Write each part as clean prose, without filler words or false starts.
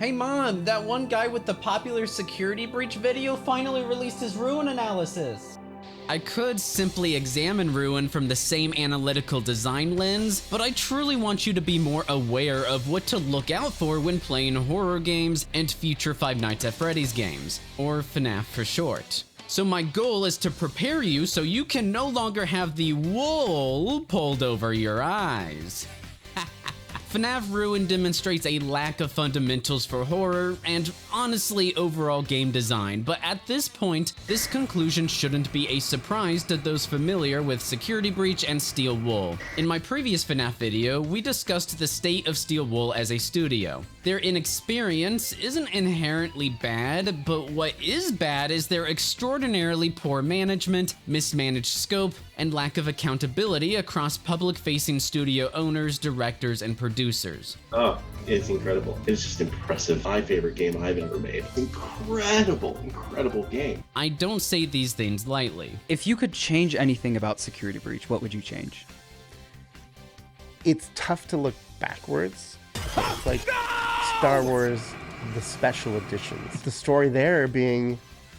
Hey mom, that one guy with the popular security breach video finally released his ruin analysis. I could simply examine Ruin from the same analytical design lens, but I truly want you to be more aware of what to look out for when playing horror games and future Five Nights at Freddy's games, or FNaF for short. So my goal is to prepare you so you can no longer have the wool pulled over your eyes. FNaF Ruin demonstrates a lack of fundamentals for horror and honestly overall game design, but at this point, this conclusion shouldn't be a surprise to those familiar with Security Breach and Steel Wool. In my previous FNaF video, we discussed the state of Steel Wool as a studio. Their inexperience isn't inherently bad, but what is bad is their extraordinarily poor management, mismanaged scope, and lack of accountability across public-facing studio owners, directors, and producers. Oh, it's incredible. It's just impressive. My favorite game I've ever made. Incredible, incredible game. I don't say these things lightly. If you could change anything about Security Breach, what would you change? It's tough to look backwards. It's like Star Wars, the special editions. The story there being,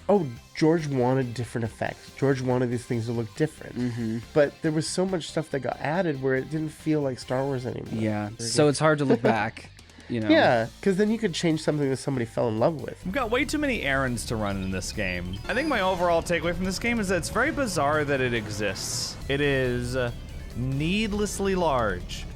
oh, George wanted different effects. George wanted these things to look different. But there was so much stuff that got added where it didn't feel like Star Wars anymore. Yeah, so it's hard to look back, you know? Yeah, because then you could change something that somebody fell in love with. We've got way too many errands to run in this game. I think my overall takeaway from this game is that it's very bizarre that it exists. It is needlessly large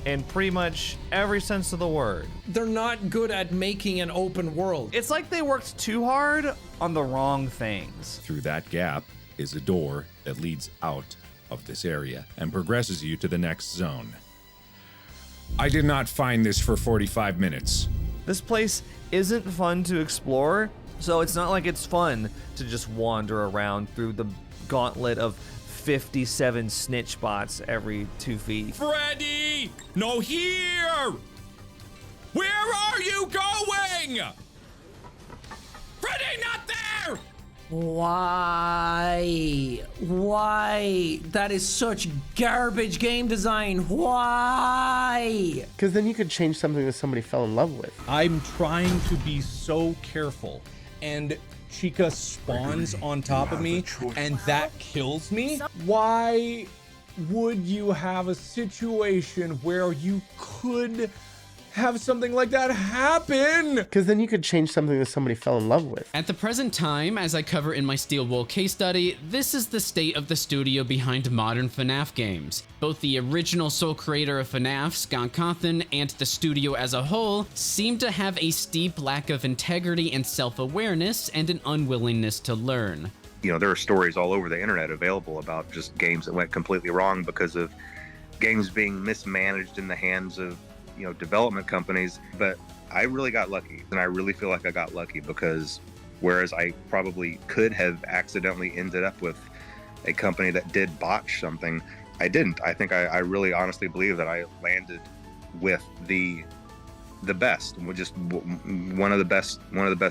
in pretty much every sense of the word. They're not good at making an open world. It's like they worked too hard on the wrong things. Through that gap is a door that leads out of this area and progresses you to the next zone. I did not find this for 45 minutes. This place isn't fun to explore, so it's not like it's fun to just wander around through the gauntlet of 57 snitch bots every 2 feet. Freddy! No, here! Where are you going? Freddy, not there! Why? Why? That is such garbage game design. Why? Because then you could change something that somebody fell in love with. I'm trying to be so careful, and Chica spawns on top of me, and that kills me. Why would you have a situation where you could have something like that happen? Because then you could change something that somebody fell in love with. At the present time, as I cover in my Steel Wool case study, this is the state of the studio behind modern FNaF games. Both the original sole creator of FNaF, Scott Cawthon, and the studio as a whole seem to have a steep lack of integrity and self-awareness and an unwillingness to learn. You know, there are stories all over the internet available about just games that went completely wrong because of games being mismanaged in the hands of, you know, development companies. But I really got lucky, and I really feel like I got lucky because whereas I probably could have accidentally ended up with a company that did botch something, I didn't. I think I really honestly believe that I landed with the best, just one of the best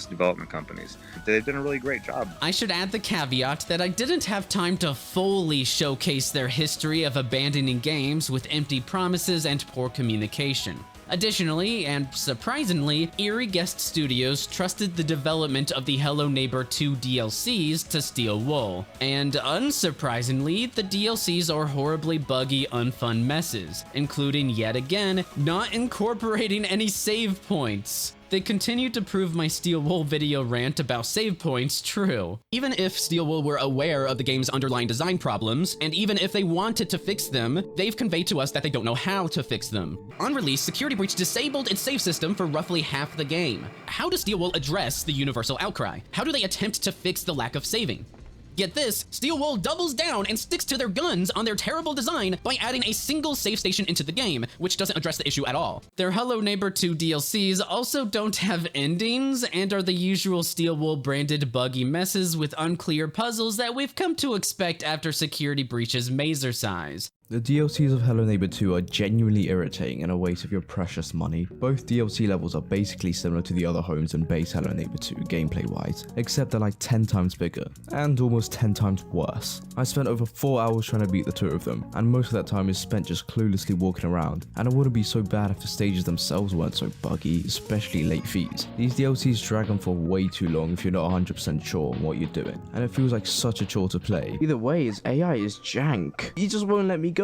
development companies. They've done a really great job. I should add the caveat that I didn't have time to fully showcase their history of abandoning games with empty promises and poor communication. Additionally, and surprisingly, Eerie Guest Studios trusted the development of the Hello Neighbor 2 DLCs to Steel Wool. And unsurprisingly, the DLCs are horribly buggy, unfun messes, including yet again, not incorporating any save points. They continue to prove my Steel Wool video rant about save points true. Even if Steel Wool were aware of the game's underlying design problems, and even if they wanted to fix them, they've conveyed to us that they don't know how to fix them. On release, Security Breach disabled its save system for roughly half the game. How does Steel Wool address the universal outcry? How do they attempt to fix the lack of saving? Get this, Steel Wool doubles down and sticks to their guns on their terrible design by adding a single save station into the game, which doesn't address the issue at all. Their Hello Neighbor 2 DLCs also don't have endings and are the usual Steel Wool branded buggy messes with unclear puzzles that we've come to expect after Security Breach's Mazer size. The DLCs of Hello Neighbor 2 are genuinely irritating and a waste of your precious money. Both DLC levels are basically similar to the other homes in base Hello Neighbor 2 gameplay wise, except they're like 10 times bigger, and almost 10 times worse. I spent over 4 hours trying to beat the 2 of them, and most of that time is spent just cluelessly walking around, and it wouldn't be so bad if the stages themselves weren't so buggy, especially late fees. These DLCs drag on for way too long if you're not 100% sure on what you're doing, and it feels like such a chore to play. Either way, his AI is jank. He just won't let me go.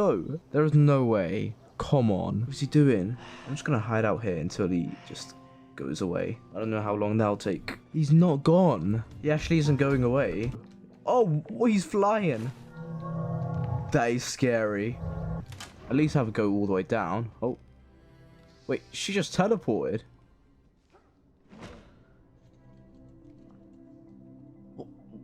There is no way. Come on. What's he doing? I'm just gonna hide out here until he just goes away. I don't know how long that'll take. He's not gone. He actually isn't going away. Oh, he's flying. That is scary. At least have it go all the way down. Oh. Wait, she just teleported.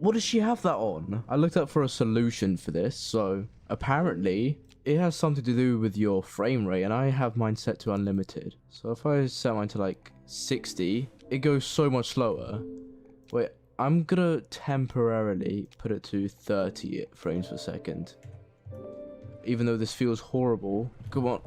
What does she have that on? I looked up for a solution for this, so apparently it has something to do with your frame rate, and I have mine set to unlimited. So if I set mine to like 60, it goes so much slower. Wait, I'm gonna temporarily put it to 30 frames per second. Even though this feels horrible. Come on.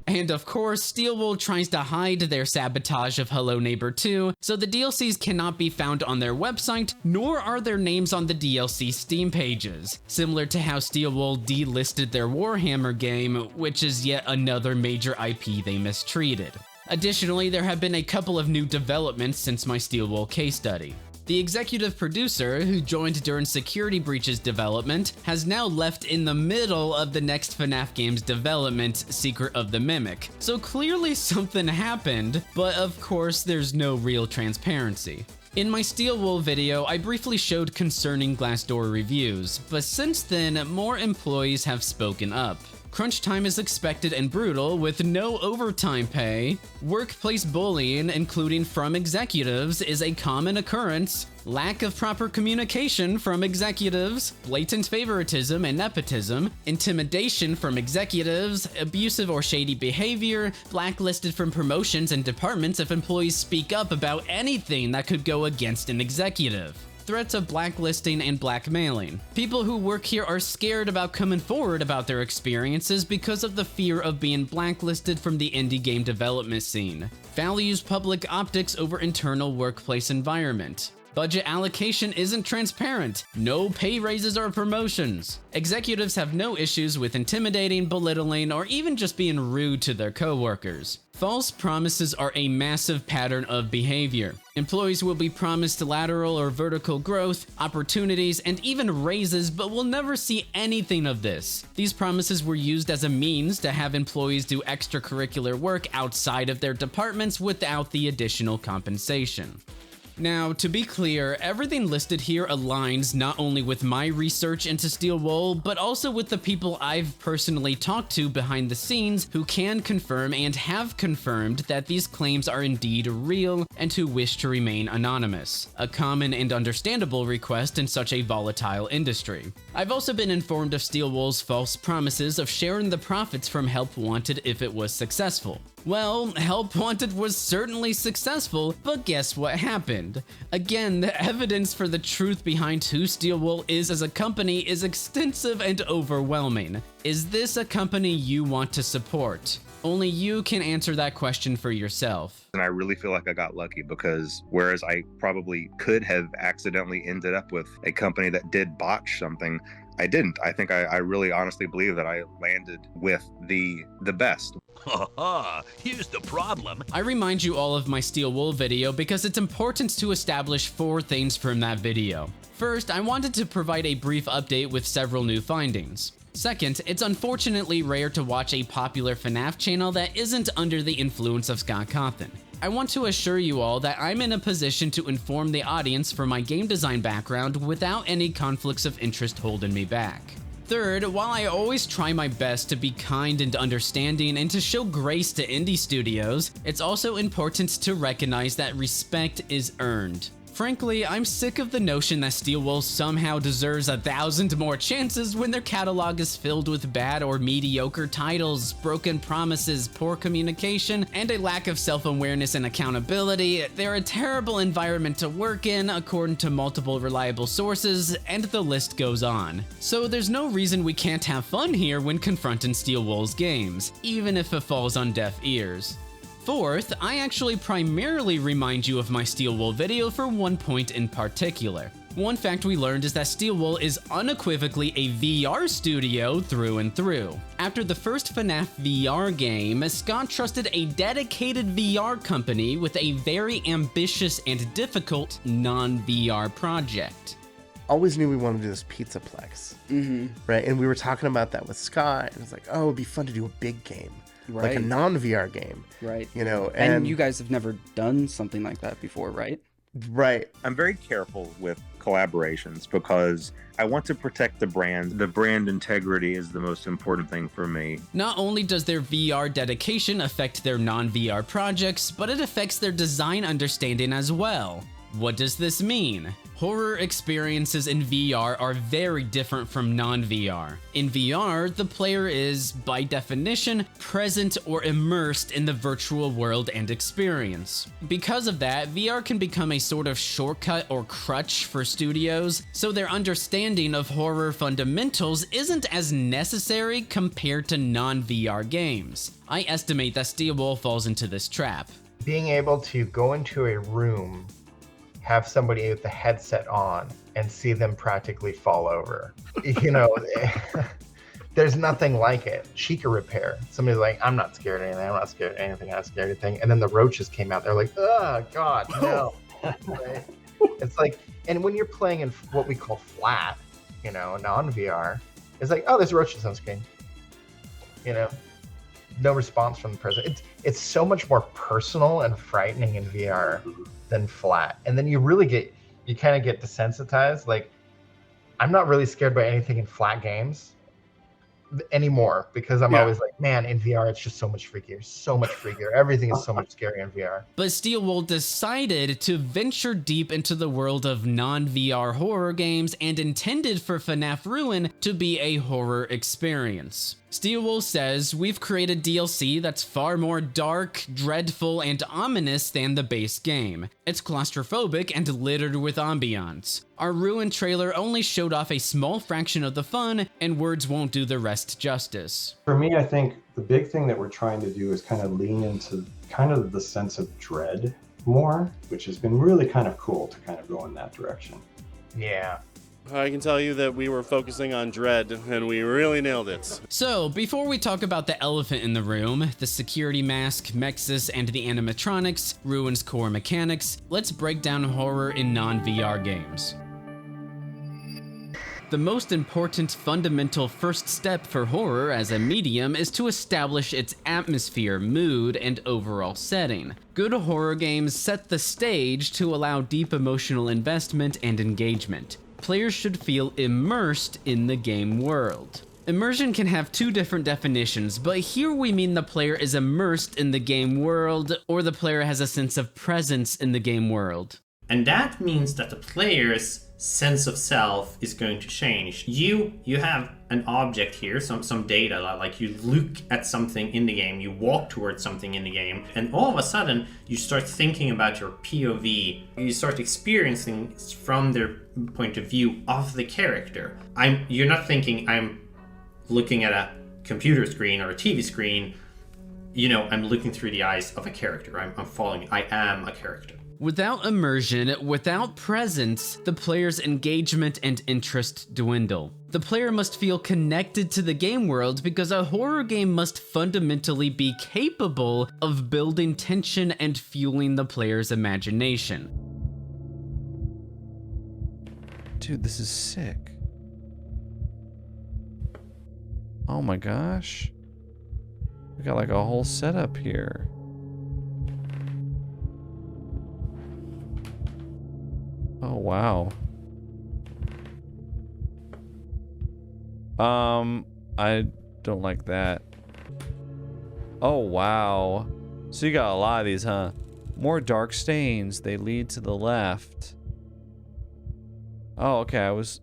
And of course, Steelwool tries to hide their sabotage of Hello Neighbor 2, so the DLCs cannot be found on their website, nor are their names on the DLC Steam pages, similar to how Steelwool delisted their Warhammer game, which is yet another major IP they mistreated. Additionally, there have been a couple of new developments since my Steelwool case study. The executive producer, who joined during Security Breach's development, has now left in the middle of the next FNaF game's development, Secret of the Mimic. So clearly something happened, but of course there's no real transparency. In my Steelwool video, I briefly showed concerning Glassdoor reviews, but since then, more employees have spoken up. Crunch time is expected and brutal with no overtime pay. Workplace bullying, including from executives, is a common occurrence. Lack of proper communication from executives, blatant favoritism and nepotism, intimidation from executives, abusive or shady behavior, blacklisted from promotions and departments if employees speak up about anything that could go against an executive. Threats of blacklisting and blackmailing. People who work here are scared about coming forward about their experiences because of the fear of being blacklisted from the indie game development scene. Values public optics over internal workplace environment. Budget allocation isn't transparent. No pay raises or promotions. Executives have no issues with intimidating, belittling, or even just being rude to their coworkers. False promises are a massive pattern of behavior. Employees will be promised lateral or vertical growth, opportunities, and even raises, but will never see anything of this. These promises were used as a means to have employees do extracurricular work outside of their departments without the additional compensation. Now, to be clear, everything listed here aligns not only with my research into Steelwool, but also with the people I've personally talked to behind the scenes who can confirm and have confirmed that these claims are indeed real and who wish to remain anonymous, a common and understandable request in such a volatile industry. I've also been informed of Steelwool's false promises of sharing the profits from Help Wanted if it was successful. Well, Help Wanted was certainly successful, but guess what happened? Again, the evidence for the truth behind who Steelwool is as a company is extensive and overwhelming. Is this a company you want to support? Only you can answer that question for yourself. And I really feel like I got lucky because whereas I probably could have accidentally ended up with a company that did botch something, I didn't. I think I really honestly believe that I landed with the best. Haha, here's the problem. I remind you all of my Steelwool video because it's important to establish 4 things from that video. First, I wanted to provide a brief update with several new findings. Second, it's unfortunately rare to watch a popular FNaF channel that isn't under the influence of Scott Cawthon. I want to assure you all that I'm in a position to inform the audience from my game design background without any conflicts of interest holding me back. Third, while I always try my best to be kind and understanding and to show grace to indie studios, it's also important to recognize that respect is earned. Frankly, I'm sick of the notion that Steel Wool somehow deserves 1,000 more chances when their catalog is filled with bad or mediocre titles, broken promises, poor communication, and a lack of self-awareness and accountability. They're a terrible environment to work in, according to multiple reliable sources, and the list goes on. So there's no reason we can't have fun here when confronting Steel Wool's games, even if it falls on deaf ears. Fourth, I actually primarily remind you of my Steel Wool video for one point in particular. One fact we learned is that Steel Wool is unequivocally a VR studio through and through. After the first FNaF VR game, Scott trusted a dedicated VR company with a very ambitious and difficult non-VR project. Always knew we wanted to do this Pizzaplex, right? And we were talking about that with Scott. It was like, oh, it'd be fun to do a big game. Like a non-VR game. Right. You know, and you guys have never done something like that before, right? Right. I'm very careful with collaborations because I want to protect the brand. The brand integrity is the most important thing for me. Not only does their VR dedication affect their non-VR projects, but it affects their design understanding as well. What does this mean? Horror experiences in VR are very different from non-VR. In VR, the player is, by definition, present or immersed in the virtual world and experience. Because of that, VR can become a sort of shortcut or crutch for studios, so their understanding of horror fundamentals isn't as necessary compared to non-VR games. I estimate that Steel Wool falls into this trap. Being able to go into a room, have somebody with the headset on, and see them practically fall over. You know, there's nothing like it. Chica repair. Somebody's like, I'm not scared of anything. I'm not scared of anything. I'm not scared of anything. And then the roaches came out. They're like, oh, God, no. Right? It's like, and when you're playing in what we call flat, you know, non-VR, it's like, oh, there's roaches on screen. You know, no response from the person. It's so much more personal and frightening in VR than flat. And then you kind of get desensitized. Like, I'm not really scared by anything in flat games anymore because I'm always like, man, in VR, it's just so much freakier. Everything is so much scarier in VR. But Steel Wool decided to venture deep into the world of non-VR horror games and intended for FNaF Ruin to be a horror experience. Steel Wool says, we've created DLC that's far more dark, dreadful, and ominous than the base game. It's claustrophobic and littered with ambiance. Our Ruin trailer only showed off a small fraction of the fun, and words won't do the rest justice. For me, I think the big thing that we're trying to do is kind of lean into kind of the sense of dread more, which has been really kind of cool to kind of go in that direction. Yeah. I can tell you that we were focusing on dread, and we really nailed it. So, before we talk about the elephant in the room, the security mask, MXES, and the animatronics, Ruin's core mechanics, let's break down horror in non-VR games. The most important fundamental first step for horror as a medium is to establish its atmosphere, mood, and overall setting. Good horror games set the stage to allow deep emotional investment and engagement. Players should feel immersed in the game world. Immersion can have two different definitions, but here we mean the player is immersed in the game world, or the player has a sense of presence in the game world. And that means that the player's sense of self is going to change. You have an object here, some data, like you look at something in the game, you walk towards something in the game, and all of a sudden you start thinking about your POV. You start experiencing from their point of view of the character. You're not thinking I'm looking at a computer screen or a TV screen. You know, I'm looking through the eyes of a character. I'm following. I am a character. Without immersion, without presence, the player's engagement and interest dwindle. The player must feel connected to the game world because a horror game must fundamentally be capable of building tension and fueling the player's imagination. Dude, this is sick. Oh my gosh. We got like a whole setup here. Oh, wow. I don't like that. Oh, wow. So you got a lot of these, huh? More dark stains. They lead to the left. Oh, okay, I was...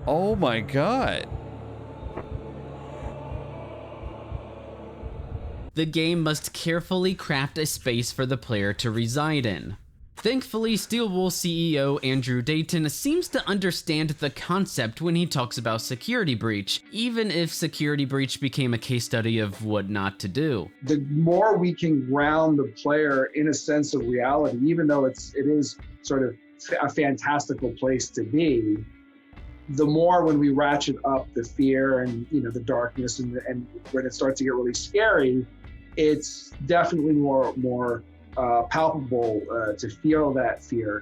Oh my god. The game must carefully craft a space for the player to reside in. Thankfully, Steelwool CEO Andrew Dayton seems to understand the concept when he talks about Security Breach, even if Security Breach became a case study of what not to do. The more we can ground the player in a sense of reality, even though it is sort of a fantastical place to be, the more when we ratchet up the fear and the darkness and when it starts to get really scary, it's definitely more palpable to feel that fear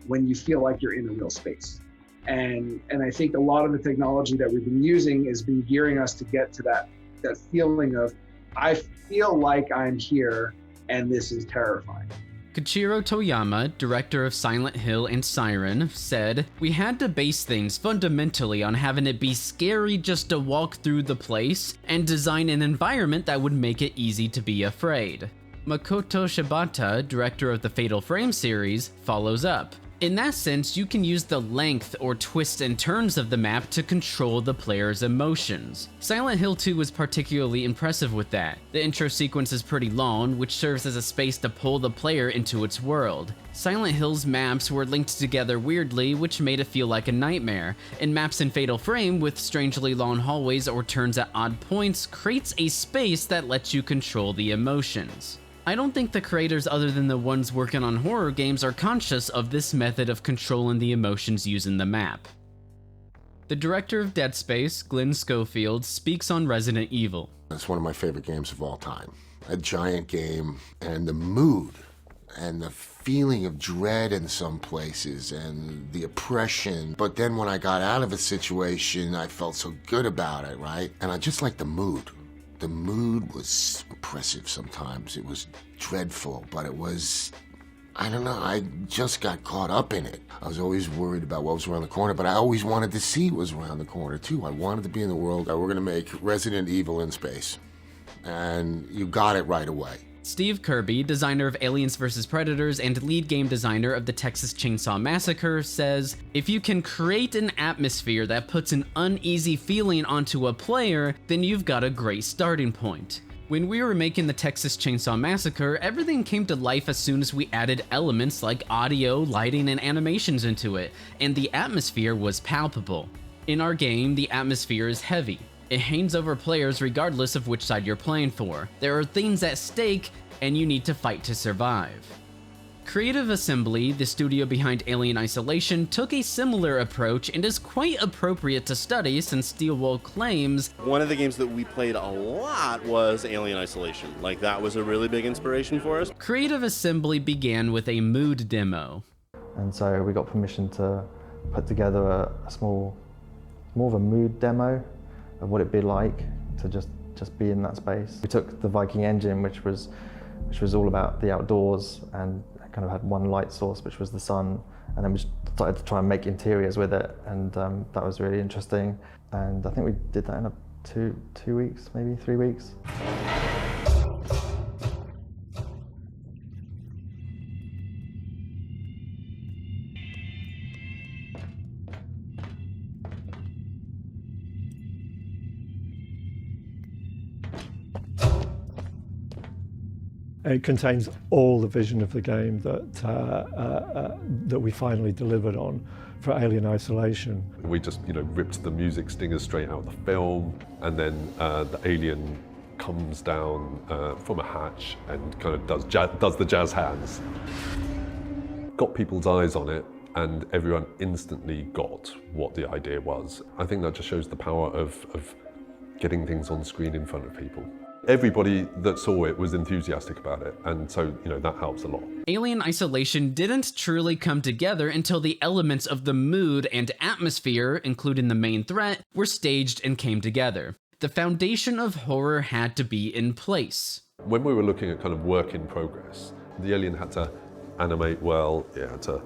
when you feel like you're in a real space. And I think a lot of the technology that we've been using has been gearing us to get to that feeling of, I feel like I'm here and this is terrifying. Koichiro Toyama, director of Silent Hill and Siren, said, "We had to base things fundamentally on having it be scary just to walk through the place and design an environment that would make it easy to be afraid." Makoto Shibata, director of the Fatal Frame series, follows up. In that sense, you can use the length or twists and turns of the map to control the player's emotions. Silent Hill 2 was particularly impressive with that. The intro sequence is pretty long, which serves as a space to pull the player into its world. Silent Hill's maps were linked together weirdly, which made it feel like a nightmare, and maps in Fatal Frame with strangely long hallways or turns at odd points creates a space that lets you control the emotions. I don't think the creators other than the ones working on horror games are conscious of this method of controlling the emotions using the map. The director of Dead Space, Glenn Schofield, speaks on Resident Evil. It's one of my favorite games of all time. A giant game, and the mood and the feeling of dread in some places and the oppression. But then when I got out of a situation, I felt so good about it, right? And I just liked the mood. The mood was oppressive sometimes. It was dreadful, but it was, I don't know, I just got caught up in it. I was always worried about what was around the corner, but I always wanted to see what was around the corner too. I wanted to be in the world. We're gonna make Resident Evil in space. And you got it right away. Steve Kirby, designer of Aliens vs. Predators and lead game designer of the Texas Chainsaw Massacre, says, "If you can create an atmosphere that puts an uneasy feeling onto a player, then you've got a great starting point." When we were making the Texas Chainsaw Massacre, everything came to life as soon as we added elements like audio, lighting, and animations into it, and the atmosphere was palpable. In our game, the atmosphere is heavy. It hangs over players regardless of which side you're playing for. There are things at stake, and you need to fight to survive. Creative Assembly, the studio behind Alien Isolation, took a similar approach and is quite appropriate to study since Steelwool claims, "One of the games that we played a lot was Alien Isolation. Like, that was a really big inspiration for us." Creative Assembly began with a mood demo. And so we got permission to put together a small, more of a mood demo of what it'd be like to just be in that space. We took the Viking engine, which was all about the outdoors, and kind of had one light source, which was the sun, and then we started to try and make interiors with it, and that was really interesting. And I think we did that in two weeks, maybe 3 weeks. It contains all the vision of the game that we finally delivered on for Alien Isolation. We just, ripped the music stingers straight out of the film, and then the alien comes down from a hatch and kind of does the jazz hands. Got people's eyes on it, and everyone instantly got what the idea was. I think that just shows the power of getting things on screen in front of people. Everybody that saw it was enthusiastic about it, and so, that helps a lot. Alien Isolation didn't truly come together until the elements of the mood and atmosphere, including the main threat, were staged and came together. The foundation of horror had to be in place. When we were looking at kind of work in progress, the alien had to animate well, it had to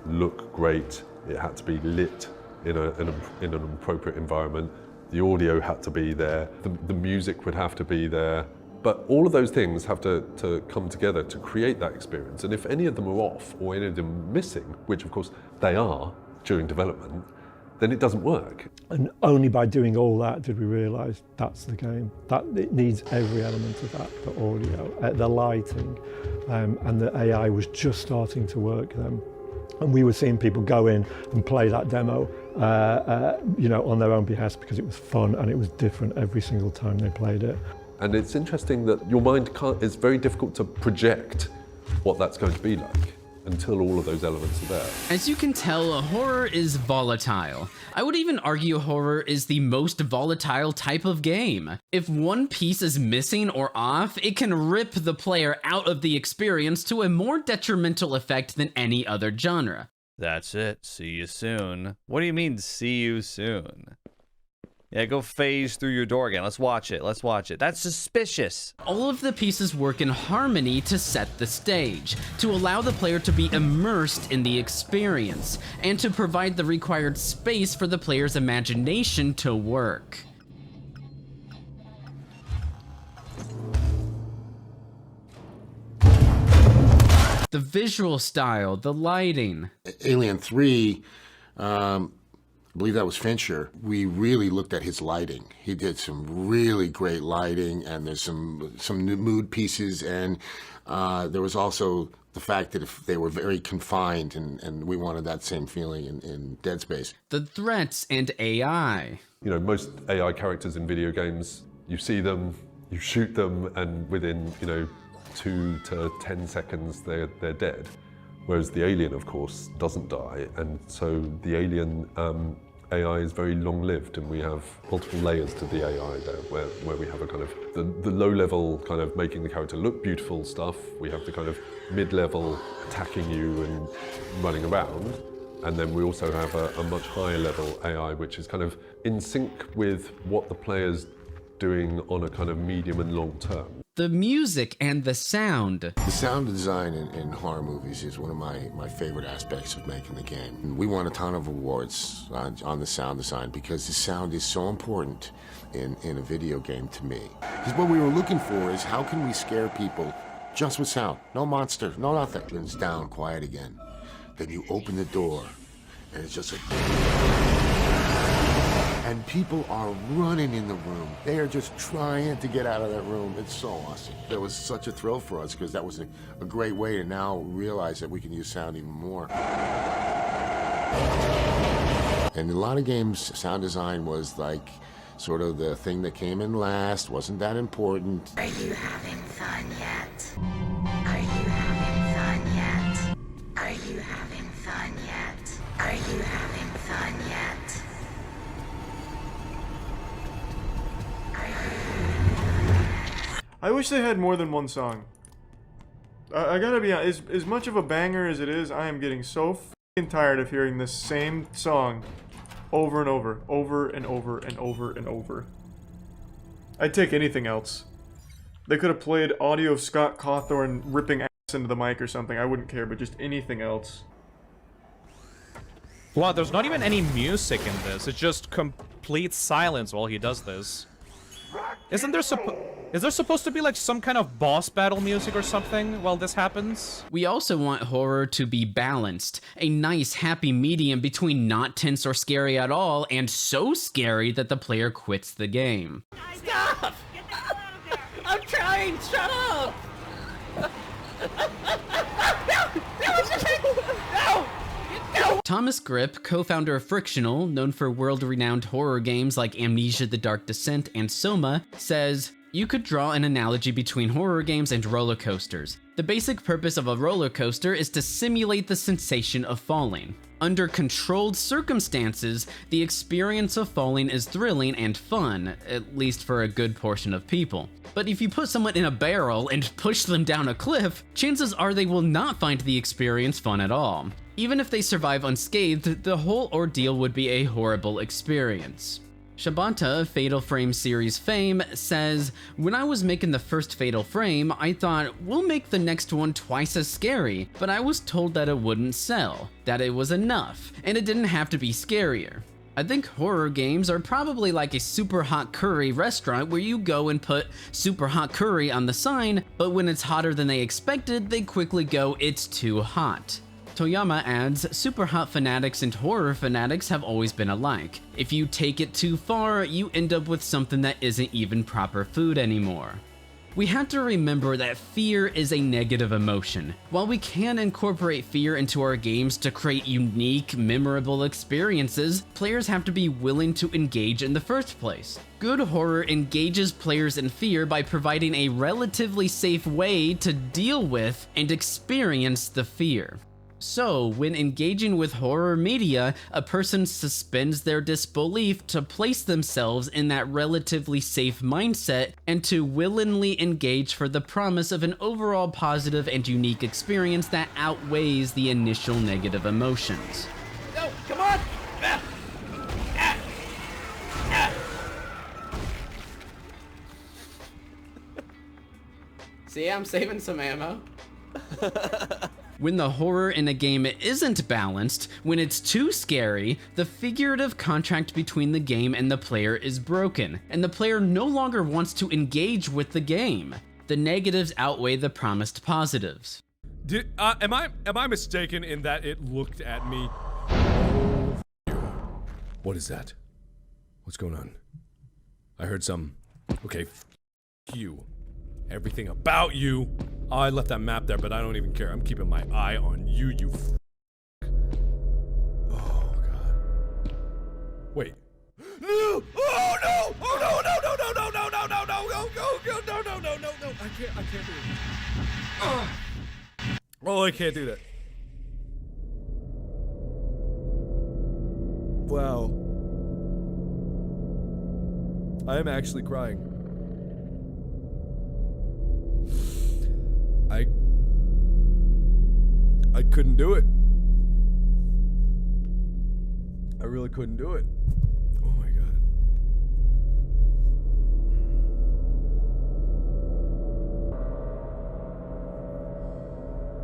look great, it had to be lit in an appropriate environment. The audio had to be there, the music would have to be there, But all of those things have to come together to create that experience. And if any of them are off or any of them are missing, which of course they are during development, then it doesn't work. And only by doing all that did we realise that's the game. That it needs every element of that, the audio, the lighting, and the AI was just starting to work then. And we were seeing people go in and play that demo, on their own behest because it was fun and it was different every single time they played it. And it's interesting that your mind it's very difficult to project what that's going to be like until all of those elements are there. As you can tell, horror is volatile. I would even argue horror is the most volatile type of game. If one piece is missing or off, it can rip the player out of the experience to a more detrimental effect than any other genre. That's it. See you soon. What do you mean, see you soon? Yeah, go phase through your door again. Let's watch it. Let's watch it. That's suspicious. All of the pieces work in harmony to set the stage, to allow the player to be immersed in the experience, and to provide the required space for the player's imagination to work. The visual style, the lighting. Alien 3, I believe that was Fincher. We really looked at his lighting. He did some really great lighting, and there's some new mood pieces, and there was also the fact that if they were very confined, and we wanted that same feeling in Dead Space. The threats and AI. Most AI characters in video games, you see them, you shoot them, and within 2 to 10 seconds they're dead. Whereas the alien, of course, doesn't die, and so the alien AI is very long-lived, and we have multiple layers to the AI there, where we have a kind of the low-level kind of making the character look beautiful stuff. We have the kind of mid-level attacking you and running around, and then we also have a much higher level AI, which is kind of in sync with what the player's doing on a kind of medium and long term. The music and the sound. The sound design in horror movies is one of my favorite aspects of making the game. We won a ton of awards on the sound design because the sound is so important in a video game to me. Because what we were looking for is how can we scare people just with sound? No monster, no nothing. When it's down, quiet again. Then you open the door and it's just like... And people are running in the room. They are just trying to get out of that room. It's so awesome. It was such a thrill for us because that was a great way to now realize that we can use sound even more. And in a lot of games, sound design was like sort of the thing that came in last, wasn't that important. Are you having fun yet? Are you having fun yet? Are you having fun yet? Are you having fun yet? I wish they had more than one song. I gotta be honest, as much of a banger as it is, I am getting so f***ing tired of hearing this same song over and over, over and over and over and over. I'd take anything else. They could have played audio of Scott Cawthorn ripping ass into the mic or something, I wouldn't care, but just anything else. Wow, there's not even any music in this, it's just complete silence while he does this. Is there supposed to be like some kind of boss battle music or something while this happens? We also want horror to be balanced, a nice happy medium between not tense or scary at all and so scary that the player quits the game. Stop! Get the hell out of there! I'm trying! Shut up! No! Thomas Grip, co-founder of Frictional, known for world-renowned horror games like Amnesia: The Dark Descent and Soma, says, "You could draw an analogy between horror games and roller coasters. The basic purpose of a roller coaster is to simulate the sensation of falling. Under controlled circumstances, the experience of falling is thrilling and fun, at least for a good portion of people. But if you put someone in a barrel and push them down a cliff, chances are they will not find the experience fun at all. Even if they survive unscathed, the whole ordeal would be a horrible experience." Shabanta of Fatal Frame series fame says, "When I was making the first Fatal Frame, I thought, we'll make the next one twice as scary, but I was told that it wouldn't sell, that it was enough, and it didn't have to be scarier. I think horror games are probably like a super hot curry restaurant where you go and put super hot curry on the sign, but when it's hotter than they expected, they quickly go, it's too hot. Toyama adds, super hot fanatics and horror fanatics have always been alike. If you take it too far, you end up with something that isn't even proper food anymore. We have to remember that fear is a negative emotion. While we can incorporate fear into our games to create unique, memorable experiences, players have to be willing to engage in the first place. Good horror engages players in fear by providing a relatively safe way to deal with and experience the fear. So, when engaging with horror media, a person suspends their disbelief to place themselves in that relatively safe mindset and to willingly engage for the promise of an overall positive and unique experience that outweighs the initial negative emotions. No, come on! See, I'm saving some ammo. When the horror in a game isn't balanced, when it's too scary, the figurative contract between the game and the player is broken, and the player no longer wants to engage with the game. The negatives outweigh the promised positives. Am I mistaken in that it looked at me? What is that? What's going on? I heard some. Okay, you. Everything about you. Oh, I left that map there, but I don't even care. I'm keeping my eye on you, you Oh, God. Wait. No! Oh, no! Oh, no, no, no, no, no, no, no, no, no, no, no, no, no, no, no, no. I can't do it. Oh, I can't do that. Wow. I am actually crying. I couldn't do it. I really couldn't do it. Oh my God.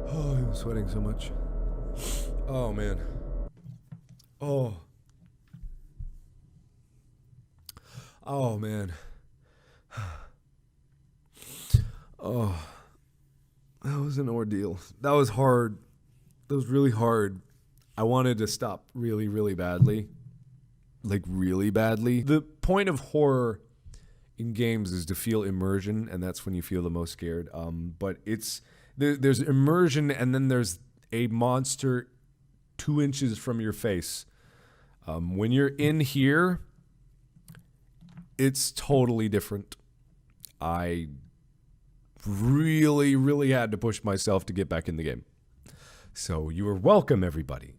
Oh, I'm sweating so much. Oh man. Oh. Oh man. Oh. That was an ordeal. That was hard. That was really hard. I wanted to stop really, really badly. Like, really badly. The point of horror in games is to feel immersion, and that's when you feel the most scared. But it's... There's immersion, and then there's a monster 2 inches from your face. When you're in here, it's totally different. I really, really had to push myself to get back in the game. So you are welcome, everybody.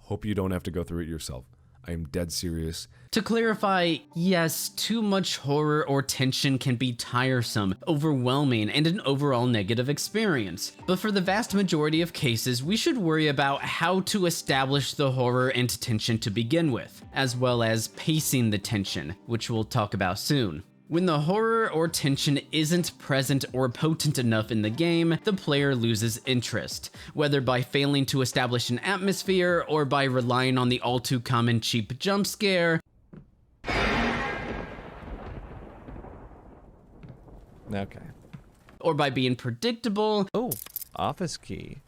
Hope you don't have to go through it yourself. I am dead serious. To clarify, yes, too much horror or tension can be tiresome, overwhelming, and an overall negative experience. But for the vast majority of cases, we should worry about how to establish the horror and tension to begin with, as well as pacing the tension, which we'll talk about soon. When the horror or tension isn't present or potent enough in the game, the player loses interest, whether by failing to establish an atmosphere or by relying on the all too common cheap jump scare. Okay. Or by being predictable. Oh, office key.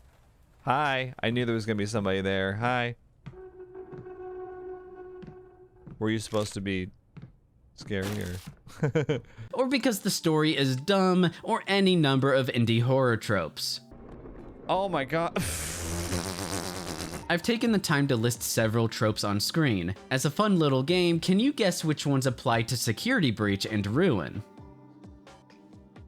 Hi, I knew there was gonna be somebody there. Hi. Were you supposed to be scary or? Or because the story is dumb, or any number of indie horror tropes. Oh my God. I've taken the time to list several tropes on screen. As a fun little game, can you guess which ones apply to Security Breach and Ruin?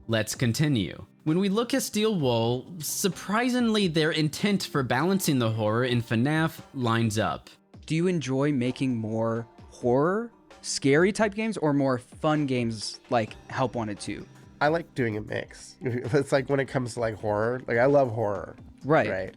Let's continue. When we look at Steel Wool, surprisingly their intent for balancing the horror in FNaF lines up. Do you enjoy making more horror, scary type games, or more fun games like Help Wanted 2? I like doing a mix. It's like when it comes to like horror, like I love horror. Right.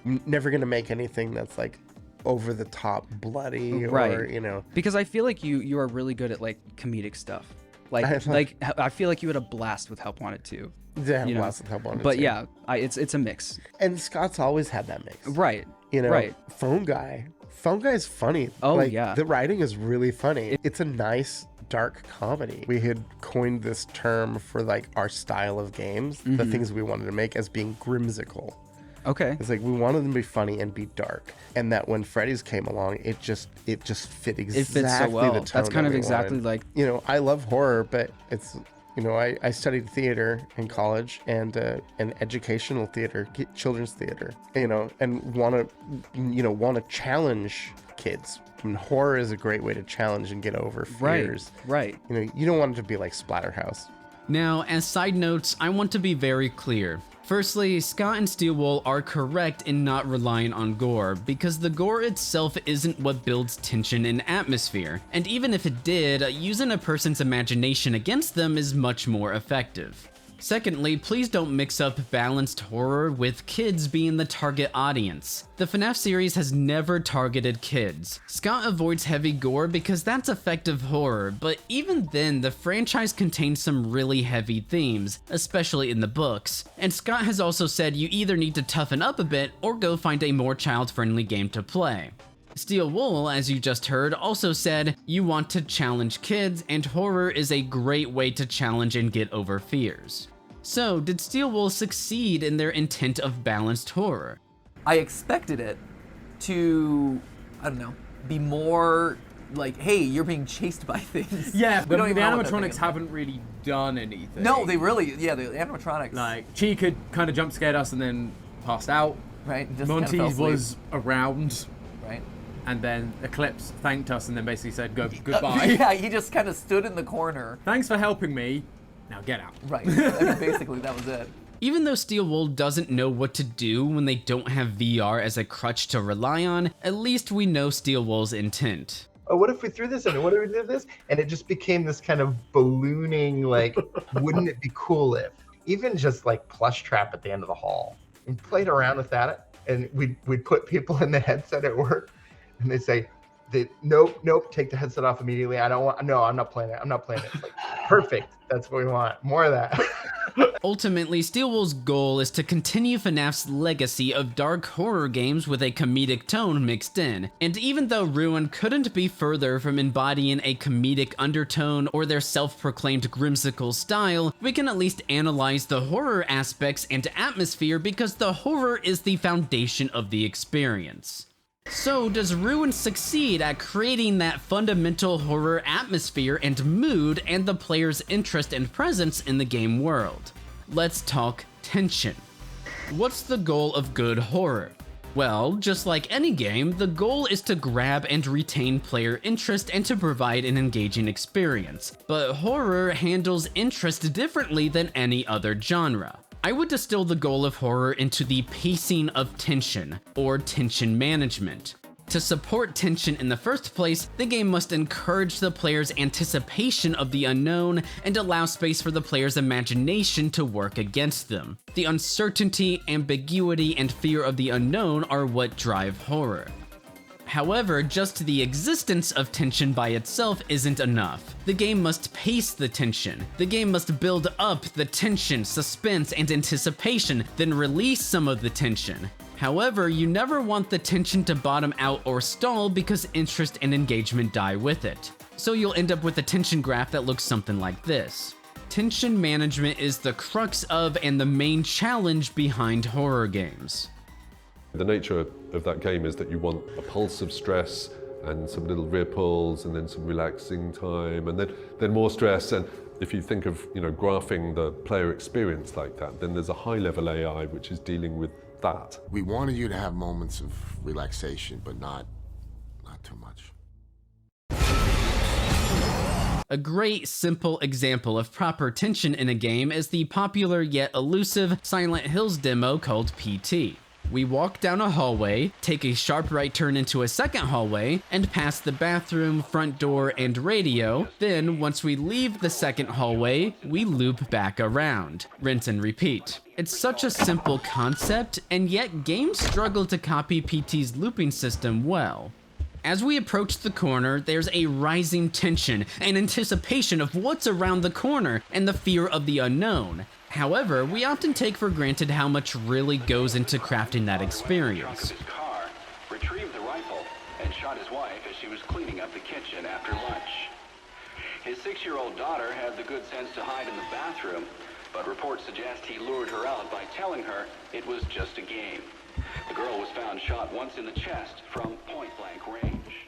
I'm never gonna make anything that's like over the top bloody or, you know. Because I feel like you are really good at like comedic stuff. Like I feel like you had a blast with Help Wanted 2. Yeah, blast with Help Wanted 2. But yeah, it's a mix. And Scott's always had that mix. Right. You know, Right. Phone Guy. Phone Guy is funny. Oh, like, yeah. The writing is really funny. It's a nice, dark comedy. We had coined this term for like our style of games, the Mhm. things we wanted to make, as being grimsicle. Okay. It's like we wanted them to be funny and be dark, and that when Freddy's came along, it just fit exactly fits so well. the tone. That's kind that of we exactly wanted. like- you know, I love horror, but it's, you know, I studied theater in college and educational theater, children's theater, you know, and want to challenge kids. I mean, horror is a great way to challenge and get over fears. Right. You know, you don't want it to be like Splatterhouse. Now, as side notes, I want to be very clear. Firstly, Scott and Steelwool are correct in not relying on gore, because the gore itself isn't what builds tension and atmosphere, and even if it did, using a person's imagination against them is much more effective. Secondly, please don't mix up balanced horror with kids being the target audience. The FNaF series has never targeted kids. Scott avoids heavy gore because that's effective horror, but even then, the franchise contains some really heavy themes, especially in the books. And Scott has also said you either need to toughen up a bit or go find a more child-friendly game to play. Steelwool, as you just heard, also said you want to challenge kids, and horror is a great way to challenge and get over fears. So, did Steelwool succeed in their intent of balanced horror? I expected it to, I don't know, be more like, hey, you're being chased by things. Yeah, We but don't the even know what that thing animatronics is. haven't really done anything. No, they really, yeah, the animatronics. Like, Chica kind of jump scared us and then passed out. Right, just kinda Monty fell asleep. was around. Right. And then Eclipse thanked us and then basically said, goodbye. Yeah, he just kind of stood in the corner. Thanks for helping me. Now get out. Right. I mean, basically, that was it. Even though Steelwool doesn't know what to do when they don't have VR as a crutch to rely on, at least we know Steelwool's intent. Oh, what if we threw this in? What if we did this? And it just became this kind of ballooning, like, wouldn't it be cool if? Even just like plush trap at the end of the hall. And played around with that, and we'd put people in the headset at work, and they say, nope, take the headset off immediately. I'm not playing it. It's like, perfect. That's what we want. More of that. Ultimately, Steelwool's goal is to continue FNaF's legacy of dark horror games with a comedic tone mixed in, and even though Ruin couldn't be further from embodying a comedic undertone or their self-proclaimed grimsicle style, we can at least analyze the horror aspects and atmosphere because the horror is the foundation of the experience. So, does Ruin succeed at creating that fundamental horror atmosphere and mood and the player's interest and presence in the game world? Let's talk tension. What's the goal of good horror? Well, just like any game, the goal is to grab and retain player interest and to provide an engaging experience. But horror handles interest differently than any other genre. I would distill the goal of horror into the pacing of tension, or tension management. To support tension in the first place, the game must encourage the player's anticipation of the unknown and allow space for the player's imagination to work against them. The uncertainty, ambiguity, and fear of the unknown are what drive horror. However, just the existence of tension by itself isn't enough. The game must pace the tension. The game must build up the tension, suspense, and anticipation, then release some of the tension. However, you never want the tension to bottom out or stall because interest and engagement die with it. So you'll end up with a tension graph that looks something like this. Tension management is the crux of and the main challenge behind horror games. The nature of that game is that you want a pulse of stress and some little ripples and then some relaxing time and then more stress. And if you think of graphing the player experience like that, then there's a high-level AI which is dealing with that. We wanted you to have moments of relaxation, but not too much. A great, simple example of proper tension in a game is the popular yet elusive Silent Hills demo called PT. We walk down a hallway, take a sharp right turn into a second hallway, and pass the bathroom, front door, and radio. Then, once we leave the second hallway, we loop back around. Rinse and repeat. It's such a simple concept, and yet games struggle to copy PT's looping system well. As we approach the corner, there's a rising tension, an anticipation of what's around the corner, and the fear of the unknown. However, we often take for granted how much really goes into crafting that experience. he was cleaning up the kitchen after lunch. His 6-year-old daughter had the good sense to hide in the bathroom, but reports suggest he lured her out by telling her it was just a game. The girl was found shot once in the chest from point-blank range.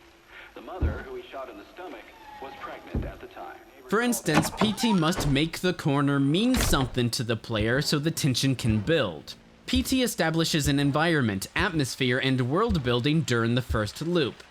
The mother, who he shot in the stomach, was pregnant at the time. For instance, PT must make the corner mean something to the player so the tension can build. PT establishes an environment, atmosphere, and world building during the first loop.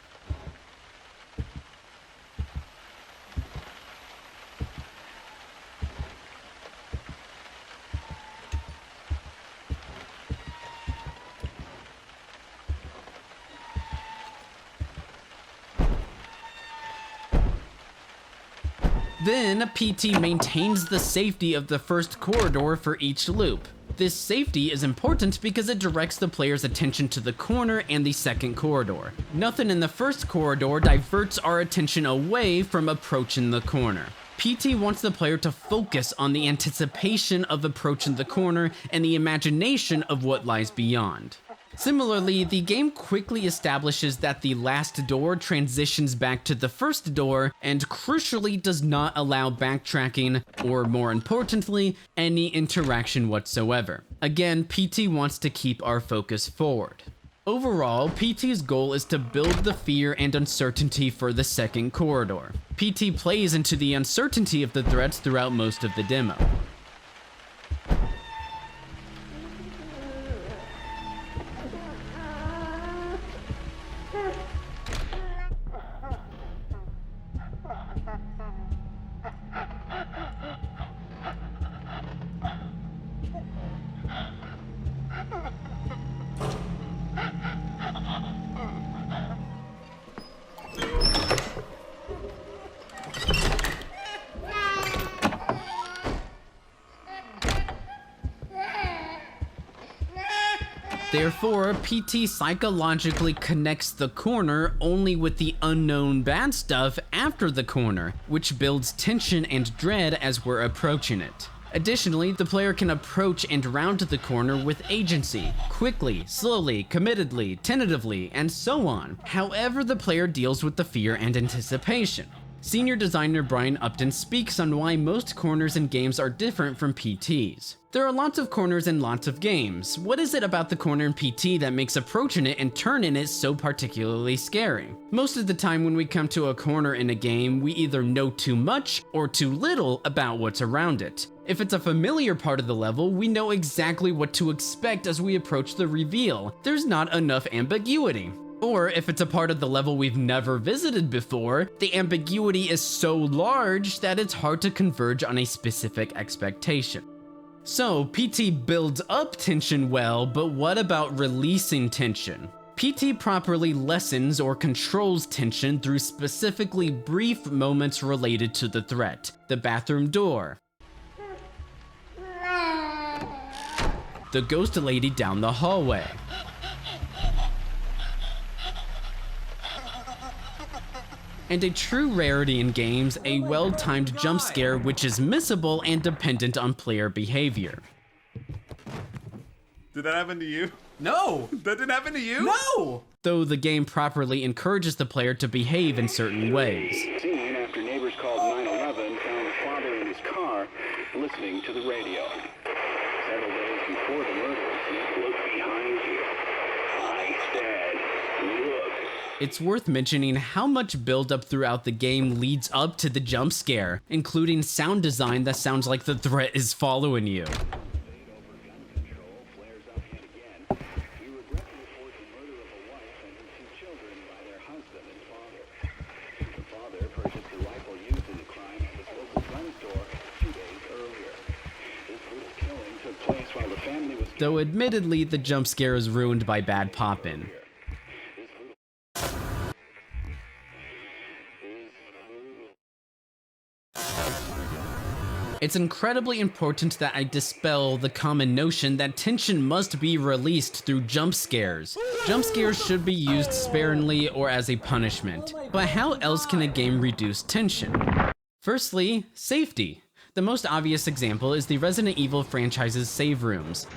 Then, PT maintains the safety of the first corridor for each loop. This safety is important because it directs the player's attention to the corner and the second corridor. Nothing in the first corridor diverts our attention away from approaching the corner. PT wants the player to focus on the anticipation of approaching the corner and the imagination of what lies beyond. Similarly, the game quickly establishes that the last door transitions back to the first door and crucially does not allow backtracking, or more importantly, any interaction whatsoever. Again, PT wants to keep our focus forward. Overall, PT's goal is to build the fear and uncertainty for the second corridor. PT plays into the uncertainty of the threats throughout most of the demo. Therefore, PT psychologically connects the corner only with the unknown bad stuff after the corner, which builds tension and dread as we're approaching it. Additionally, the player can approach and round the corner with agency, quickly, slowly, committedly, tentatively, and so on, however the player deals with the fear and anticipation. Senior designer Brian Upton speaks on why most corners in games are different from PTs. There are lots of corners in lots of games. What is it about the corner in PT that makes approaching it and turning it so particularly scary? Most of the time when we come to a corner in a game, we either know too much or too little about what's around it. If it's a familiar part of the level, we know exactly what to expect as we approach the reveal. There's not enough ambiguity. Or if it's a part of the level we've never visited before, the ambiguity is so large that it's hard to converge on a specific expectation. So, PT builds up tension well, but what about releasing tension? PT properly lessens or controls tension through specifically brief moments related to the threat. The bathroom door. The ghost lady down the hallway. And a true rarity in games, a well-timed jump scare which is missable and dependent on player behavior. Did that happen to you? No! That didn't happen to you? No! Though the game properly encourages the player to behave in certain ways. Scene after neighbors called 911 found the father in his car listening to the radio. Several days before the murder, look behind you. I said, look. It's worth mentioning how much build-up throughout the game leads up to the jump scare, including sound design that sounds like the threat is following you. Though admittedly, the jump scare is ruined by bad pop-in. It's incredibly important that I dispel the common notion that tension must be released through jump scares. Jump scares should be used sparingly or as a punishment. But how else can a game reduce tension? Firstly, safety. The most obvious example is the Resident Evil franchise's save rooms.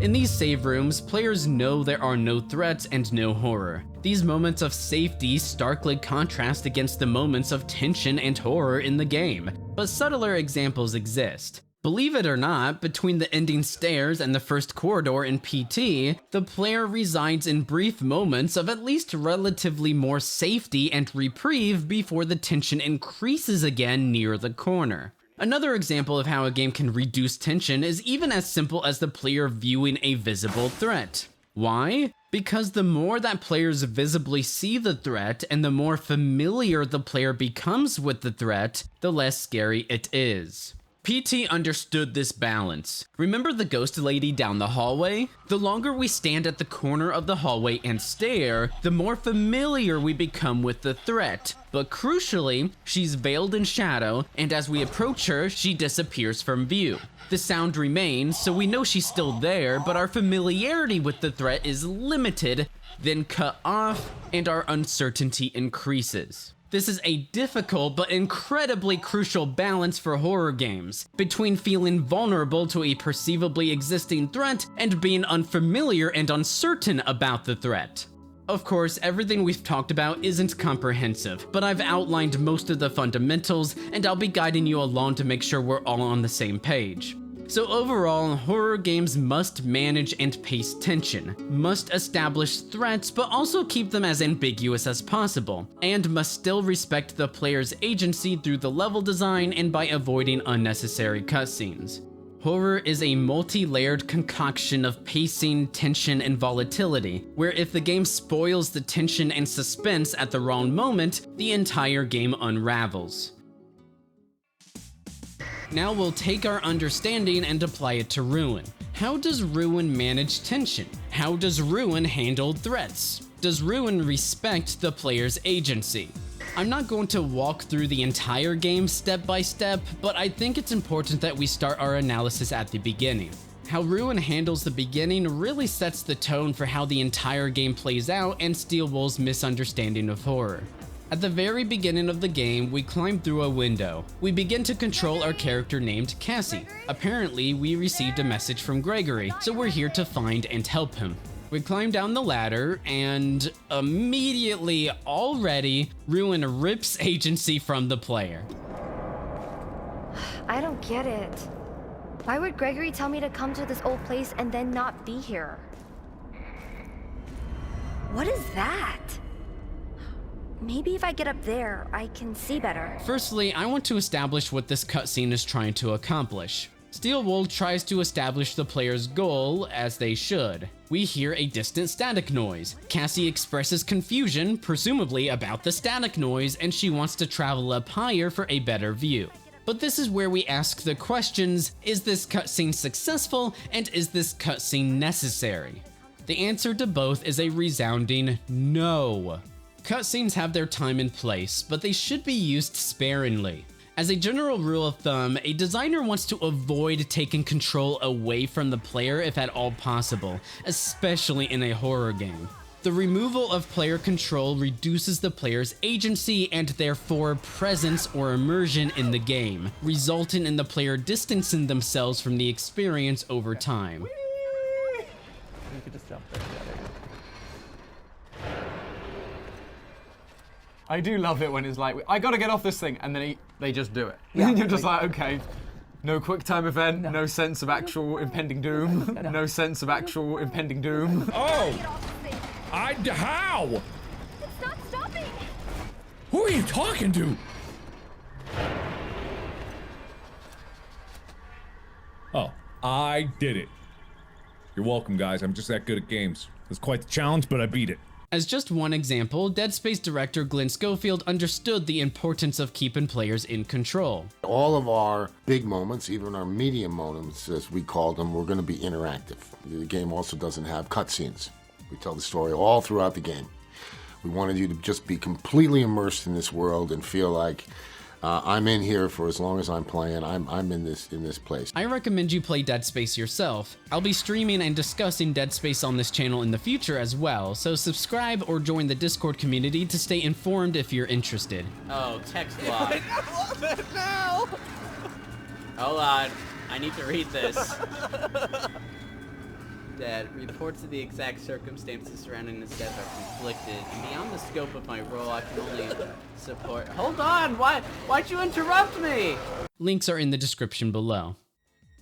In these save rooms, players know there are no threats and no horror. These moments of safety starkly contrast against the moments of tension and horror in the game, but subtler examples exist. Believe it or not, between the ending stairs and the first corridor in PT, the player resides in brief moments of at least relatively more safety and reprieve before the tension increases again near the corner. Another example of how a game can reduce tension is even as simple as the player viewing a visible threat. Why? Because the more that players visibly see the threat and the more familiar the player becomes with the threat, the less scary it is. PT understood this balance. Remember the ghost lady down the hallway? The longer we stand at the corner of the hallway and stare, the more familiar we become with the threat. But crucially, she's veiled in shadow, and as we approach her, she disappears from view. The sound remains, so we know she's still there, but our familiarity with the threat is limited, then cut off, and our uncertainty increases. This is a difficult but incredibly crucial balance for horror games, between feeling vulnerable to a perceivably existing threat and being unfamiliar and uncertain about the threat. Of course, everything we've talked about isn't comprehensive, but I've outlined most of the fundamentals, and I'll be guiding you along to make sure we're all on the same page. So overall, horror games must manage and pace tension, must establish threats but also keep them as ambiguous as possible, and must still respect the player's agency through the level design and by avoiding unnecessary cutscenes. Horror is a multi-layered concoction of pacing, tension, and volatility, where if the game spoils the tension and suspense at the wrong moment, the entire game unravels. Now we'll take our understanding and apply it to Ruin. How does Ruin manage tension? How does Ruin handle threats? Does Ruin respect the player's agency? I'm not going to walk through the entire game step by step, but I think it's important that we start our analysis at the beginning. How Ruin handles the beginning really sets the tone for how the entire game plays out and Steel Wool's misunderstanding of horror. At the very beginning of the game, we climb through a window. We begin to control our character named Cassie. Apparently, we received a message from Gregory, so we're here to find and help him. We climb down the ladder, and immediately, already, Ruin rips agency from the player. I don't get it. Why would Gregory tell me to come to this old place and then not be here? What is that? Maybe if I get up there, I can see better. Firstly, I want to establish what this cutscene is trying to accomplish. Steel Wool tries to establish the player's goal, as they should. We hear a distant static noise. Cassie expresses confusion, presumably about the static noise, and she wants to travel up higher for a better view. But this is where we ask the questions, is this cutscene successful, and is this cutscene necessary? The answer to both is a resounding no. Cutscenes have their time and place, but they should be used sparingly. As a general rule of thumb, a designer wants to avoid taking control away from the player if at all possible, especially in a horror game. The removal of player control reduces the player's agency and therefore presence or immersion in the game, resulting in the player distancing themselves from the experience over time. You could just jump there. I do love it when it's like, I gotta get off this thing, and then they just do it. Yeah, You're just like, okay. No quick time event, no sense of actual impending doom, no sense of actual impending doom. Oh! How? It's not stopping! Who are you talking to? Oh, I did it. You're welcome, guys. I'm just that good at games. It's quite the challenge, but I beat it. As just one example, Dead Space director Glenn Schofield understood the importance of keeping players in control. All of our big moments, even our medium moments, as we call them, were going to be interactive. The game also doesn't have cutscenes. We tell the story all throughout the game. We wanted you to just be completely immersed in this world and feel like I'm in here for as long as I'm playing. I'm in this place. I recommend you play Dead Space yourself. I'll be streaming and discussing Dead Space on this channel in the future as well, so subscribe or join the Discord community to stay informed if you're interested. Oh, text block. No! Hold on, I need to read this. dead. Reports of the exact circumstances surrounding his death are conflicted, and beyond the scope of my role, I can only support— Hold on! Why'd you interrupt me? Links are in the description below.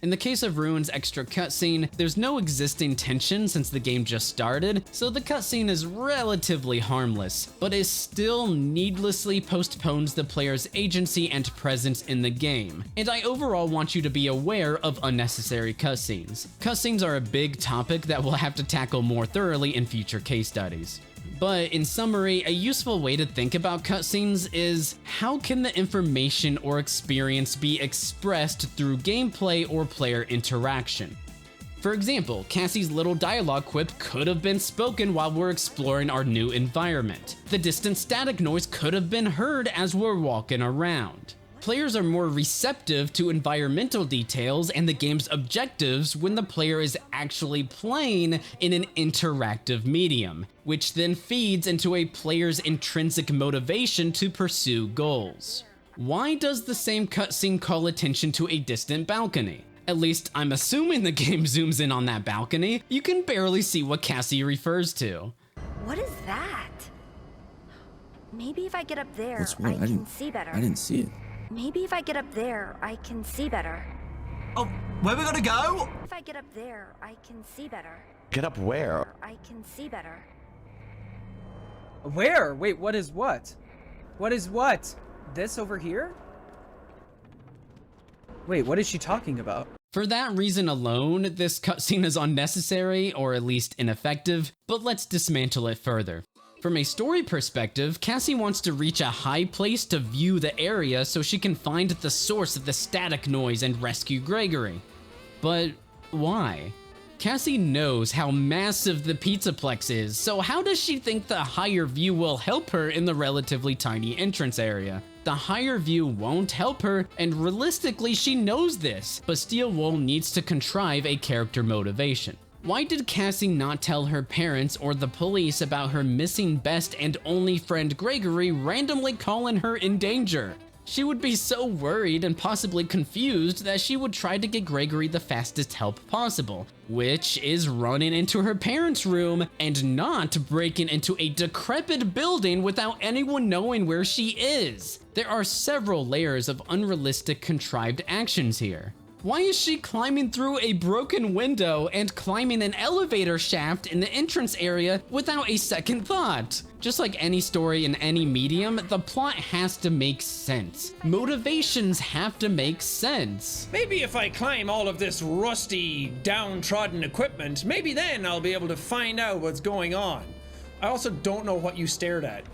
In the case of Ruin's extra cutscene, there's no existing tension since the game just started, so the cutscene is relatively harmless, but it still needlessly postpones the player's agency and presence in the game, and I overall want you to be aware of unnecessary cutscenes. Cutscenes are a big topic that we'll have to tackle more thoroughly in future case studies. But in summary, a useful way to think about cutscenes is, how can the information or experience be expressed through gameplay or player interaction? For example, Cassie's little dialogue quip could have been spoken while we're exploring our new environment. The distant static noise could have been heard as we're walking around. Players are more receptive to environmental details and the game's objectives when the player is actually playing in an interactive medium, which then feeds into a player's intrinsic motivation to pursue goals. Why does the same cutscene call attention to a distant balcony? At least I'm assuming the game zooms in on that balcony. You can barely see what Cassie refers to. What is that? Maybe if I get up there, I can see better. I didn't see it. Maybe if I get up there, I can see better. Oh, where we gotta go? If I get up there, I can see better. Get up where? I can see better. Where? Wait, what is what? What is what? This over here? Wait, what is she talking about? For that reason alone, this cutscene is unnecessary, or at least ineffective, but let's dismantle it further. From a story perspective, Cassie wants to reach a high place to view the area so she can find the source of the static noise and rescue Gregory. But why? Cassie knows how massive the Pizzaplex is, so how does she think the higher view will help her in the relatively tiny entrance area? The higher view won't help her, and realistically she knows this, but Steel Wool needs to contrive a character motivation. Why did Cassie not tell her parents or the police about her missing best and only friend Gregory randomly calling her in danger? She would be so worried and possibly confused that she would try to get Gregory the fastest help possible, which is running into her parents' room and not breaking into a decrepit building without anyone knowing where she is. There are several layers of unrealistic contrived actions here. Why is she climbing through a broken window and climbing an elevator shaft in the entrance area without a second thought? Just like any story in any medium, the plot has to make sense. Motivations have to make sense. Maybe if I climb all of this rusty, downtrodden equipment, maybe then I'll be able to find out what's going on. I also don't know what you stared at.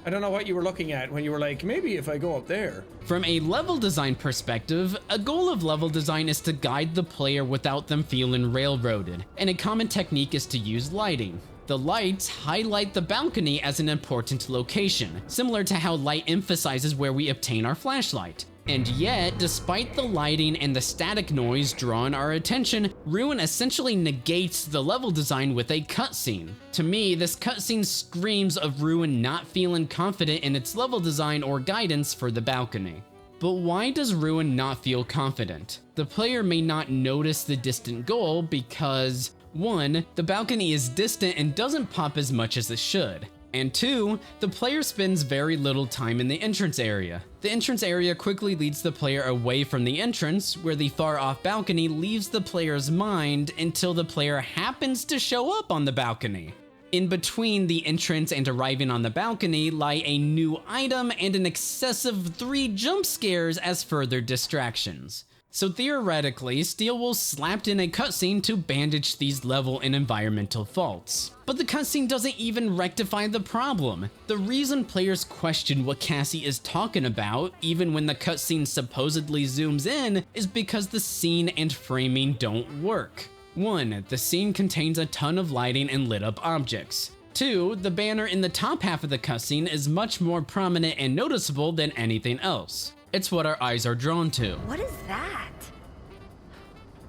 I don't know what you were looking at when you were like, maybe if I go up there. From a level design perspective, a goal of level design is to guide the player without them feeling railroaded, and a common technique is to use lighting. The lights highlight the balcony as an important location, similar to how light emphasizes where we obtain our flashlight. And yet, despite the lighting and the static noise drawing our attention, Ruin essentially negates the level design with a cutscene. To me, this cutscene screams of Ruin not feeling confident in its level design or guidance for the balcony. But why does Ruin not feel confident? The player may not notice the distant goal because 1. The balcony is distant and doesn't pop as much as it should. And 2, the player spends very little time in the entrance area. The entrance area quickly leads the player away from the entrance, where the far off balcony leaves the player's mind until the player happens to show up on the balcony. In between the entrance and arriving on the balcony lie a new item and an excessive 3 jump scares as further distractions. So theoretically, Steel Wool slapped in a cutscene to bandage these level and environmental faults. But the cutscene doesn't even rectify the problem. The reason players question what Cassie is talking about, even when the cutscene supposedly zooms in, is because the scene and framing don't work. 1. The scene contains a ton of lighting and lit up objects. 2. The banner in the top half of the cutscene is much more prominent and noticeable than anything else. It's what our eyes are drawn to. What is that?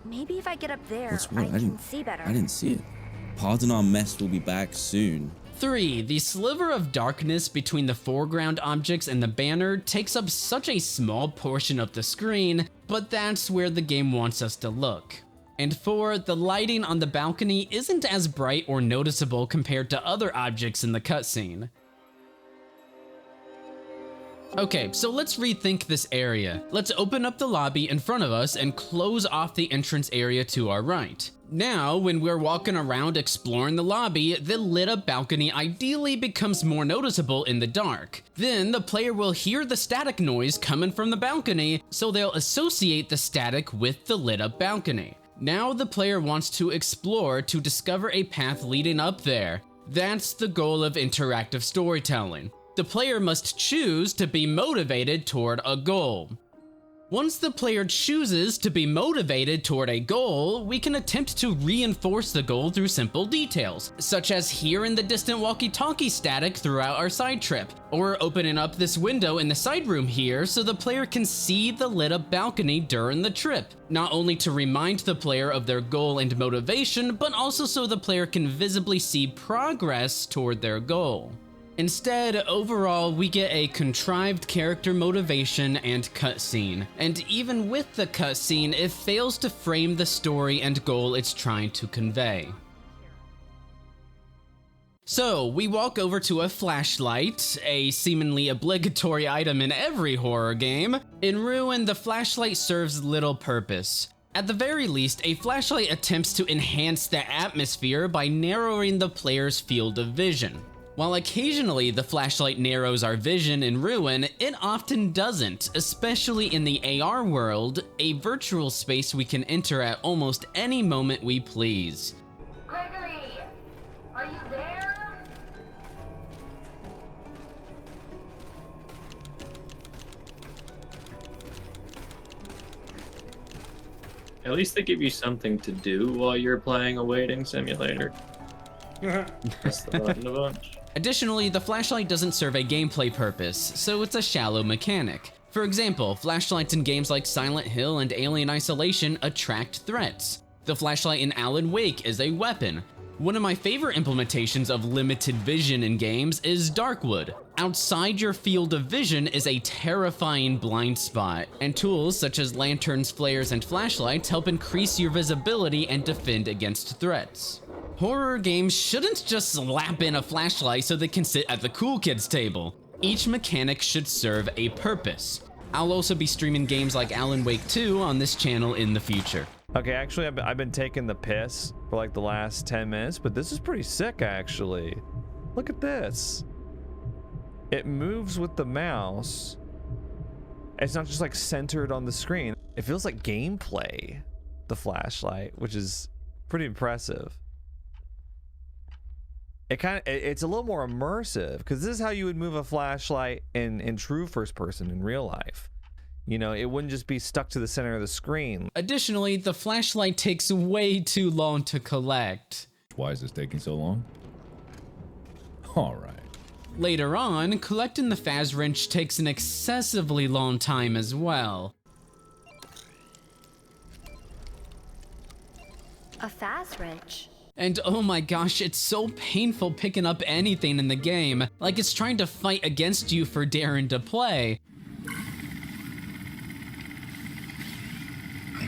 Maybe if I get up there, That's what? I can see better. I didn't see it. Pardon our mess will be back soon. 3. The sliver of darkness between the foreground objects and the banner takes up such a small portion of the screen, but that's where the game wants us to look. And 4, the lighting on the balcony isn't as bright or noticeable compared to other objects in the cutscene. Okay, so let's rethink this area. Let's open up the lobby in front of us and close off the entrance area to our right. Now, when we're walking around exploring the lobby, the lit up balcony ideally becomes more noticeable in the dark. Then the player will hear the static noise coming from the balcony, so they'll associate the static with the lit up balcony. Now the player wants to explore to discover a path leading up there. That's the goal of interactive storytelling. The player must choose to be motivated toward a goal. Once the player chooses to be motivated toward a goal, we can attempt to reinforce the goal through simple details, such as hearing the distant walkie-talkie static throughout our side trip, or opening up this window in the side room here so the player can see the lit up balcony during the trip, not only to remind the player of their goal and motivation, but also so the player can visibly see progress toward their goal. Instead, overall, we get a contrived character motivation and cutscene, and even with the cutscene, it fails to frame the story and goal it's trying to convey. So, we walk over to a flashlight, a seemingly obligatory item in every horror game. In Ruin, the flashlight serves little purpose. At the very least, a flashlight attempts to enhance the atmosphere by narrowing the player's field of vision. While occasionally the flashlight narrows our vision in Ruin, it often doesn't, especially in the AR world, a virtual space we can enter at almost any moment we please. Gregory, are you there? At least they give you something to do while you're playing a waiting simulator. Press the button a bunch. Additionally, the flashlight doesn't serve a gameplay purpose, so it's a shallow mechanic. For example, flashlights in games like Silent Hill and Alien Isolation attract threats. The flashlight in Alan Wake is a weapon. One of my favorite implementations of limited vision in games is Darkwood. Outside your field of vision is a terrifying blind spot, and tools such as lanterns, flares, and flashlights help increase your visibility and defend against threats. Horror games shouldn't just slap in a flashlight so they can sit at the cool kids table. Each mechanic should serve a purpose. I'll also be streaming games like Alan Wake 2 on this channel in the future. Okay, actually, I've been taking the piss for like the last 10 minutes, but this is pretty sick, actually. Look at this. It moves with the mouse. It's not just like centered on the screen. It feels like gameplay, the flashlight, which is pretty impressive. It's a little more immersive, because this is how you would move a flashlight in true first person in real life. You know, it wouldn't just be stuck to the center of the screen. Additionally, the flashlight takes way too long to collect. Why is this taking so long? All right. Later on, collecting the Faz-Wrench takes an excessively long time as well. A Faz-Wrench? And oh my gosh, it's so painful picking up anything in the game, like it's trying to fight against you for daring to play.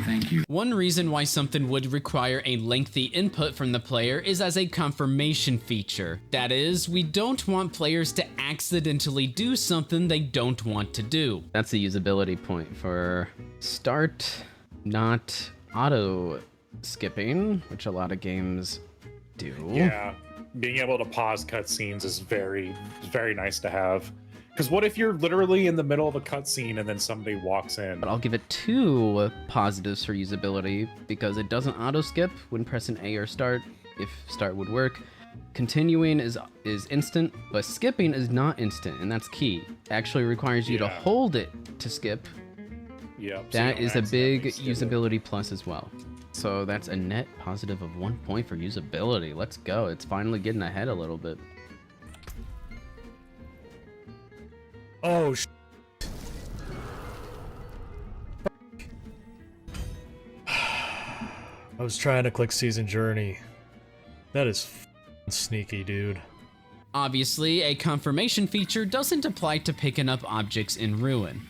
Thank you. One reason why something would require a lengthy input from the player is as a confirmation feature. That is, we don't want players to accidentally do something they don't want to do. That's a usability point for start, not auto skipping, which a lot of games do. Yeah, being able to pause cutscenes is very nice to have. Because what if you're literally in the middle of a cutscene and then somebody walks in? But I'll give it 2 positives for usability, because it doesn't auto skip when pressing A or start, if start would work. Continuing is instant, but skipping is not instant, and that's key. It actually requires you to hold it to skip. Yep. That is a big usability plus as well. So that's a net positive of 1 point for usability. Let's go. It's finally getting ahead a little bit. Oh, I was trying to click Season Journey. That is sneaky, dude. Obviously, a confirmation feature doesn't apply to picking up objects in Ruin.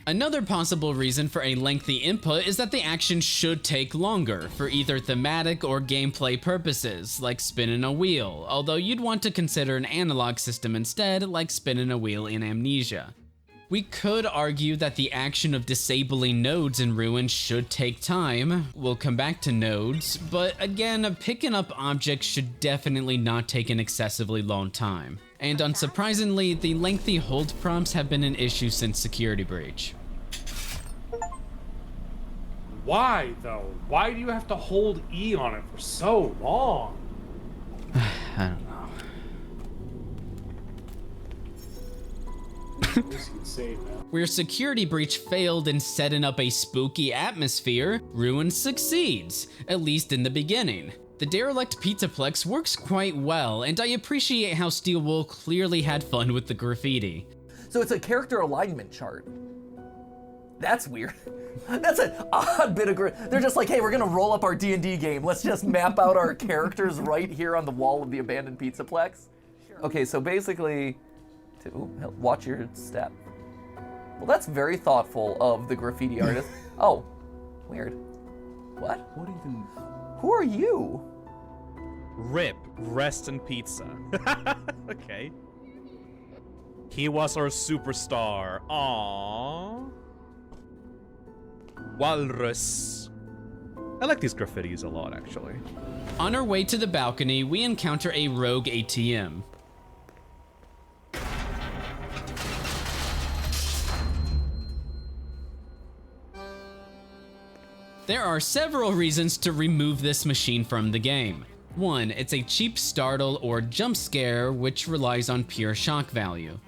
Another possible reason for a lengthy input is that the action should take longer for either thematic or gameplay purposes, like spinning a wheel, although you'd want to consider an analog system instead, like spinning a wheel in Amnesia. We could argue that the action of disabling nodes in Ruin should take time. We'll come back to nodes, but again, picking up objects should definitely not take an excessively long time. And unsurprisingly, the lengthy hold prompts have been an issue since Security Breach. Why, though? Why do you have to hold E on it for so long? I don't know. Where Security Breach failed in setting up a spooky atmosphere, Ruin succeeds, at least in the beginning. The derelict Pizzaplex works quite well, and I appreciate how Steel Wool clearly had fun with the graffiti. So it's a character alignment chart. That's weird. That's an odd bit of They're just like, hey, we're gonna roll up our D&D game. Let's just map out our characters right here on the wall of the abandoned Pizzaplex. Okay, so basically, watch your step. Well, that's very thoughtful of the graffiti artist. Oh, weird. What? What even? Who are you? RIP, rest in pizza. Okay. He was our superstar. Aww. Walrus. I like these graffitis a lot, actually. On our way to the balcony, we encounter a rogue ATM. There are several reasons to remove this machine from the game. 1, it's a cheap startle or jump scare, which relies on pure shock value.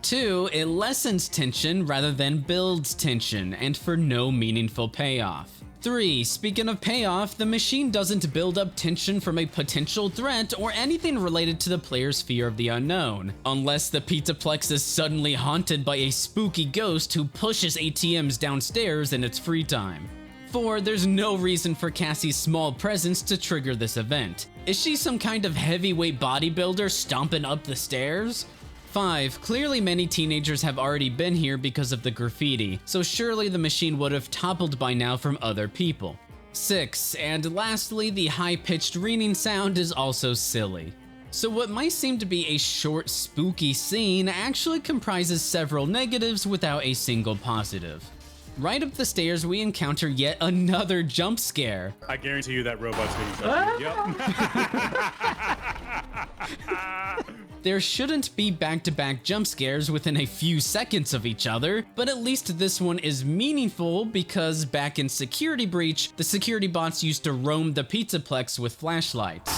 2, it lessens tension rather than builds tension, and for no meaningful payoff. 3, speaking of payoff, the machine doesn't build up tension from a potential threat or anything related to the player's fear of the unknown, unless the Pizzaplex is suddenly haunted by a spooky ghost who pushes ATMs downstairs in its free time. 4, there's no reason for Cassie's small presence to trigger this event. Is she some kind of heavyweight bodybuilder stomping up the stairs? 5, clearly many teenagers have already been here because of the graffiti, so surely the machine would have toppled by now from other people. 6, and lastly, the high-pitched ringing sound is also silly. So what might seem to be a short, spooky scene actually comprises several negatives without a single positive. Right up the stairs, we encounter yet another jump scare. I guarantee you that robot's gonna be Yep. There shouldn't be back-to-back jump scares within a few seconds of each other, but at least this one is meaningful because back in Security Breach, the security bots used to roam the Pizzaplex with flashlights.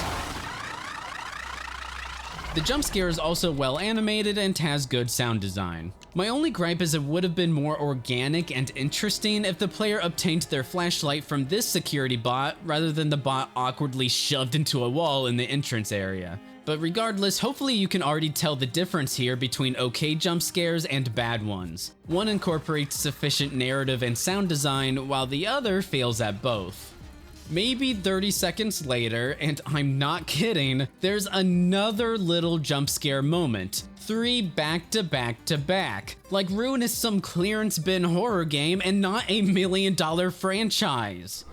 The jump scare is also well animated and has good sound design. My only gripe is it would have been more organic and interesting if the player obtained their flashlight from this security bot rather than the bot awkwardly shoved into a wall in the entrance area. But regardless, hopefully you can already tell the difference here between okay jump scares and bad ones. One incorporates sufficient narrative and sound design, while the other fails at both. Maybe 30 seconds later, and I'm not kidding, there's another little jump scare moment. 3 back to back to back. Like Ruin is some clearance bin horror game and not a $1 million franchise.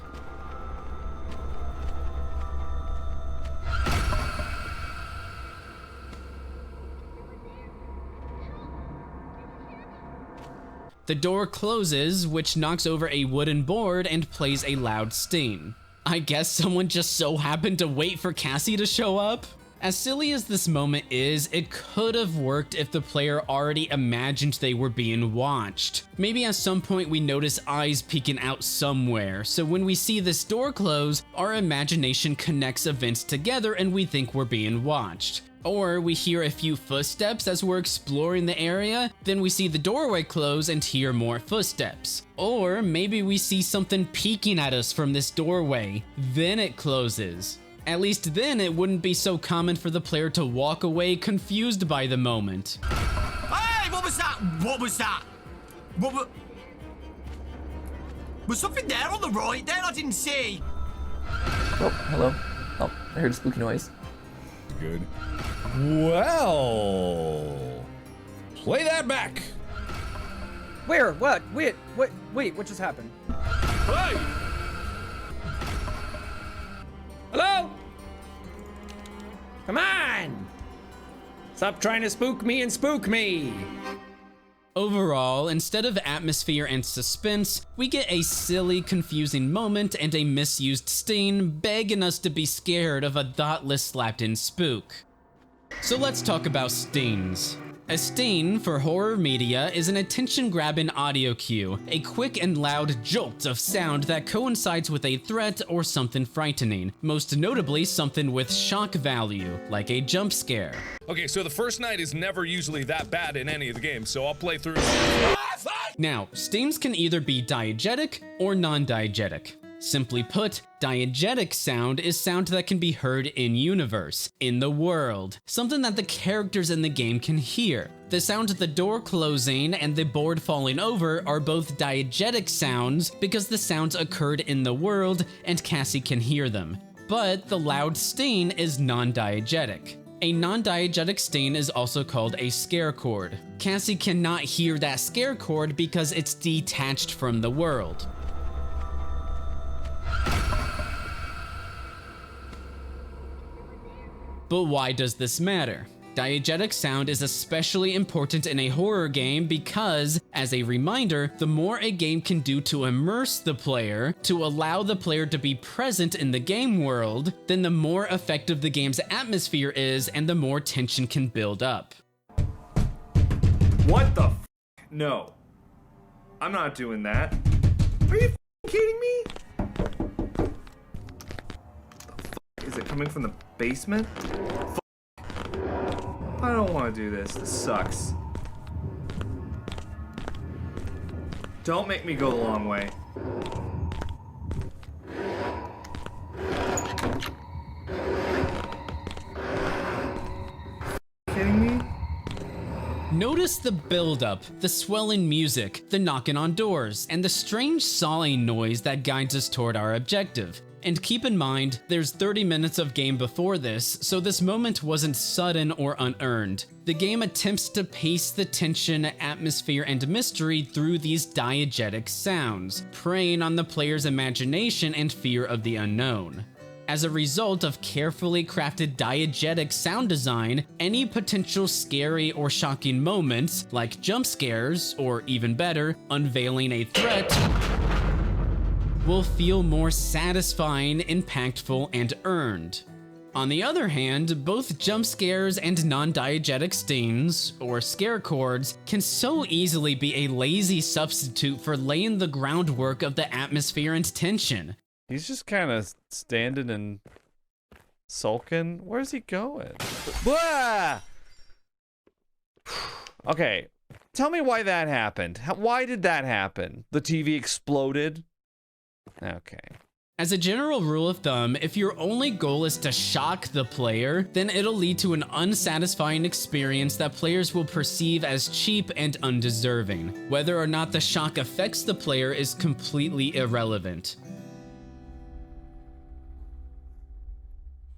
The door closes, which knocks over a wooden board and plays a loud sting. I guess someone just so happened to wait for Cassie to show up? As silly as this moment is, it could have worked if the player already imagined they were being watched. Maybe at some point we notice eyes peeking out somewhere, so when we see this door close, our imagination connects events together and we think we're being watched. Or we hear a few footsteps as we're exploring the area, then we see the doorway close and hear more footsteps. Or maybe we see something peeking at us from this doorway, then it closes. At least then it wouldn't be so common for the player to walk away confused by the moment. Hey, what was that? What was that? What was something there on the right there I didn't see? Oh, hello. Oh, I heard a spooky noise. Good. Well, play that back. Where? What? Wait, what just happened? Hey! Hello? Come on! Stop trying to spook me and spook me! Overall, instead of atmosphere and suspense, we get a silly, confusing moment and a misused sting begging us to be scared of a thoughtless slapped-in spook. So let's talk about stings. A sting for horror media is an attention-grabbing audio cue, a quick and loud jolt of sound that coincides with a threat or something frightening, most notably something with shock value, like a jump scare. Okay, so the first night is never usually that bad in any of the games, so I'll play through. Now, stings can either be diegetic or non-diegetic. Simply put, diegetic sound is sound that can be heard in universe, in the world, something that the characters in the game can hear. The sound of the door closing and the board falling over are both diegetic sounds because the sounds occurred in the world and Cassie can hear them. But the loud sting is non-diegetic. A non-diegetic sting is also called a scare chord. Cassie cannot hear that scare chord because it's detached from the world. But why does this matter? Diegetic sound is especially important in a horror game because, as a reminder, the more a game can do to immerse the player, to allow the player to be present in the game world, then the more effective the game's atmosphere is and the more tension can build up. What the f? No. I'm not doing that. Are you kidding me? The f is it coming from the basement? F I don't want to do this. This sucks. Don't make me go the long way. Kidding me? Notice the build-up, the swelling music, the knocking on doors, and the strange sawing noise that guides us toward our objective. And keep in mind, there's 30 minutes of game before this, so this moment wasn't sudden or unearned. The game attempts to pace the tension, atmosphere, and mystery through these diegetic sounds, preying on the player's imagination and fear of the unknown. As a result of carefully crafted diegetic sound design, any potential scary or shocking moments, like jump scares, or even better, unveiling a threat, will feel more satisfying, impactful, and earned. On the other hand, both jump scares and non-diegetic stings, or scare chords, can so easily be a lazy substitute for laying the groundwork of the atmosphere and tension. He's just kind of standing and sulking. Where's he going? Blah! Okay, tell me why that happened. Why did that happen? The TV exploded? Okay. As a general rule of thumb, if your only goal is to shock the player, then it'll lead to an unsatisfying experience that players will perceive as cheap and undeserving. Whether or not the shock affects the player is completely irrelevant.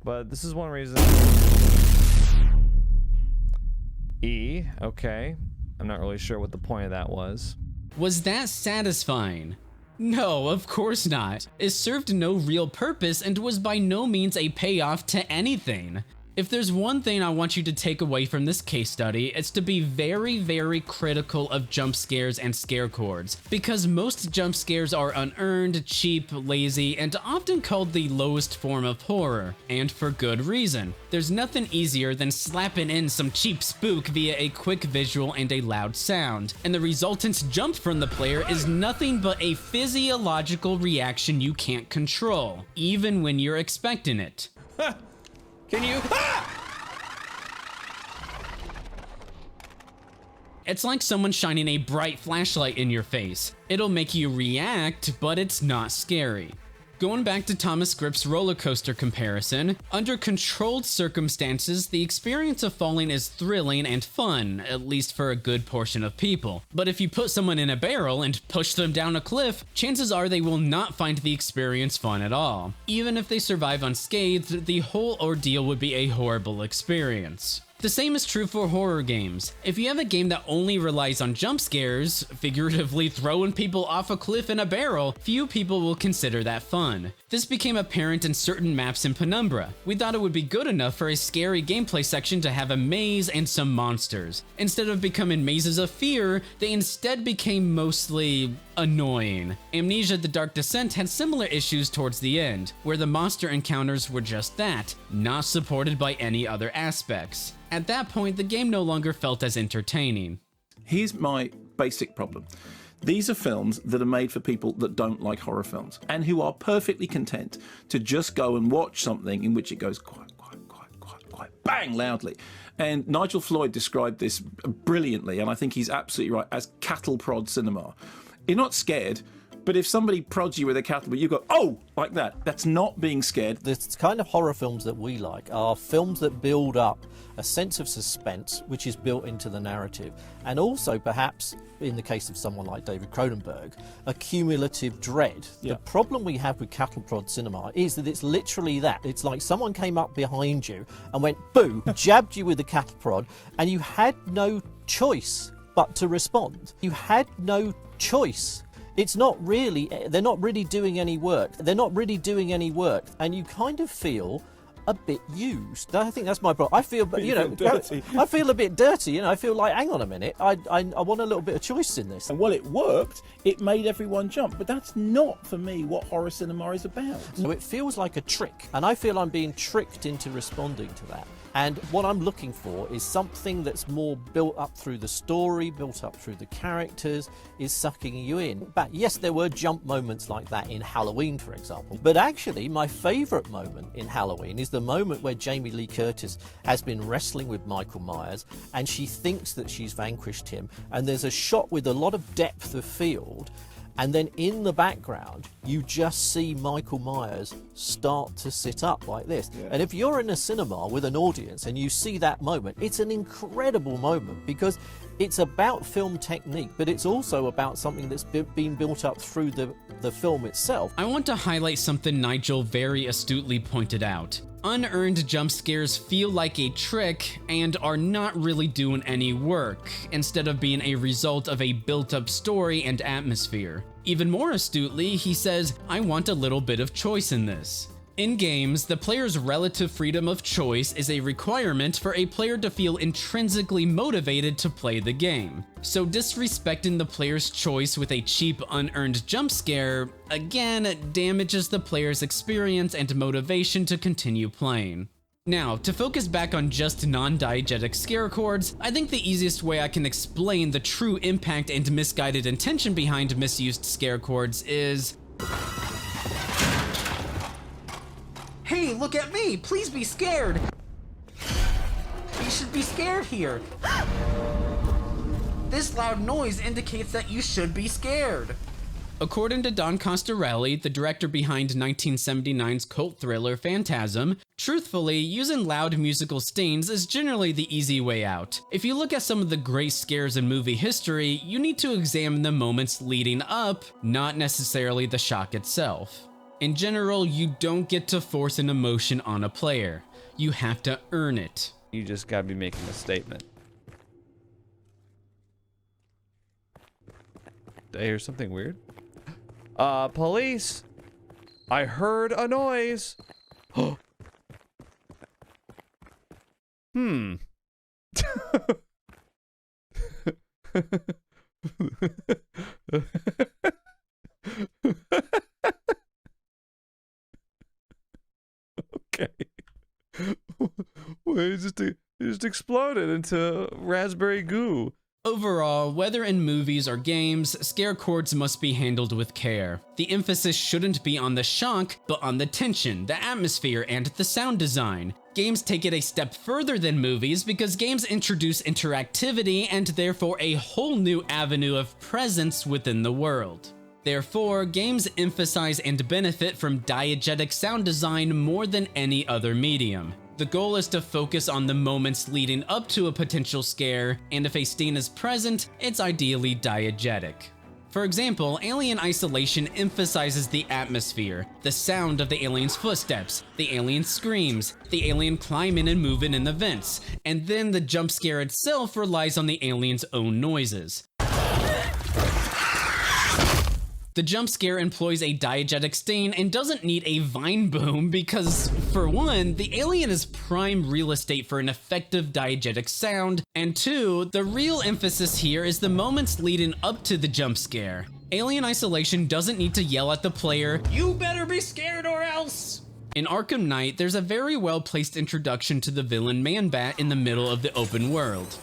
But this is one reason. E, okay. I'm not really sure what the point of that was. Was that satisfying? No, of course not. It served no real purpose and was by no means a payoff to anything. If there's one thing I want you to take away from this case study, it's to be very, very critical of jump scares and scare chords, because most jump scares are unearned, cheap, lazy, and often called the lowest form of horror, and for good reason. There's nothing easier than slapping in some cheap spook via a quick visual and a loud sound, and the resultant jump from the player is nothing but a physiological reaction you can't control, even when you're expecting it. Can you? It's like someone shining a bright flashlight in your face. It'll make you react, but it's not scary. Going back to Thomas Grip's roller coaster comparison, under controlled circumstances, the experience of falling is thrilling and fun, at least for a good portion of people. But if you put someone in a barrel and push them down a cliff, chances are they will not find the experience fun at all. Even if they survive unscathed, the whole ordeal would be a horrible experience. The same is true for horror games. If you have a game that only relies on jump scares, figuratively throwing people off a cliff in a barrel, few people will consider that fun. This became apparent in certain maps in Penumbra. We thought it would be good enough for a scary gameplay section to have a maze and some monsters. Instead of becoming mazes of fear, they instead became mostly annoying. Amnesia: The Dark Descent had similar issues towards the end, where the monster encounters were just that, not supported by any other aspects. At that point, the game no longer felt as entertaining. Here's my basic problem. These are films that are made for people that don't like horror films and who are perfectly content to just go and watch something in which it goes quite, bang, loudly. And Nigel Floyd described this brilliantly, and I think he's absolutely right, as cattle prod cinema. You're not scared, but if somebody prods you with a cattle prod, you go, oh, like that. That's not being scared. The kind of horror films that we like are films that build up a sense of suspense which is built into the narrative, and also perhaps, in the case of someone like David Cronenberg, a cumulative dread. The problem we have with cattle prod cinema is that it's literally that. It's like someone came up behind you and went boo, jabbed you with the cattle prod, and you had no choice but to respond. You had no choice. It's not really, they're not really doing any work. They're not really doing any work, and you kind of feel a bit used. I think that's my problem. I feel, you know, I feel a bit dirty. You know, I feel like, hang on a minute, I want a little bit of choice in this. And while it worked, it made everyone jump. But that's not, for me, what horror cinema is about. So it feels like a trick, and I feel I'm being tricked into responding to that. And what I'm looking for is something that's more built up through the story, built up through the characters, is sucking you in. But yes, there were jump moments like that in Halloween, for example. But actually, my favourite moment in Halloween is the moment where Jamie Lee Curtis has been wrestling with Michael Myers, and she thinks that she's vanquished him. And there's a shot with a lot of depth of field, and then in the background, you just see Michael Myers start to sit up like this. Yeah. And if you're in a cinema with an audience and you see that moment, it's an incredible moment because it's about film technique, but it's also about something that's been built up through the film itself. I want to highlight something Nigel very astutely pointed out. Unearned jump scares feel like a trick and are not really doing any work, instead of being a result of a built-up story and atmosphere. Even more astutely, he says, I want a little bit of choice in this. In games, the player's relative freedom of choice is a requirement for a player to feel intrinsically motivated to play the game. So disrespecting the player's choice with a cheap, unearned jump scare, again, damages the player's experience and motivation to continue playing. Now, to focus back on just non-diegetic scare chords, I think the easiest way I can explain the true impact and misguided intention behind misused scare chords is... Hey, look at me! Please be scared! You should be scared here! This loud noise indicates that you should be scared! According to Don Costarelli, the director behind 1979's cult thriller Phantasm, truthfully, using loud musical stings is generally the easy way out. If you look at some of the great scares in movie history, you need to examine the moments leading up, not necessarily the shock itself. In general, you don't get to force an emotion on a player. You have to earn it. You just gotta be making a statement. Did I hear something weird? Police! I heard a noise! Hmm. Okay. Well, it just exploded into raspberry goo. Overall, whether in movies or games, scare chords must be handled with care. The emphasis shouldn't be on the shock, but on the tension, the atmosphere, and the sound design. Games take it a step further than movies because games introduce interactivity and therefore a whole new avenue of presence within the world. Therefore, games emphasize and benefit from diegetic sound design more than any other medium. The goal is to focus on the moments leading up to a potential scare, and if a sting is present, it's ideally diegetic. For example, Alien Isolation emphasizes the atmosphere, the sound of the alien's footsteps, the alien's screams, the alien climbing and moving in the vents, and then the jump scare itself relies on the alien's own noises. The jump scare employs a diegetic stain and doesn't need a vine boom because, for one, the alien is prime real estate for an effective diegetic sound, and two, the real emphasis here is the moments leading up to the jump scare. Alien Isolation doesn't need to yell at the player, "You better be scared or else!" In Arkham Knight, there's a very well-placed introduction to the villain Man-Bat in the middle of the open world.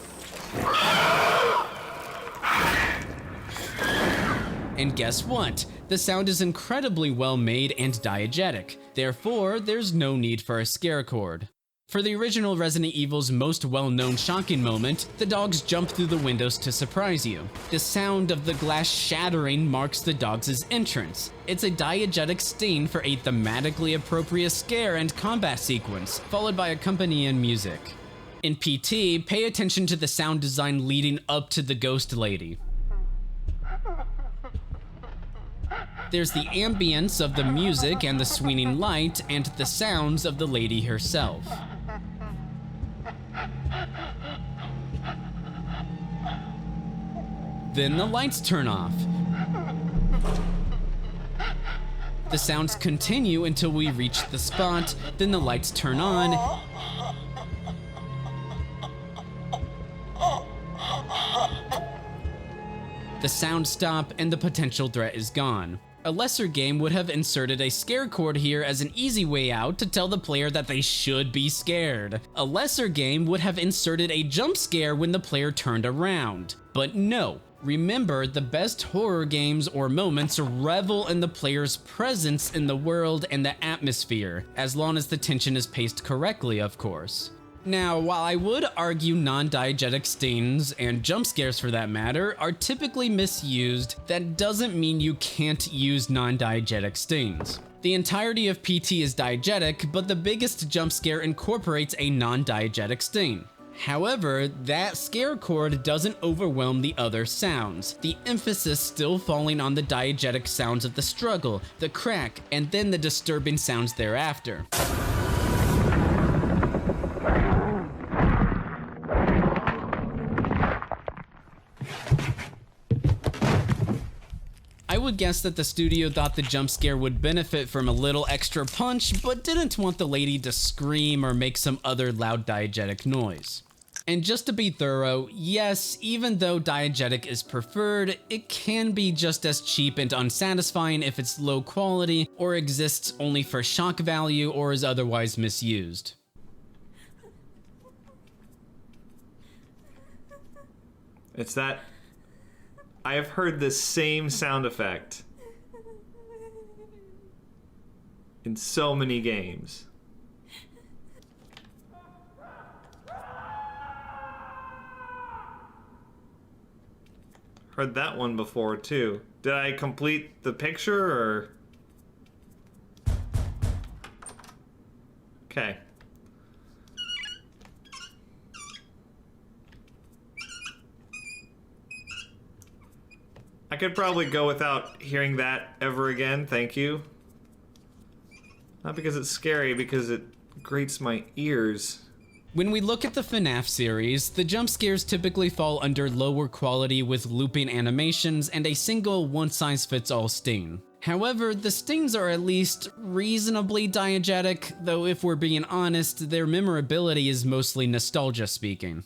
And guess what? The sound is incredibly well made and diegetic. Therefore, there's no need for a scare chord. For the original Resident Evil's most well-known shocking moment, the dogs jump through the windows to surprise you. The sound of the glass shattering marks the dogs' entrance. It's a diegetic sting for a thematically appropriate scare and combat sequence, followed by accompanying music. In PT, pay attention to the sound design leading up to the ghost lady. There's the ambience of the music and the swinging light and the sounds of the lady herself. Then the lights turn off. The sounds continue until we reach the spot, then the lights turn on. The sounds stop and the potential threat is gone. A lesser game would have inserted a scare chord here as an easy way out to tell the player that they should be scared. A lesser game would have inserted a jump scare when the player turned around. But no, remember, the best horror games or moments revel in the player's presence in the world and the atmosphere, as long as the tension is paced correctly, of course. Now, while I would argue non-diegetic stings, and jump scares for that matter, are typically misused, that doesn't mean you can't use non-diegetic stings. The entirety of PT is diegetic, but the biggest jump scare incorporates a non-diegetic sting. However, that scare chord doesn't overwhelm the other sounds, the emphasis still falling on the diegetic sounds of the struggle, the crack, and then the disturbing sounds thereafter. I would guess that the studio thought the jump scare would benefit from a little extra punch, but didn't want the lady to scream or make some other loud diegetic noise. And just to be thorough, yes, even though diegetic is preferred, it can be just as cheap and unsatisfying if it's low quality, or exists only for shock value, or is otherwise misused. It's that I have heard this same sound effect in so many games. Heard that one before too. Did I complete the picture or? Okay. I could probably go without hearing that ever again, thank you. Not because it's scary, because it grates my ears. When we look at the FNaF series, the jump scares typically fall under lower quality with looping animations and a single one-size-fits-all sting. However, the stings are at least reasonably diegetic, though if we're being honest, their memorability is mostly nostalgia speaking.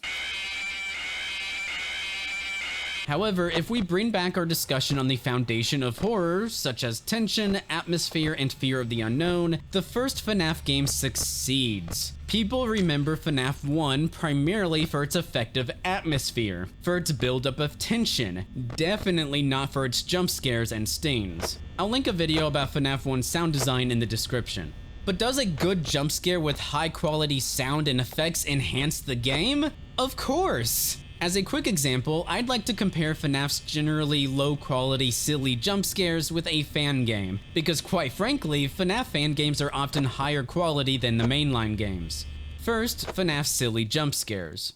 However, if we bring back our discussion on the foundation of horror, such as tension, atmosphere, and fear of the unknown, the first FNaF game succeeds. People remember FNaF 1 primarily for its effective atmosphere, for its buildup of tension, definitely not for its jump scares and stings. I'll link a video about FNaF 1's sound design in the description. But does a good jump scare with high quality sound and effects enhance the game? Of course! As a quick example, I'd like to compare FNaF's generally low-quality, silly jump scares with a fan game, because quite frankly, FNaF fan games are often higher quality than the mainline games. First, FNaF's silly jump scares.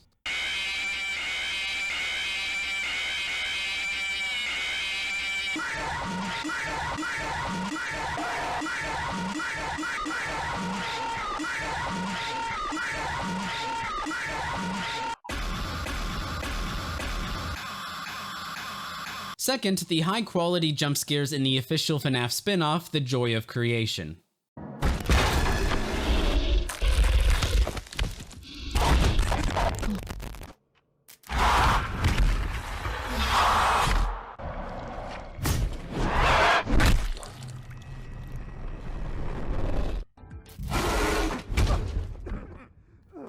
Second, the high-quality jump scares in the official FNaF spin-off, The Joy of Creation.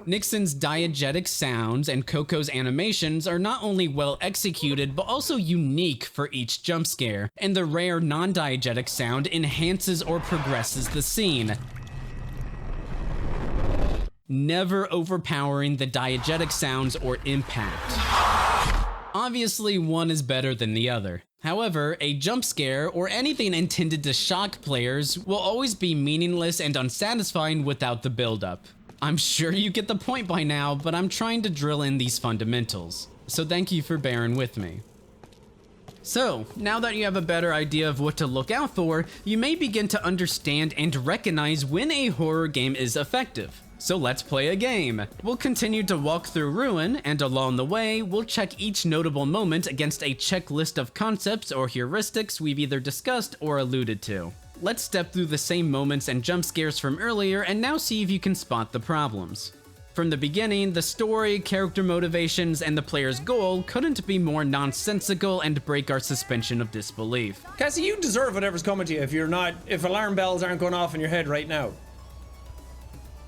Nixon's diegetic sounds and Coco's animations are not only well executed, but also unique for each jump scare, and the rare non-diegetic sound enhances or progresses the scene, never overpowering the diegetic sounds or impact. Obviously, one is better than the other. However, a jump scare, or anything intended to shock players, will always be meaningless and unsatisfying without the build-up. I'm sure you get the point by now, but I'm trying to drill in these fundamentals, so thank you for bearing with me. So, now that you have a better idea of what to look out for, you may begin to understand and recognize when a horror game is effective. So let's play a game. We'll continue to walk through Ruin, and along the way, we'll check each notable moment against a checklist of concepts or heuristics we've either discussed or alluded to. Let's step through the same moments and jump scares from earlier and now see if you can spot the problems. From the beginning, the story, character motivations, and the player's goal couldn't be more nonsensical and break our suspension of disbelief. Cassie, you deserve whatever's coming to you if alarm bells aren't going off in your head right now.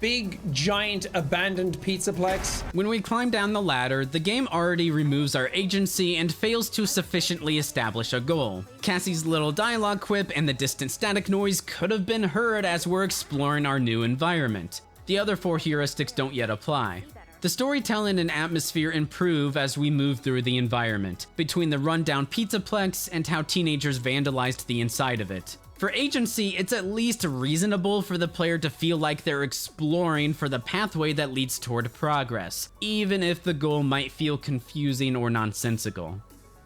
Big, giant, abandoned pizzaplex. When we climb down the ladder, the game already removes our agency and fails to sufficiently establish a goal. Cassie's little dialogue quip and the distant static noise could have been heard as we're exploring our new environment. The other 4 heuristics don't yet apply. The storytelling and atmosphere improve as we move through the environment, between the rundown pizzaplex and how teenagers vandalized the inside of it. For agency, it's at least reasonable for the player to feel like they're exploring for the pathway that leads toward progress, even if the goal might feel confusing or nonsensical.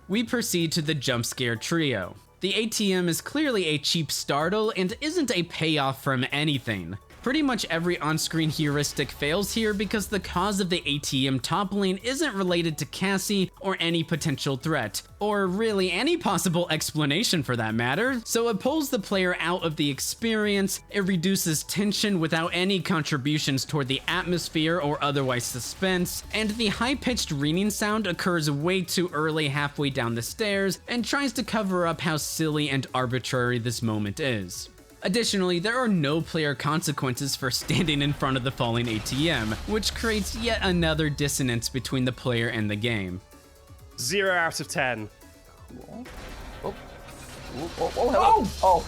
We proceed to the Jumpscare Trio. The ATM is clearly a cheap startle and isn't a payoff from anything. Pretty much every on-screen heuristic fails here because the cause of the ATM toppling isn't related to Cassie or any potential threat, or really any possible explanation for that matter, so it pulls the player out of the experience, it reduces tension without any contributions toward the atmosphere or otherwise suspense, and the high-pitched ringing sound occurs way too early halfway down the stairs and tries to cover up how silly and arbitrary this moment is. Additionally, there are no player consequences for standing in front of the falling ATM, which creates yet another dissonance between the player and the game. 0 out of 10. Cool. Oh!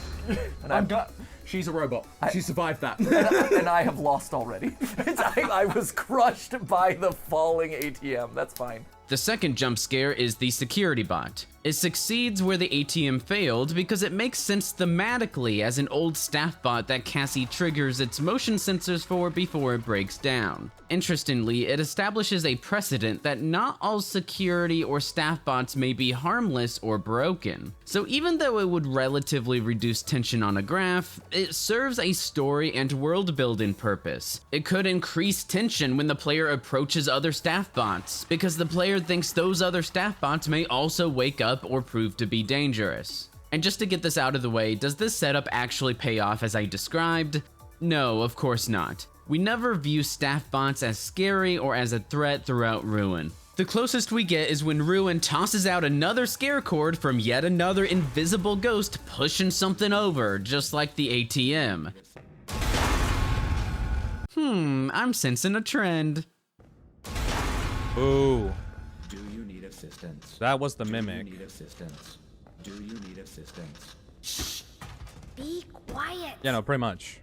And she's a robot. She survived that. and I have lost already. I was crushed by the falling ATM. That's fine. The second jump scare is the security bot. It succeeds where the ATM failed because it makes sense thematically as an old staff bot that Cassie triggers its motion sensors for before it breaks down. Interestingly, it establishes a precedent that not all security or staff bots may be harmless or broken. So even though it would relatively reduce tension on a graph, it serves a story and world building purpose. It could increase tension when the player approaches other staff bots, because the player thinks those other staff bots may also wake up or prove to be dangerous. And just to get this out of the way, does this setup actually pay off as I described? No, of course not. We never view staff bots as scary or as a threat throughout Ruin. The closest we get is when Ruin tosses out another scare cord from yet another invisible ghost pushing something over, just like the ATM. I'm sensing a trend. Ooh. Do you need assistance? That was the mimic. Do you need assistance? Do you need assistance? Shh. Be quiet. Yeah, no, pretty much.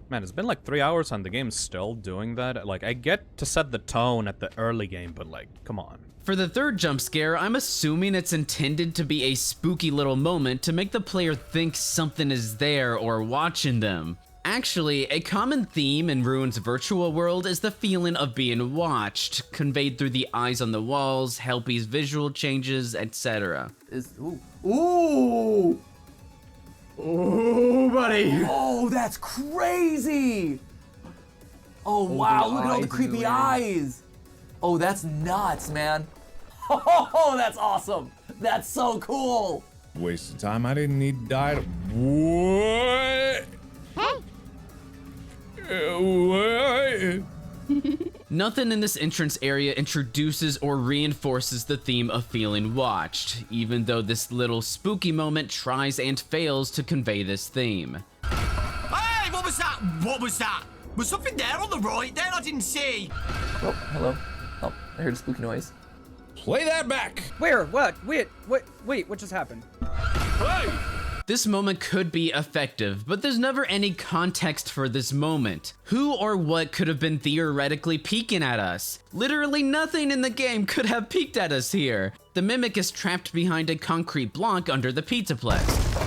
Man, it's been like 3 hours and the game's still doing that. Like, I get to set the tone at the early game, but like, come on. For the third jump scare, I'm assuming it's intended to be a spooky little moment to make the player think something is there or watching them. Actually, a common theme in Ruin's virtual world is the feeling of being watched, conveyed through the eyes on the walls, Helpy's visual changes, etc. Ooh, buddy. Oh, that's crazy. Oh, wow, look at all the creepy eyes. Oh, that's nuts, man. Oh, that's awesome. That's so cool. Waste of time. I didn't need to die. What? Hey. Nothing in this entrance area introduces or reinforces the theme of feeling watched, even though this little spooky moment tries and fails to convey this theme. Hey, what was that? What was that? Was something there on the right there I didn't see? Oh, hello. Oh, I heard a spooky noise. Play that back. Where? What? Wait, what just happened? Hey! This moment could be effective, but there's never any context for this moment. Who or what could have been theoretically peeking at us? Literally nothing in the game could have peeked at us here. The Mimic is trapped behind a concrete block under the Pizzaplex.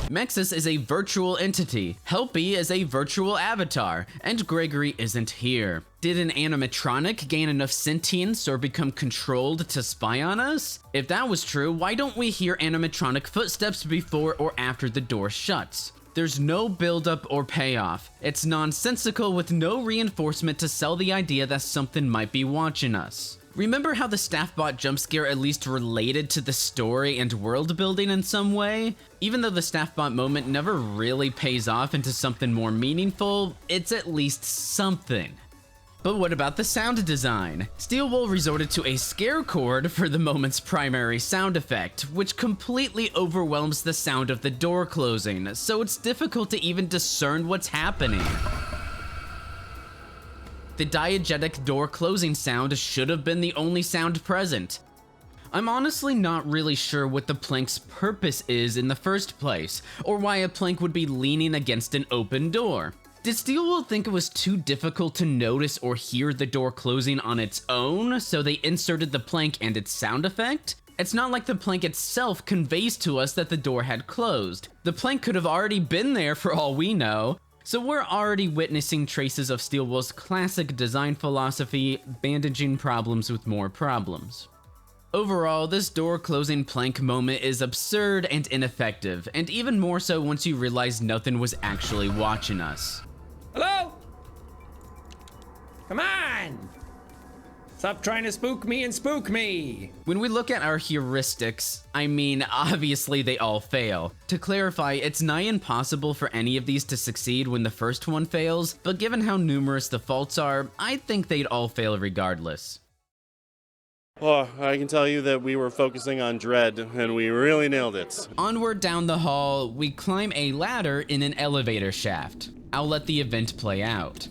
MXES is a virtual entity, Helpy is a virtual avatar, and Gregory isn't here. Did an animatronic gain enough sentience or become controlled to spy on us? If that was true, why don't we hear animatronic footsteps before or after the door shuts? There's no build-up or payoff. It's nonsensical with no reinforcement to sell the idea that something might be watching us. Remember how the Staffbot jumpscare at least related to the story and world building in some way? Even though the Staffbot moment never really pays off into something more meaningful, it's at least something. But what about the sound design? Steel Wool resorted to a scare chord for the moment's primary sound effect, which completely overwhelms the sound of the door closing, so it's difficult to even discern what's happening. The diegetic door closing sound should have been the only sound present. I'm honestly not really sure what the plank's purpose is in the first place, or why a plank would be leaning against an open door. Did Steel Wool think it was too difficult to notice or hear the door closing on its own, so they inserted the plank and its sound effect? It's not like the plank itself conveys to us that the door had closed. The plank could have already been there for all we know. So we're already witnessing traces of Steel Wool's classic design philosophy, bandaging problems with more problems. Overall, this door closing plank moment is absurd and ineffective, and even more so once you realize nothing was actually watching us. Hello? Come on! Stop trying to spook me and spook me! When we look at our heuristics, I mean, obviously they all fail. To clarify, it's nigh impossible for any of these to succeed when the first one fails, but given how numerous the faults are, I think they'd all fail regardless. Well, I can tell you that we were focusing on Dread, and we really nailed it. Onward down the hall, we climb a ladder in an elevator shaft. I'll let the event play out.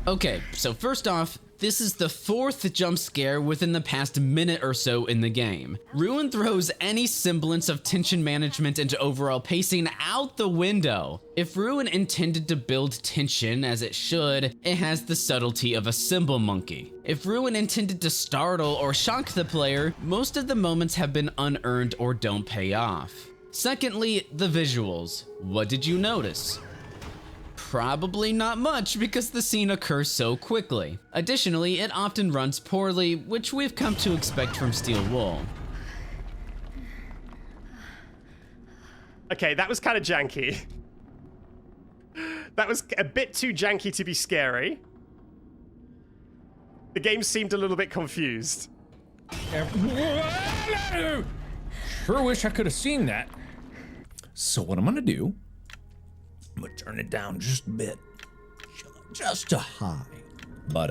Okay, so first off, this is the 4th jump scare within the past minute or so in the game. Ruin throws any semblance of tension management and overall pacing out the window. If Ruin intended to build tension as it should, it has the subtlety of a cymbal monkey. If Ruin intended to startle or shock the player, most of the moments have been unearned or don't pay off. Secondly, the visuals. What did you notice? Probably not much because the scene occurs so quickly. Additionally, it often runs poorly, which we've come to expect from Steel Wool. Okay, that was kind of janky. That was a bit too janky to be scary. The game seemed a little bit confused. Sure wish I could have seen that. So what I'm gonna do, I'm gonna turn it down just a bit, just a high. But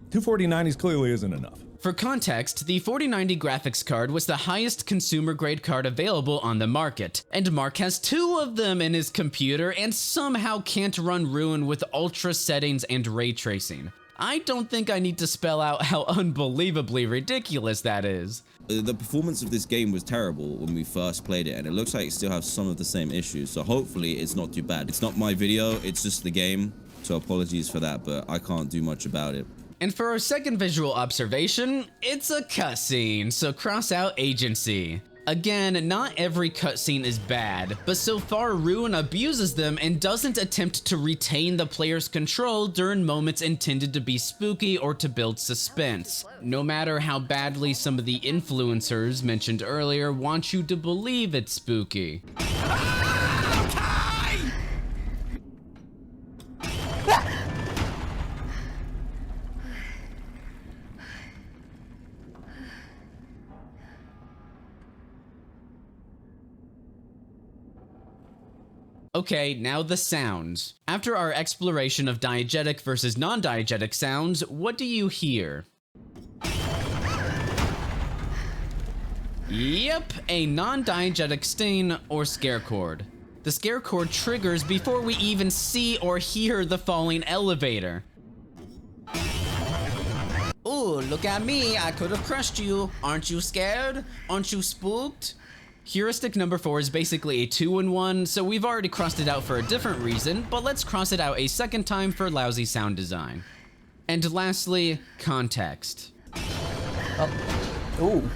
24090s clearly isn't enough. For context, the 4090 graphics card was the highest consumer grade card available on the market, and Mark has 2 of them in his computer and somehow can't run Ruin with ultra settings and ray tracing. I don't think I need to spell out how unbelievably ridiculous that is. The performance of this game was terrible when we first played it, and it looks like it still has some of the same issues, so hopefully it's not too bad. It's not my video, it's just the game, so apologies for that, but I can't do much about it. And for our second visual observation, it's a cutscene, so cross out agency. Again, not every cutscene is bad, but so far Ruin abuses them and doesn't attempt to retain the player's control during moments intended to be spooky or to build suspense, no matter how badly some of the influencers mentioned earlier want you to believe it's spooky. Okay, now the sounds. After our exploration of diegetic versus non-diegetic sounds, what do you hear? Yep, a non-diegetic stain or scare chord. The scare chord triggers before we even see or hear the falling elevator. Ooh, look at me, I could have crushed you. Aren't you scared? Aren't you spooked? Heuristic number 4 is basically a 2-in-1, so we've already crossed it out for a different reason, but let's cross it out a second time for lousy sound design. And lastly, context. Oh,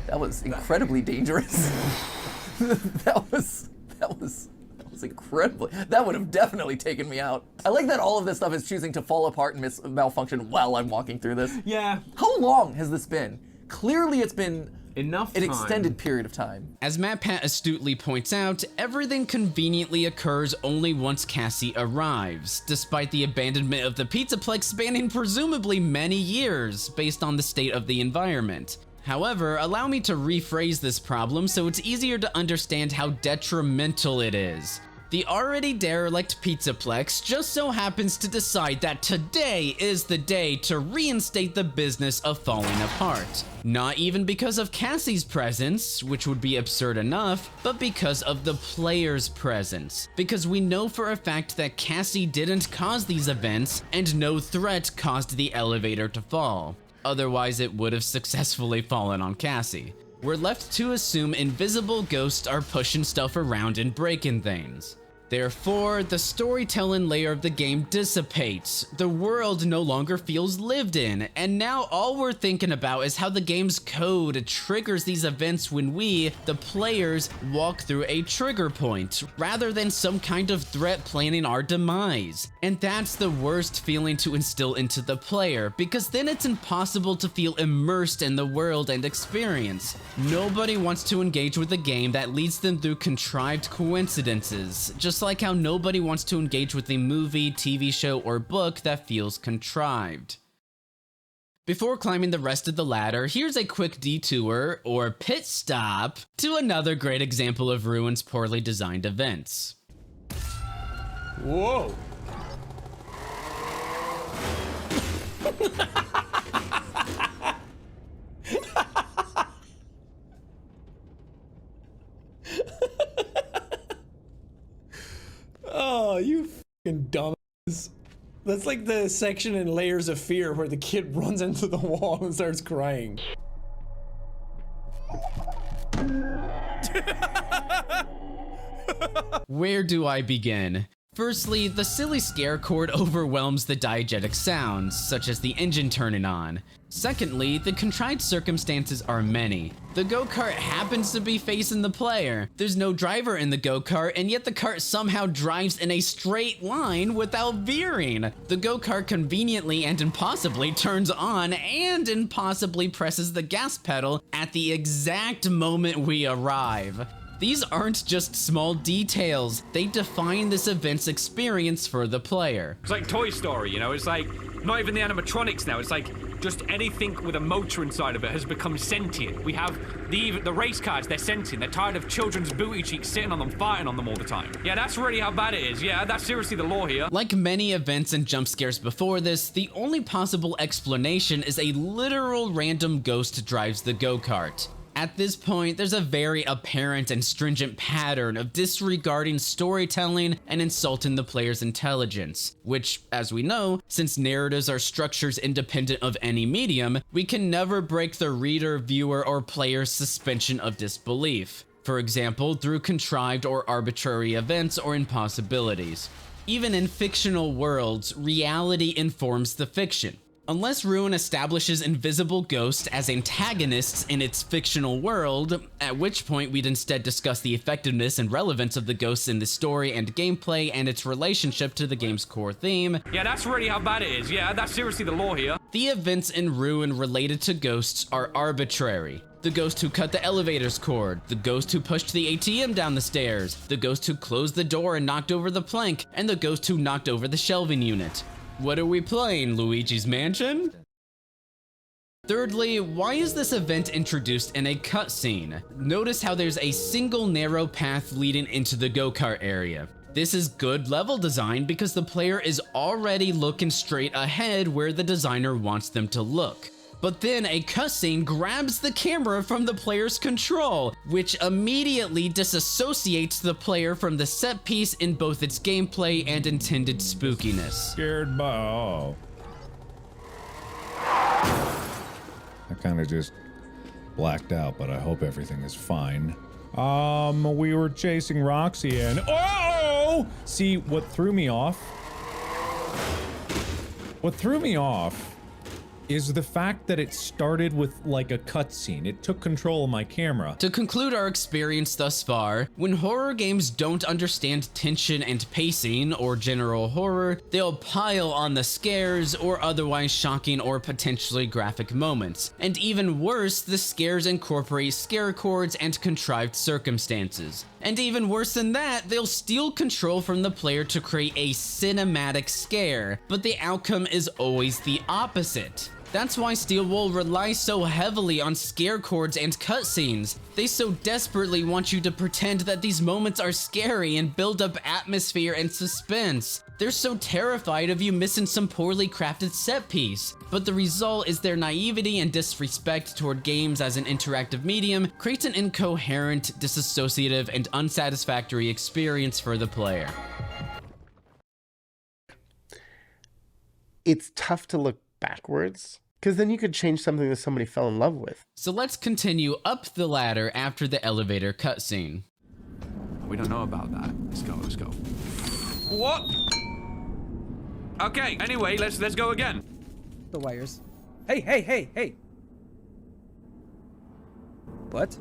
that was incredibly dangerous. that was incredibly, that would have definitely taken me out. I like that all of this stuff is choosing to fall apart and malfunction while I'm walking through this. Yeah. How long has this been? Clearly it's been enough an time. Extended period of time. As MatPat astutely points out, everything conveniently occurs only once Cassie arrives, despite the abandonment of the Pizzaplex spanning presumably many years based on the state of the environment. However, allow me to rephrase this problem so it's easier to understand how detrimental it is. The already derelict Pizzaplex just so happens to decide that today is the day to reinstate the business of falling apart. Not even because of Cassie's presence, which would be absurd enough, but because of the player's presence. Because we know for a fact that Cassie didn't cause these events, and no threat caused the elevator to fall. Otherwise, it would have successfully fallen on Cassie. We're left to assume invisible ghosts are pushing stuff around and breaking things. Therefore, the storytelling layer of the game dissipates, the world no longer feels lived in, and now all we're thinking about is how the game's code triggers these events when we, the players, walk through a trigger point, rather than some kind of threat planning our demise. And that's the worst feeling to instill into the player, because then it's impossible to feel immersed in the world and experience. Nobody wants to engage with a game that leads them through contrived coincidences, just like how nobody wants to engage with a movie, TV show, or book that feels contrived. Before climbing the rest of the ladder, here's a quick detour, or pit stop, to another great example of Ruin's poorly designed events. Whoa! Oh, you fucking dumbass. That's like the section in Layers of Fear where the kid runs into the wall and starts crying. Where do I begin? Firstly, the silly scare chord overwhelms the diegetic sounds, such as the engine turning on. Secondly, the contrived circumstances are many. The go-kart happens to be facing the player. There's no driver in the go-kart, and yet the cart somehow drives in a straight line without veering. The go-kart conveniently and impossibly turns on and impossibly presses the gas pedal at the exact moment we arrive. These aren't just small details, they define this event's experience for the player. It's like Toy Story, you know, it's like, not even the animatronics now, it's like, just anything with a motor inside of it has become sentient. We have the race cars, they're sentient, they're tired of children's booty cheeks sitting on them, fighting on them all the time. Yeah, that's really how bad it is, yeah, that's seriously the law here. Like many events and jump scares before this, the only possible explanation is a literal random ghost drives the go-kart. At this point, there's a very apparent and stringent pattern of disregarding storytelling and insulting the player's intelligence, which, as we know, since narratives are structures independent of any medium, we can never break the reader, viewer, or player's suspension of disbelief. For example, through contrived or arbitrary events or impossibilities. Even in fictional worlds, reality informs the fiction. Unless Ruin establishes invisible ghosts as antagonists in its fictional world, at which point we'd instead discuss the effectiveness and relevance of the ghosts in the story and gameplay and its relationship to the game's core theme. Yeah, that's really how bad it is. Yeah, that's seriously the law here. The events in Ruin related to ghosts are arbitrary. The ghost who cut the elevator's cord, the ghost who pushed the ATM down the stairs, the ghost who closed the door and knocked over the plank, and the ghost who knocked over the shelving unit. What are we playing, Luigi's Mansion? Thirdly, why is this event introduced in a cutscene? Notice how there's a single narrow path leading into the go-kart area. This is good level design because the player is already looking straight ahead where the designer wants them to look. But then a cutscene grabs the camera from the player's control, which immediately disassociates the player from the set piece in both its gameplay and intended spookiness. Scared by all. I kind of just blacked out, but I hope everything is fine. We were chasing Roxy and oh! See, what threw me off is the fact that it started with like a cutscene. It took control of my camera. To conclude our experience thus far, when horror games don't understand tension and pacing or general horror, they'll pile on the scares or otherwise shocking or potentially graphic moments. And even worse, the scares incorporate scare chords and contrived circumstances. And even worse than that, they'll steal control from the player to create a cinematic scare, but the outcome is always the opposite. That's why Steel Wool relies so heavily on scare chords and cutscenes. They so desperately want you to pretend that these moments are scary and build up atmosphere and suspense. They're so terrified of you missing some poorly crafted set piece. But the result is their naivety and disrespect toward games as an interactive medium creates an incoherent, disassociative, and unsatisfactory experience for the player. It's tough to look backwards, because then you could change something that somebody fell in love with. So let's continue up the ladder after the elevator cutscene. We don't know about that. Let's go, let's go. What? Okay, anyway, let's go again. The wires. Hey, hey, hey, hey! What?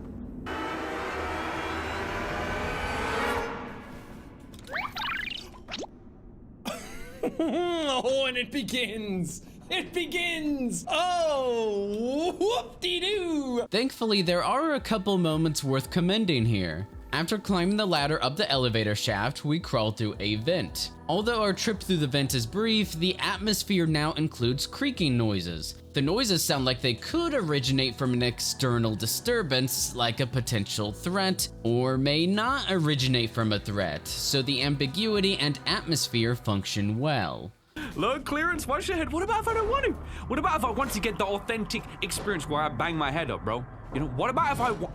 Oh, and it begins! It begins! Oh, whoop-de-doo! Thankfully, there are a couple moments worth commending here. After climbing the ladder up the elevator shaft, we crawl through a vent. Although our trip through the vent is brief, the atmosphere now includes creaking noises. The noises sound like they could originate from an external disturbance, like a potential threat, or may not originate from a threat, so the ambiguity and atmosphere function well. Low clearance, watch your head. What about if I don't want to? What about if I want to get the authentic experience where I bang my head up, bro? You know, what about if I want...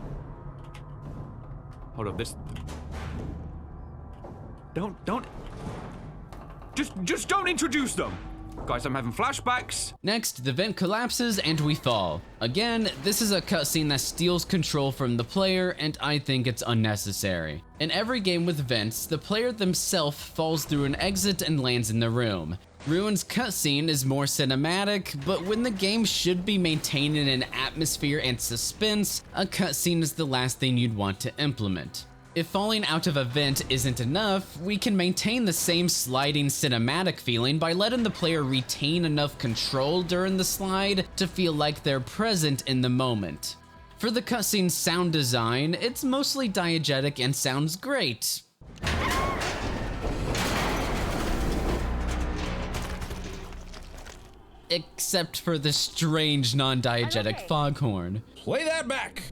Hold up, this... Don't... Just don't introduce them! Guys, I'm having flashbacks. Next, the vent collapses and we fall. Again, this is a cutscene that steals control from the player, and I think it's unnecessary. In every game with vents, the player themselves falls through an exit and lands in the room. Ruin's cutscene is more cinematic, but when the game should be maintaining an atmosphere and suspense, a cutscene is the last thing you'd want to implement. If falling out of a vent isn't enough, we can maintain the same sliding cinematic feeling by letting the player retain enough control during the slide to feel like they're present in the moment. For the cutscene sound design, it's mostly diegetic and sounds great. Except for the strange non-diegetic foghorn. Play that back!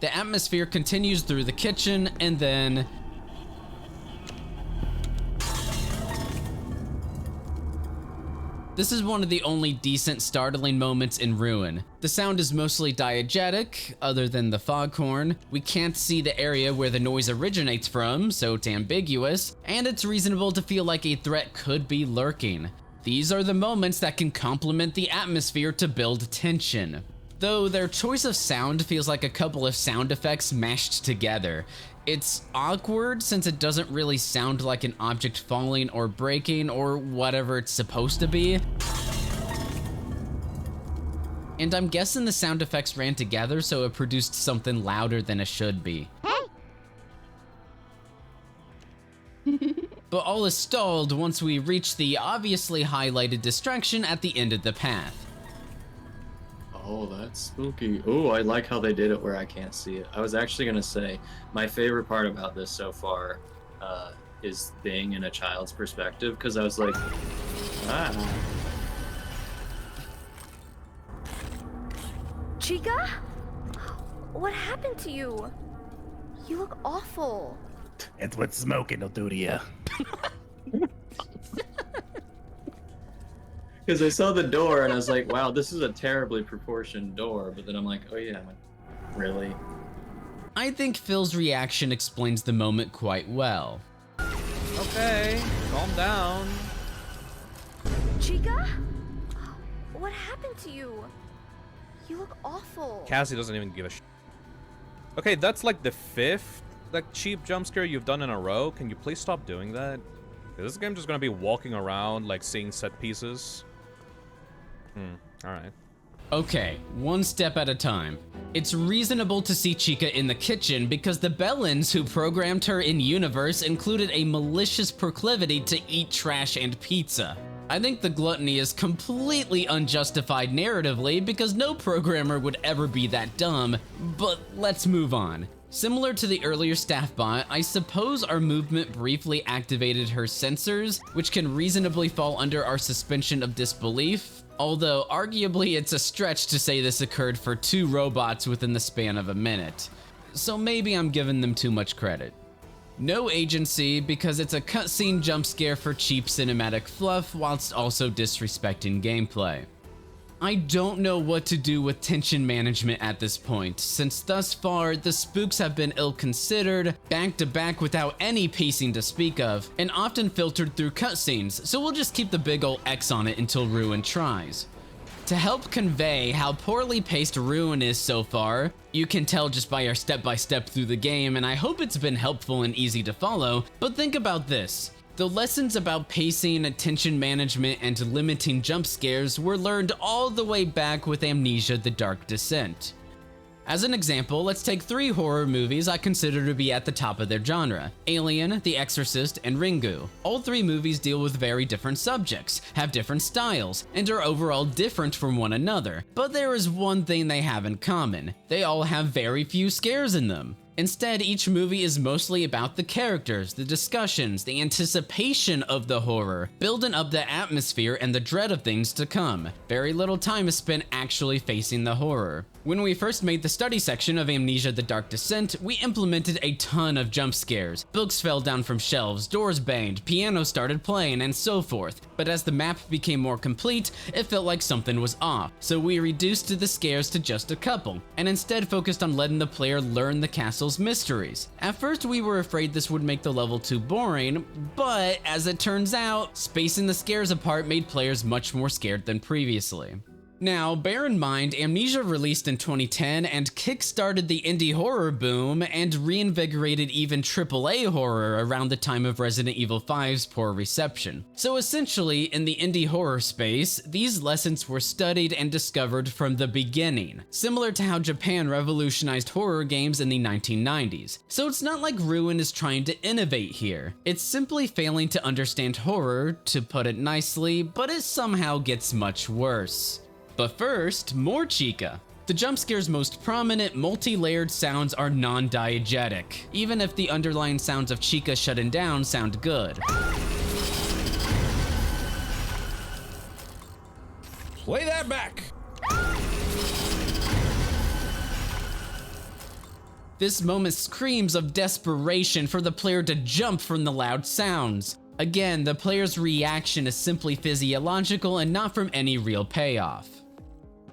The atmosphere continues through the kitchen, and then... This is one of the only decent startling moments in Ruin. The sound is mostly diegetic, other than the foghorn. We can't see the area where the noise originates from, so it's ambiguous, and it's reasonable to feel like a threat could be lurking. These are the moments that can complement the atmosphere to build tension. Though their choice of sound feels like a couple of sound effects mashed together. It's awkward since it doesn't really sound like an object falling or breaking or whatever it's supposed to be. And I'm guessing the sound effects ran together so it produced something louder than it should be. But all is stalled once we reach the obviously highlighted distraction at the end of the path. Oh, that's spooky. Oh, I like how they did it where I can't see it. I was actually gonna say, my favorite part about this so far is being in a child's perspective, because I was like, ah. Chica? What happened to you? You look awful. It's what smoking will do to you. Because I saw the door and I was like, wow, this is a terribly proportioned door. But then I'm like, oh yeah, really? I think Phil's reaction explains the moment quite well. Okay, calm down. Chica? What happened to you? You look awful. Cassie doesn't even give a shit. Okay, that's like the 5th like cheap jump scare you've done in a row. Can you please stop doing that? Is this game just gonna be walking around like seeing set pieces? Alright. Okay, one step at a time. It's reasonable to see Chica in the kitchen because the Bellins who programmed her in-universe included a malicious proclivity to eat trash and pizza. I think the gluttony is completely unjustified narratively because no programmer would ever be that dumb, but let's move on. Similar to the earlier staff bot, I suppose our movement briefly activated her sensors, which can reasonably fall under our suspension of disbelief, although arguably it's a stretch to say this occurred for 2 robots within the span of a minute. So maybe I'm giving them too much credit. No agency because it's a cutscene jump scare for cheap cinematic fluff whilst also disrespecting gameplay. I don't know what to do with tension management at this point, since thus far the spooks have been ill-considered, back-to-back without any pacing to speak of, and often filtered through cutscenes, so we'll just keep the big ol' X on it until Ruin tries. To help convey how poorly paced Ruin is so far, you can tell just by our step-by-step through the game, and I hope it's been helpful and easy to follow, but think about this. The lessons about pacing, attention management, and limiting jump scares were learned all the way back with Amnesia: The Dark Descent. As an example, let's take 3 horror movies I consider to be at the top of their genre: Alien, The Exorcist, and Ringu. All 3 movies deal with very different subjects, have different styles, and are overall different from one another. But there is one thing they have in common: they all have very few scares in them. Instead, each movie is mostly about the characters, the discussions, the anticipation of the horror, building up the atmosphere and the dread of things to come. Very little time is spent actually facing the horror. When we first made the study section of Amnesia: The Dark Descent, we implemented a ton of jump scares. Books fell down from shelves, doors banged, piano started playing, and so forth. But as the map became more complete, it felt like something was off. So we reduced the scares to just a couple, and instead focused on letting the player learn the castle's mysteries. At first we were afraid this would make the level too boring, but as it turns out, spacing the scares apart made players much more scared than previously. Now, bear in mind, Amnesia released in 2010 and kickstarted the indie horror boom and reinvigorated even AAA horror around the time of Resident Evil 5's poor reception. So essentially, in the indie horror space, these lessons were studied and discovered from the beginning, similar to how Japan revolutionized horror games in the 1990s. So it's not like Ruin is trying to innovate here. It's simply failing to understand horror, to put it nicely, but it somehow gets much worse. But first, more Chica. The jump scare's most prominent, multi-layered sounds are non-diegetic, even if the underlying sounds of Chica shutting down sound good. Play that back! This moment screams of desperation for the player to jump from the loud sounds. Again, the player's reaction is simply physiological and not from any real payoff.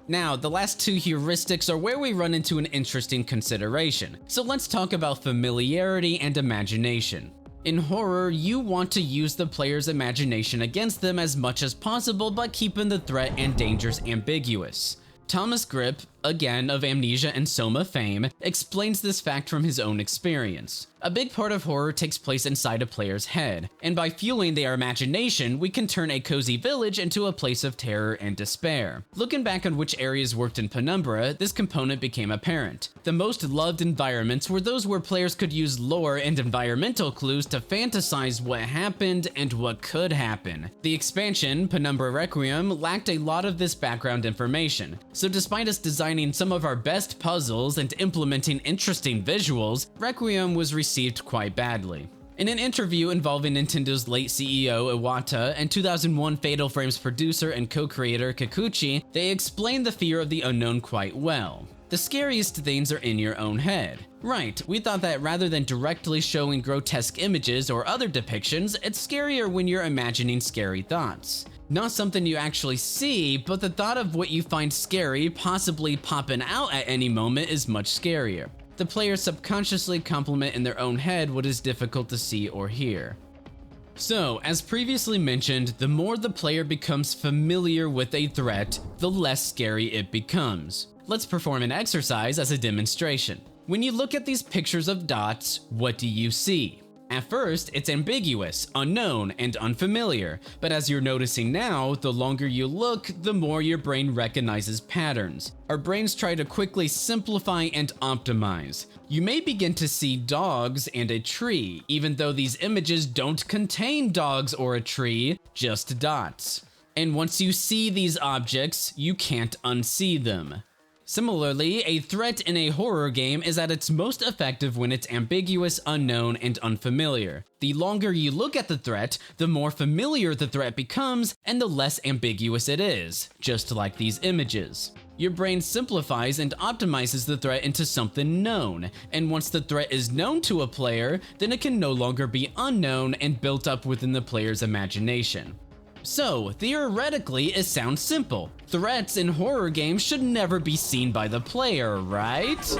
Now, the last 2 heuristics are where we run into an interesting consideration, so let's talk about familiarity and imagination. In horror, you want to use the player's imagination against them as much as possible by keeping the threat and dangers ambiguous. Thomas Grip, again of Amnesia and Soma fame, explains this fact from his own experience. A big part of horror takes place inside a player's head, and by fueling their imagination, we can turn a cozy village into a place of terror and despair. Looking back on which areas worked in Penumbra, this component became apparent. The most loved environments were those where players could use lore and environmental clues to fantasize what happened and what could happen. The expansion, Penumbra Requiem, lacked a lot of this background information, so despite us designing some of our best puzzles and implementing interesting visuals, Requiem was received quite badly. In an interview involving Nintendo's late CEO Iwata and 2001 Fatal Frames producer and co-creator Kikuchi, they explained the fear of the unknown quite well. The scariest things are in your own head. Right, we thought that rather than directly showing grotesque images or other depictions, it's scarier when you're imagining scary thoughts. Not something you actually see, but the thought of what you find scary possibly popping out at any moment is much scarier. The players subconsciously complement in their own head what is difficult to see or hear. So, as previously mentioned, the more the player becomes familiar with a threat, the less scary it becomes. Let's perform an exercise as a demonstration. When you look at these pictures of dots, what do you see? At first, it's ambiguous, unknown, and unfamiliar, but as you're noticing now, the longer you look, the more your brain recognizes patterns. Our brains try to quickly simplify and optimize. You may begin to see dogs and a tree, even though these images don't contain dogs or a tree, just dots. And once you see these objects, you can't unsee them. Similarly, a threat in a horror game is at its most effective when it's ambiguous, unknown, and unfamiliar. The longer you look at the threat, the more familiar the threat becomes, and the less ambiguous it is, just like these images. Your brain simplifies and optimizes the threat into something known, and once the threat is known to a player, then it can no longer be unknown and built up within the player's imagination. So, theoretically, it sounds simple. Threats in horror games should never be seen by the player, right?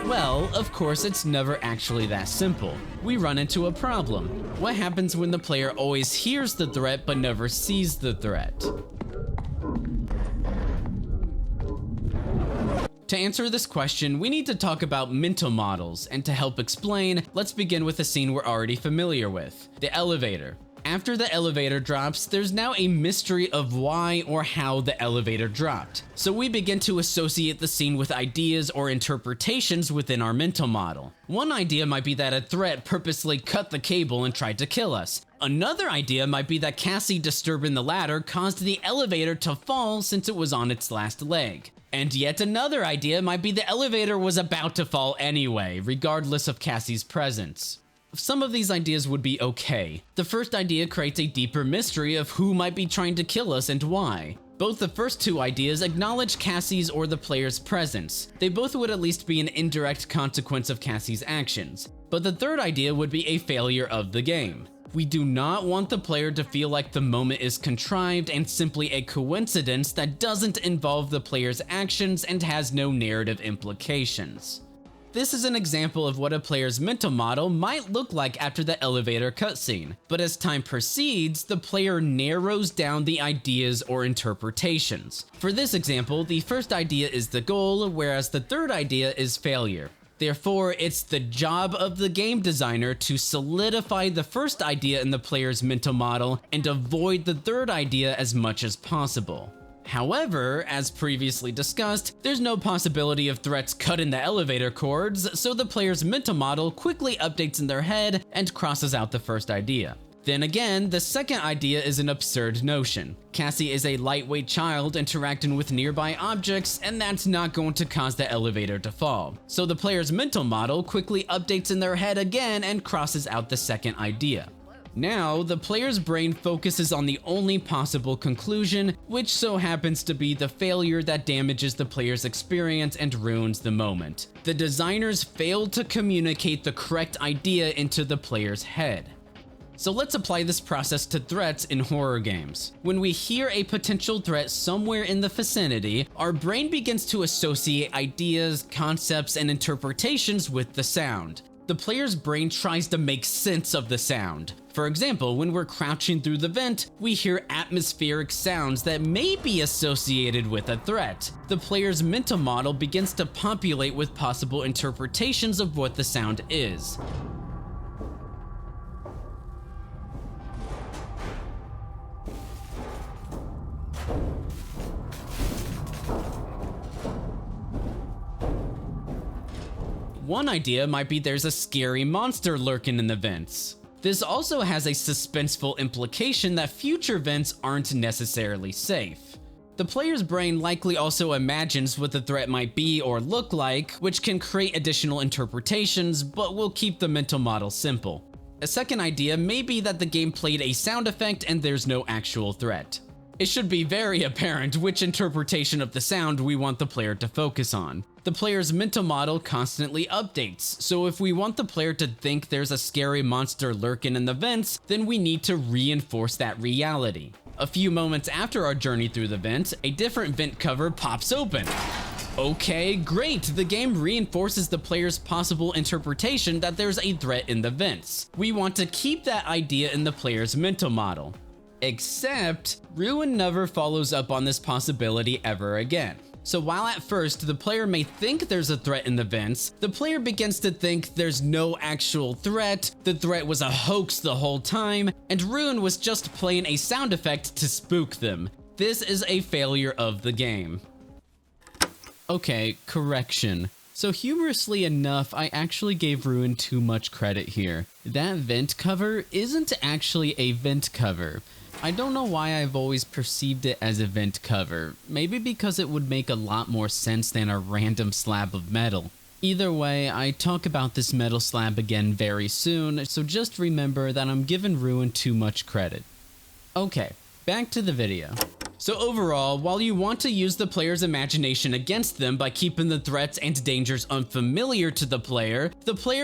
Well, of course, it's never actually that simple. We run into a problem. What happens when the player always hears the threat but never sees the threat? To answer this question, we need to talk about mental models, and to help explain, let's begin with a scene we're already familiar with, the elevator. After the elevator drops, there's now a mystery of why or how the elevator dropped. So we begin to associate the scene with ideas or interpretations within our mental model. One idea might be that a threat purposely cut the cable and tried to kill us. Another idea might be that Cassie disturbing the ladder caused the elevator to fall since it was on its last leg. And yet another idea might be the elevator was about to fall anyway, regardless of Cassie's presence. Some of these ideas would be okay. The first idea creates a deeper mystery of who might be trying to kill us and why. Both the first two ideas acknowledge Cassie's or the player's presence. They both would at least be an indirect consequence of Cassie's actions. But the third idea would be a failure of the game. We do not want the player to feel like the moment is contrived and simply a coincidence that doesn't involve the player's actions and has no narrative implications. This is an example of what a player's mental model might look like after the elevator cutscene, but as time proceeds, the player narrows down the ideas or interpretations. For this example, the first idea is the goal, whereas the third idea is failure. Therefore, it's the job of the game designer to solidify the first idea in the player's mental model and avoid the third idea as much as possible. However, as previously discussed, there's no possibility of threats cutting the elevator cords, so the player's mental model quickly updates in their head and crosses out the first idea. Then again, the second idea is an absurd notion. Cassie is a lightweight child interacting with nearby objects, and that's not going to cause the elevator to fall. So the player's mental model quickly updates in their head again and crosses out the second idea. Now, the player's brain focuses on the only possible conclusion, which so happens to be the failure that damages the player's experience and ruins the moment. The designers failed to communicate the correct idea into the player's head. So let's apply this process to threats in horror games. When we hear a potential threat somewhere in the vicinity, our brain begins to associate ideas, concepts, and interpretations with the sound. the player's brain tries to make sense of the sound. For example, when we're crouching through the vent, we hear atmospheric sounds that may be associated with a threat. The player's mental model begins to populate with possible interpretations of what the sound is. One idea might be there's a scary monster lurking in the vents. This also has a suspenseful implication that future vents aren't necessarily safe. The player's brain likely also imagines what the threat might be or look like, which can create additional interpretations, but will keep the mental model simple. A second idea may be that the game played a sound effect and there's no actual threat. It should be very apparent which interpretation of the sound we want the player to focus on. The player's mental model constantly updates, so if we want the player to think there's a scary monster lurking in the vents, then we need to reinforce that reality. A few moments after our journey through the vent, a different vent cover pops open. Okay, great, the game reinforces the player's possible interpretation that there's a threat in the vents. We want to keep that idea in the player's mental model. Except, Ruin never follows up on this possibility ever again. So while at first the player may think there's a threat in the vents, the player begins to think there's no actual threat, the threat was a hoax the whole time, and Ruin was just playing a sound effect to spook them. This is a failure of the game. Okay, correction. So humorously enough, I actually gave Ruin too much credit here. That vent cover isn't actually a vent cover. I don't know why I've always perceived it as a vent cover. Maybe because it would make a lot more sense than a random slab of metal. Either way, I talk about this metal slab again very soon, so just remember that I'm giving Ruin too much credit. Okay, back to the video. So overall, while you want to use the player's imagination against them by keeping the threats and dangers unfamiliar to the player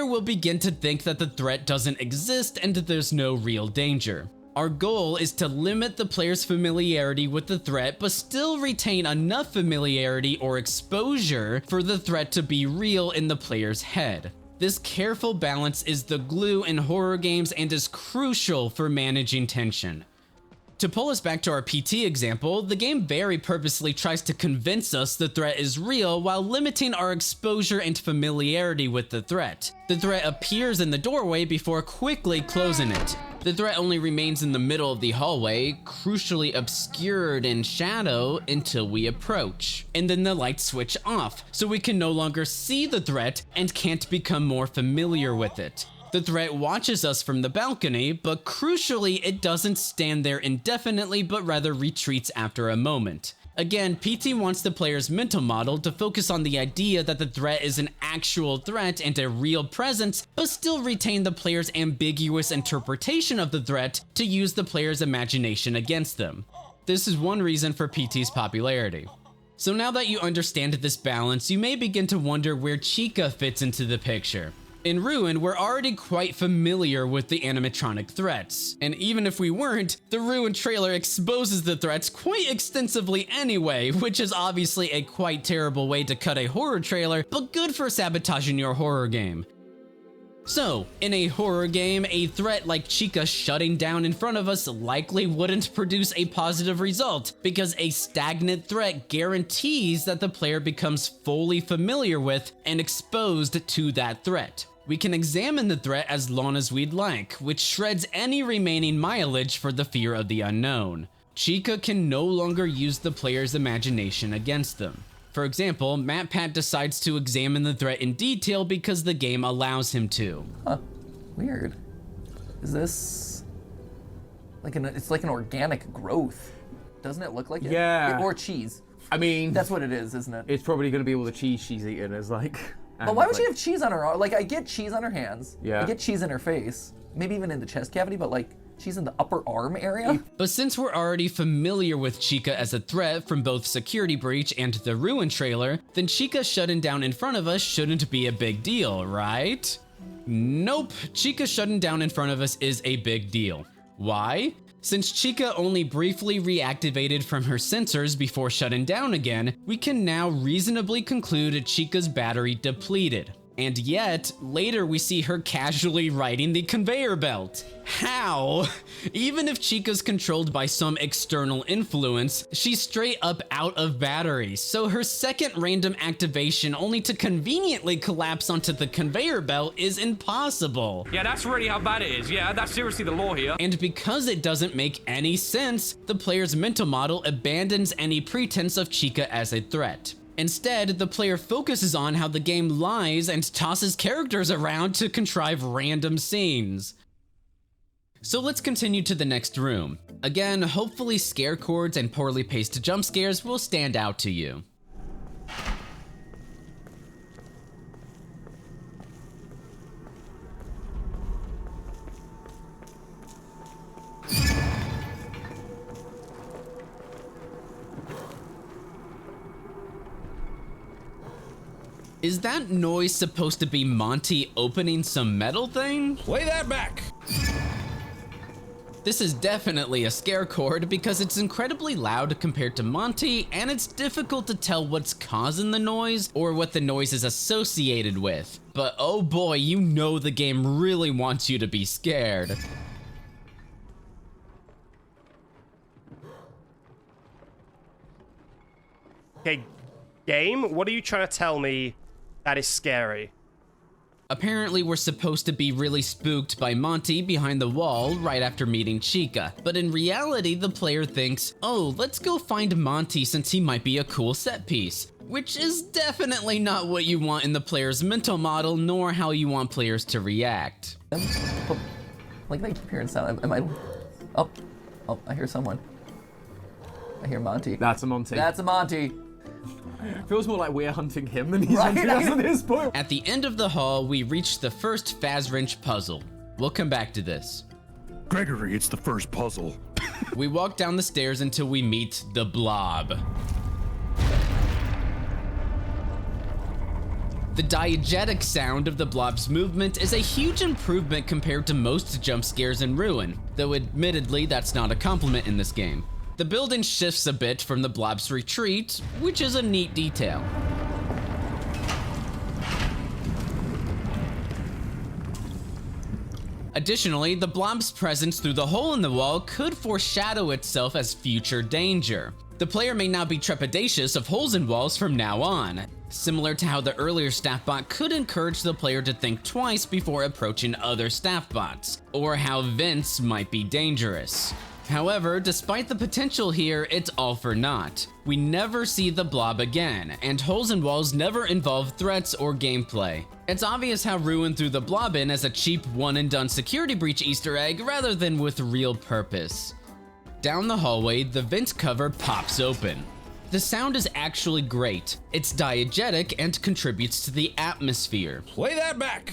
will begin to think that the threat doesn't exist and there's no real danger. Our goal is to limit the player's familiarity with the threat, but still retain enough familiarity or exposure for the threat to be real in the player's head. This careful balance is the glue in horror games and is crucial for managing tension. To pull us back to our PT example, the game very purposely tries to convince us the threat is real while limiting our exposure and familiarity with the threat. The threat appears in the doorway before quickly closing it. The threat only remains in the middle of the hallway, crucially obscured in shadow until we approach. And then the lights switch off, so we can no longer see the threat and can't become more familiar with it. The threat watches us from the balcony, but crucially, it doesn't stand there indefinitely, but rather retreats after a moment. Again, PT wants the player's mental model to focus on the idea that the threat is an actual threat and a real presence, but still retain the player's ambiguous interpretation of the threat to use the player's imagination against them. This is one reason for PT's popularity. So now that you understand this balance, you may begin to wonder where Chica fits into the picture. In Ruin, we're already quite familiar with the animatronic threats, and even if we weren't, the Ruin trailer exposes the threats quite extensively anyway, which is obviously a quite terrible way to cut a horror trailer, but good for sabotaging your horror game. So, in a horror game, a threat like Chica shutting down in front of us likely wouldn't produce a positive result, because a stagnant threat guarantees that the player becomes fully familiar with and exposed to that threat. We can examine the threat as long as we'd like, which shreds any remaining mileage for the fear of the unknown. Chica can no longer use the player's imagination against them. For example, MatPat decides to examine the threat in detail because the game allows him to. Huh, weird. Is this like it's like an organic growth. Doesn't it look like it? Yeah. Or cheese. I mean, that's what it is, isn't it? It's probably going to be all the cheese she's eating is like. But why would she have cheese on her arm? Like, I get cheese on her hands. Yeah. I get cheese in her face. Maybe even in the chest cavity, but like, she's in the upper arm area? But since we're already familiar with Chica as a threat from both Security Breach and the Ruin trailer, then Chica shutting down in front of us shouldn't be a big deal, right? Nope, Chica shutting down in front of us is a big deal. Why? Since Chica only briefly reactivated from her sensors before shutting down again, we can now reasonably conclude Chica's battery depleted. And yet, later we see her casually riding the conveyor belt. How? Even if Chica's controlled by some external influence, she's straight up out of batteries, so her second random activation only to conveniently collapse onto the conveyor belt is impossible. Yeah, that's really how bad it is. Yeah, that's seriously the law here. And because it doesn't make any sense, the player's mental model abandons any pretense of Chica as a threat. Instead, the player focuses on how the game lies and tosses characters around to contrive random scenes. So let's continue to the next room. Again, hopefully scare chords and poorly paced jump scares will stand out to you. Is that noise supposed to be Monty opening some metal thing? Play that back! This is definitely a scare chord because it's incredibly loud compared to Monty, and it's difficult to tell what's causing the noise or what the noise is associated with. But oh boy, you know the game really wants you to be scared. Okay, game, what are you trying to tell me that is scary? Apparently, we're supposed to be really spooked by Monty behind the wall right after meeting Chica, but in reality, the player thinks, oh, let's go find Monty since he might be a cool set piece, which is definitely not what you want in the player's mental model, nor how you want players to react. Like they keep hearing sound. Am I? Oh, I hear someone. I hear Monty. That's a Monty. That's a Monty. Feels more like we're hunting him than he's hunting us at this point. At the end of the hall, we reach the first Faz-Wrench puzzle. We'll come back to this. Gregory, it's the first puzzle. We walk down the stairs until we meet the Blob. The diegetic sound of the Blob's movement is a huge improvement compared to most jump scares in Ruin, though admittedly that's not a compliment in this game. The building shifts a bit from the Blob's retreat, which is a neat detail. Additionally, the Blob's presence through the hole in the wall could foreshadow itself as future danger. The player may now be trepidatious of holes in walls from now on, similar to how the earlier staff bot could encourage the player to think twice before approaching other staff bots, or how vents might be dangerous. However, despite the potential here, it's all for naught. We never see the Blob again, and holes in walls never involve threats or gameplay. It's obvious how Ruin threw the Blob in as a cheap one-and-done security breach Easter egg rather than with real purpose. Down the hallway, the vent cover pops open. The sound is actually great. It's diegetic and contributes to the atmosphere. Play that back!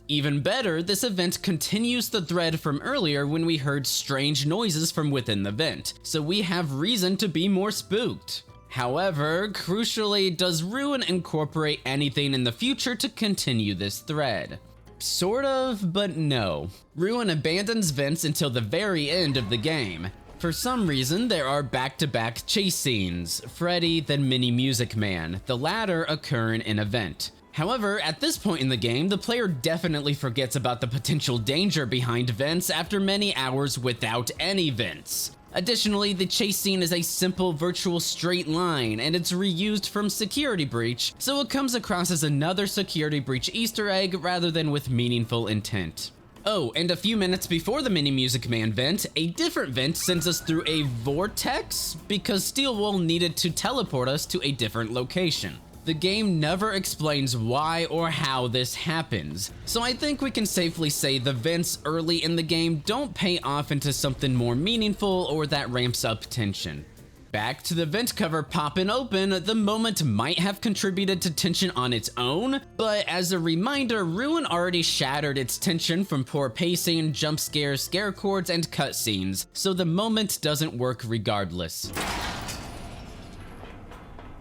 Even better, this event continues the thread from earlier when we heard strange noises from within the vent, so we have reason to be more spooked. However, crucially, does Ruin incorporate anything in the future to continue this thread? Sort of, but no. Ruin abandons vents until the very end of the game. For some reason, there are back-to-back chase scenes, Freddy then Mini Music Man, the latter occurring in a vent. However, at this point in the game, the player definitely forgets about the potential danger behind vents after many hours without any vents. Additionally, the chase scene is a simple virtual straight line, and it's reused from Security Breach, so it comes across as another Security Breach Easter egg rather than with meaningful intent. Oh, and a few minutes before the Mini Music Man vent, a different vent sends us through a vortex because Steel Wool needed to teleport us to a different location. The game never explains why or how this happens, so I think we can safely say the vents early in the game don't pay off into something more meaningful or that ramps up tension. Back to the vent cover popping open, the moment might have contributed to tension on its own, but as a reminder, Ruin already shattered its tension from poor pacing, jump scares, scare chords, and cutscenes, so the moment doesn't work regardless.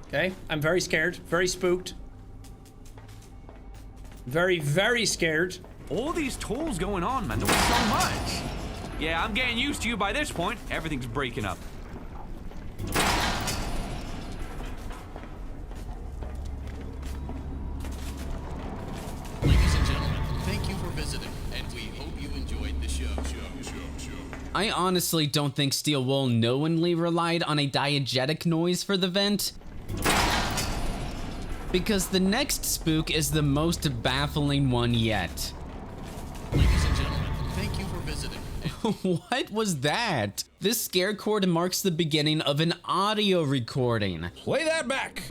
Okay, I'm very scared, very spooked. Very, very scared. All these tools going on, man, there's so much. Yeah, I'm getting used to you by this point. Everything's breaking up. I honestly don't think Steel Wool knowingly relied on a diegetic noise for the vent, because the next spook is the most baffling one yet. Ladies and gentlemen, thank you for visiting. What was that? This scare chord marks the beginning of an audio recording. Play that back.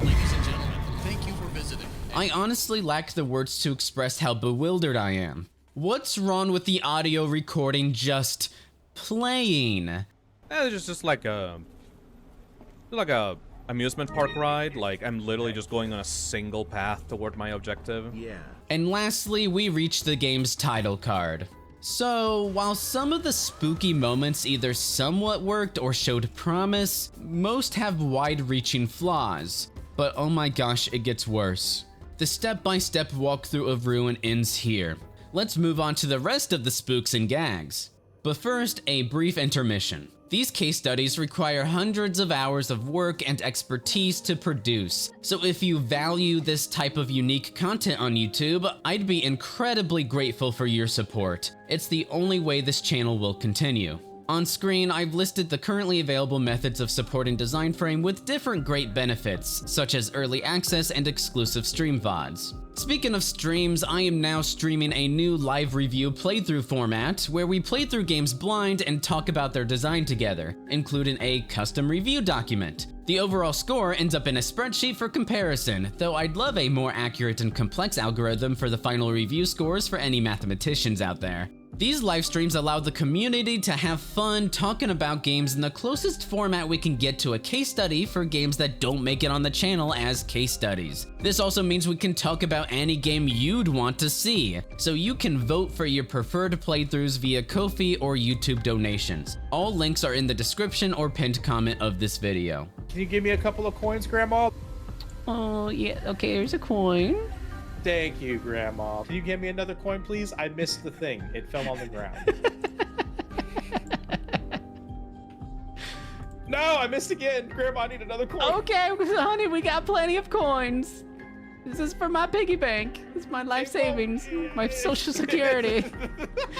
Ladies and gentlemen, thank you for visiting. I honestly lack the words to express how bewildered I am. What's wrong with the audio recording just playing? It's just like a amusement park ride. Like, I'm literally just going on a single path toward my objective. Yeah. And lastly, we reach the game's title card. So, while some of the spooky moments either somewhat worked or showed promise, most have wide-reaching flaws. But oh my gosh, it gets worse. The step-by-step walkthrough of Ruin ends here. Let's move on to the rest of the spooks and gags. But first, a brief intermission. These case studies require hundreds of hours of work and expertise to produce, so if you value this type of unique content on YouTube, I'd be incredibly grateful for your support. It's the only way this channel will continue. On screen, I've listed the currently available methods of supporting Design Frame with different great benefits, such as early access and exclusive stream VODs. Speaking of streams, I am now streaming a new live review playthrough format where we play through games blind and talk about their design together, including a custom review document. The overall score ends up in a spreadsheet for comparison, though I'd love a more accurate and complex algorithm for the final review scores for any mathematicians out there. These live streams allow the community to have fun talking about games in the closest format we can get to a case study for games that don't make it on the channel as case studies. This also means we can talk about any game you'd want to see, so you can vote for your preferred playthroughs via Ko-fi or YouTube donations. All links are in the description or pinned comment of this video. Can you give me a couple of coins, Grandma? Oh, yeah, okay, here's a coin. Thank you, Grandma. Can you give me another coin, please? I missed the thing. It fell on the ground. No, I missed again. Grandma, I need another coin. Okay, honey, we got plenty of coins. This is for my piggy bank. This is my life savings, my social security.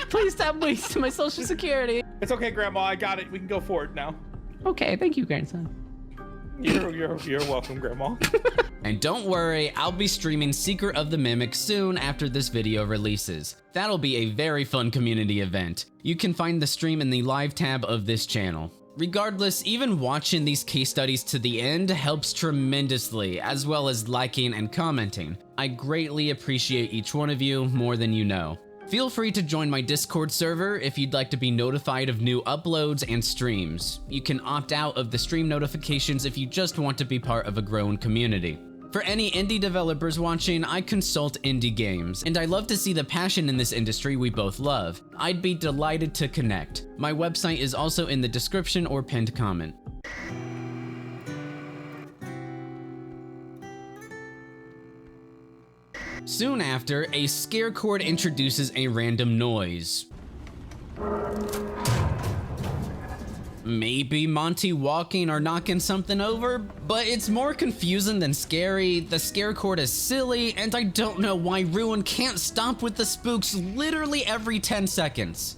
Please stop wasting my social security. It's okay, Grandma. I got it. We can go forward now. Okay, thank you, grandson. You're welcome, Grandma. And don't worry, I'll be streaming Secret of the Mimic soon after this video releases. That'll be a very fun community event. You can find the stream in the live tab of this channel. Regardless, even watching these case studies to the end helps tremendously, as well as liking and commenting. I greatly appreciate each one of you more than you know. Feel free to join my Discord server if you'd like to be notified of new uploads and streams. You can opt out of the stream notifications if you just want to be part of a growing community. For any indie developers watching, I consult indie games, and I love to see the passion in this industry we both love. I'd be delighted to connect. My website is also in the description or pinned comment. Soon after, a scare chord introduces a random noise. Maybe Monty walking or knocking something over, but it's more confusing than scary. The scare chord is silly, and I don't know why Ruin can't stop with the spooks literally every 10 seconds.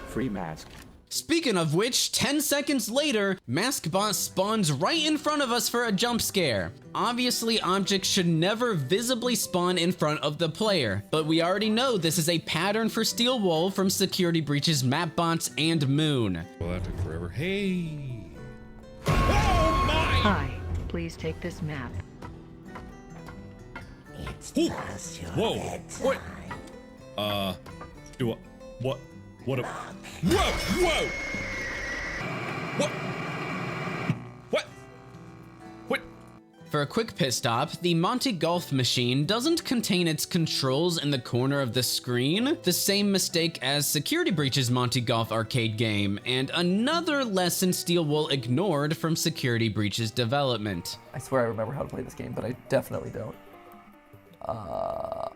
Free Masque. Speaking of which, 10 seconds later, Masque Bot spawns right in front of us for a jump scare. Obviously, objects should never visibly spawn in front of the player, but we already know this is a pattern for Steel Wool from Security Breach's Map Bots and Moon. Well, that took forever. Hey! Hi, please take this map. It's past your bedtime. What? Do I? What? What? Whoa! Whoa! What? What? What? For a quick pit stop, the Monty Golf machine doesn't contain its controls in the corner of the screen, the same mistake as Security Breach's Monty Golf arcade game, and another lesson Steel Wool ignored from Security Breach's development. I swear I remember how to play this game, but I definitely don't. I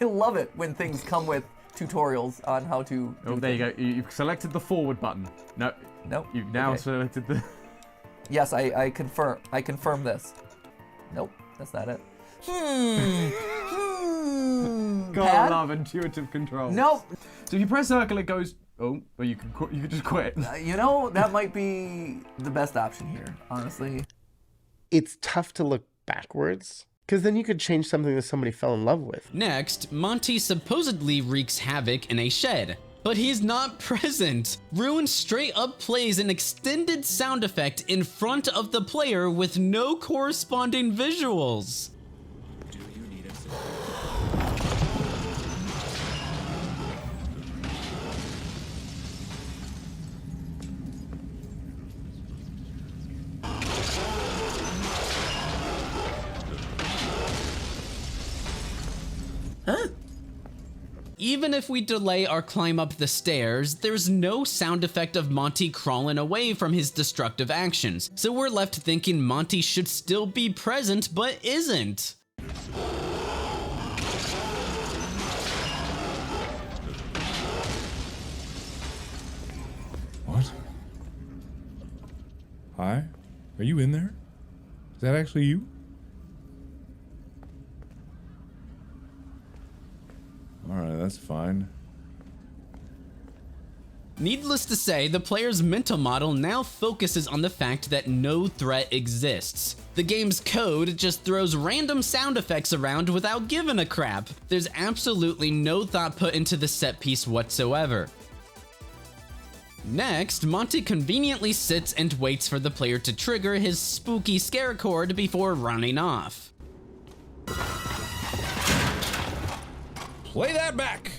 love it when things come with tutorials on how to Oh, there you go. You've selected the forward button. No. Nope. You've now selected the... Yes, I confirm. I confirm this. Nope, that's not it. God, pad? I love intuitive control. Nope. So if you press circle, it goes. Oh, or you can just quit. You know, that might be the best option here, honestly. It's tough to look backwards, because then you could change something that somebody fell in love with. Next, Monty supposedly wreaks havoc in a shed, but he's not present. Ruin straight up plays an extended sound effect in front of the player with no corresponding visuals. Huh? Even if we delay our climb up the stairs, there's no sound effect of Monty crawling away from his destructive actions, so we're left thinking Monty should still be present, but isn't. What? Hi? Are you in there? Is that actually you? Alright, that's fine. Needless to say, the player's mental model now focuses on the fact that no threat exists. The game's code just throws random sound effects around without giving a crap. There's absolutely no thought put into the set piece whatsoever. Next, Monty conveniently sits and waits for the player to trigger his spooky scare chord before running off. Play that back!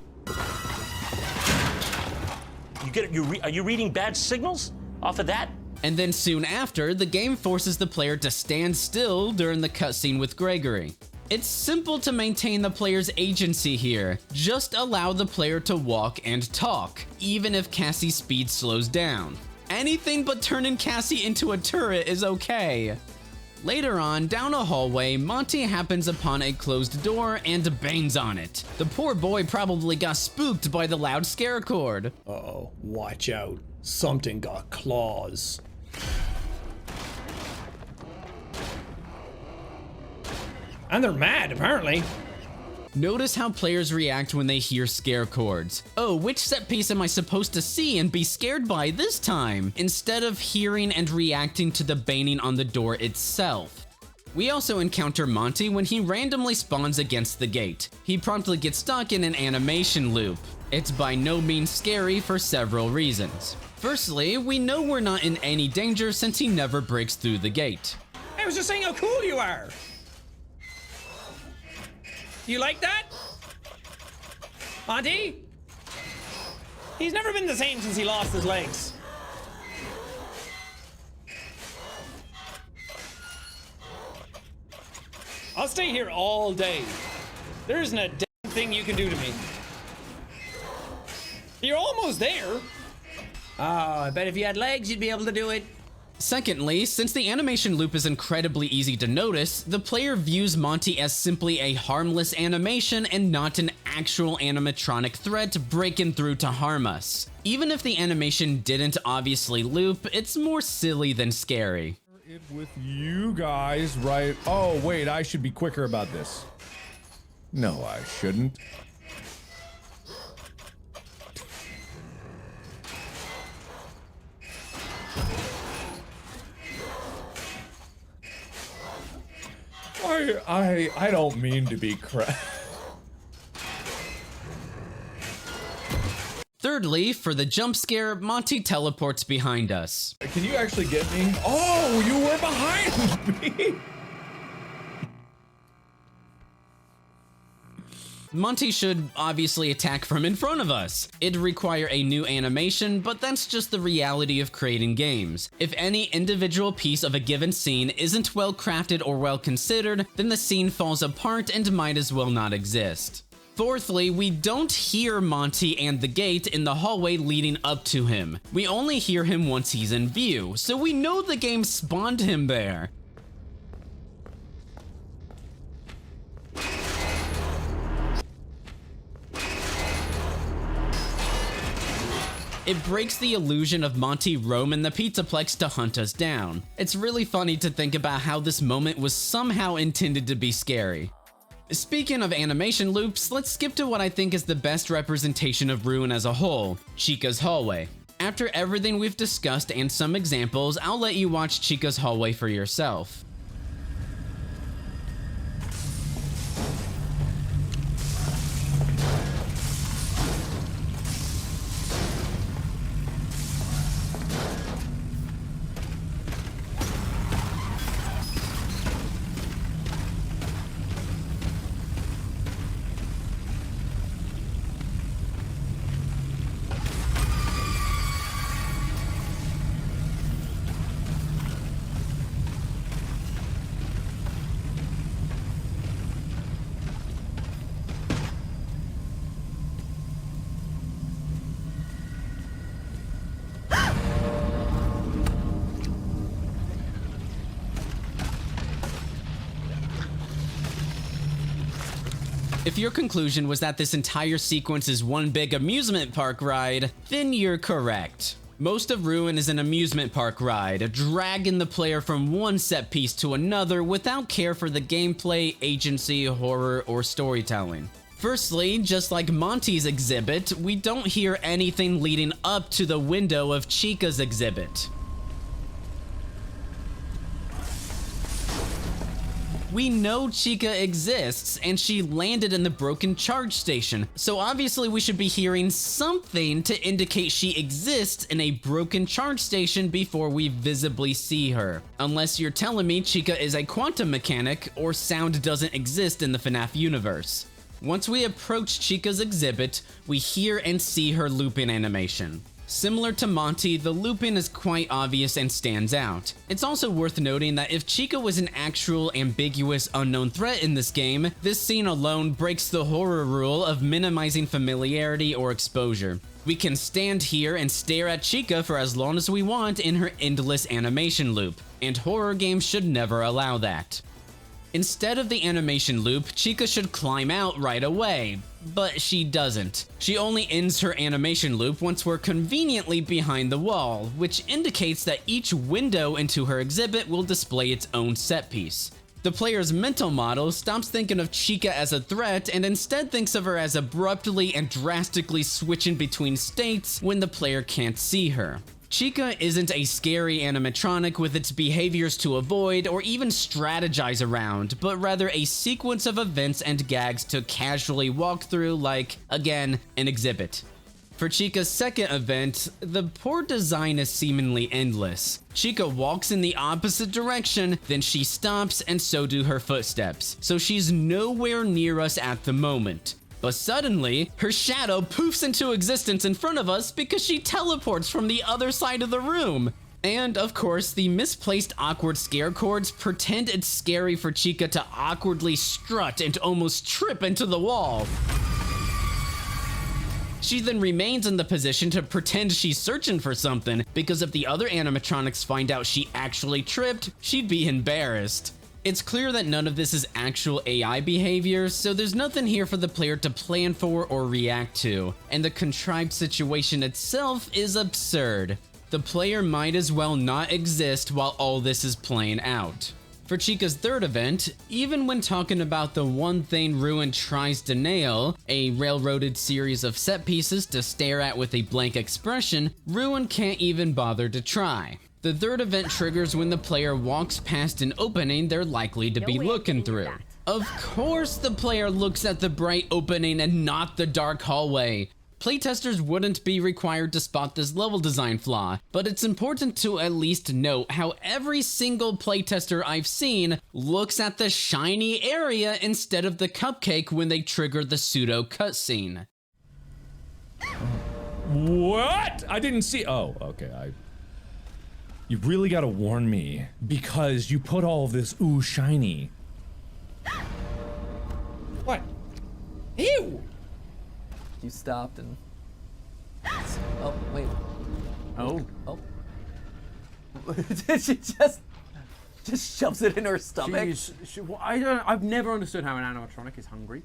Are you reading bad signals off of that? And then soon after, the game forces the player to stand still during the cutscene with Gregory. It's simple to maintain the player's agency here. Just allow the player to walk and talk, even if Cassie's speed slows down. Anything but turning Cassie into a turret is okay. Later on, down a hallway, Monty happens upon a closed door and bangs on it. The poor boy probably got spooked by the loud scare chord. Uh-oh, watch out. Something got claws. And they're mad, apparently. Notice how players react when they hear scare chords. Oh, which set piece am I supposed to see and be scared by this time? Instead of hearing and reacting to the banging on the door itself. We also encounter Monty when he randomly spawns against the gate. He promptly gets stuck in an animation loop. It's by no means scary for several reasons. Firstly, we know we're not in any danger since he never breaks through the gate. I was just saying how cool you are. You like that? Monty? He's never been the same since he lost his legs. I'll stay here all day. There isn't a damn thing you can do to me. You're almost there. Oh, I bet if you had legs, you'd be able to do it. Secondly, since the animation loop is incredibly easy to notice, the player views Monty as simply a harmless animation and not an actual animatronic threat breaking through to harm us. Even if the animation didn't obviously loop, it's more silly than scary. It with you guys, right? Oh, wait, I should be quicker about this. No, I shouldn't. I don't mean to be Thirdly, for the jump scare, Monty teleports behind us. Can you actually get me? Oh, you were behind me! Monty should obviously attack from in front of us. It'd require a new animation, but that's just the reality of creating games. If any individual piece of a given scene isn't well crafted or well considered, then the scene falls apart and might as well not exist. Fourthly, we don't hear Monty and the gate in the hallway leading up to him. We only hear him once he's in view, so we know the game spawned him there. It breaks the illusion of Monty roaming the Pizzaplex to hunt us down. It's really funny to think about how this moment was somehow intended to be scary. Speaking of animation loops, let's skip to what I think is the best representation of Ruin as a whole, Chica's hallway. After everything we've discussed and some examples, I'll let you watch Chica's hallway for yourself. If your conclusion was that this entire sequence is one big amusement park ride, then you're correct. Most of Ruin is an amusement park ride, dragging the player from one set piece to another without care for the gameplay, agency, horror, or storytelling. Firstly, just like Monty's exhibit, we don't hear anything leading up to the window of Chica's exhibit. We know Chica exists, and she landed in the broken charge station, so obviously we should be hearing something to indicate she exists in a broken charge station before we visibly see her. Unless you're telling me Chica is a quantum mechanic, or sound doesn't exist in the FNaF universe. Once we approach Chica's exhibit, we hear and see her looping animation. Similar to Monty, the looping is quite obvious and stands out. It's also worth noting that if Chica was an actual ambiguous unknown threat in this game, this scene alone breaks the horror rule of minimizing familiarity or exposure. We can stand here and stare at Chica for as long as we want in her endless animation loop, and horror games should never allow that. Instead of the animation loop, Chica should climb out right away, but she doesn't. She only ends her animation loop once we're conveniently behind the wall, which indicates that each window into her exhibit will display its own set piece. The player's mental model stops thinking of Chica as a threat and instead thinks of her as abruptly and drastically switching between states when the player can't see her. Chica isn't a scary animatronic with its behaviors to avoid or even strategize around, but rather a sequence of events and gags to casually walk through like, again, an exhibit. For Chica's second event, the poor design is seemingly endless. Chica walks in the opposite direction, then she stops and so do her footsteps, so she's nowhere near us at the moment. But suddenly, her shadow poofs into existence in front of us because she teleports from the other side of the room. And of course, the misplaced awkward scare chords pretend it's scary for Chica to awkwardly strut and almost trip into the wall. She then remains in the position to pretend she's searching for something, because if the other animatronics find out she actually tripped, she'd be embarrassed. It's clear that none of this is actual AI behavior, so there's nothing here for the player to plan for or react to, and the contrived situation itself is absurd. The player might as well not exist while all this is playing out. For Chica's third event, even when talking about the one thing Ruin tries to nail, a railroaded series of set pieces to stare at with a blank expression, Ruin can't even bother to try. The third event triggers when the player walks past an opening they're likely to be looking through. Of course the player looks at the bright opening and not the dark hallway. Playtesters wouldn't be required to spot this level design flaw, but it's important to at least note how every single playtester I've seen looks at the shiny area instead of the cupcake when they trigger the pseudo cutscene. What? I didn't see. Oh, okay. You really gotta warn me because you put all of this ooh shiny. What? Ew! You stopped and... Oh, wait. Oh. Oh. Did she just shoves it in her stomach? I've never understood how an animatronic is hungry.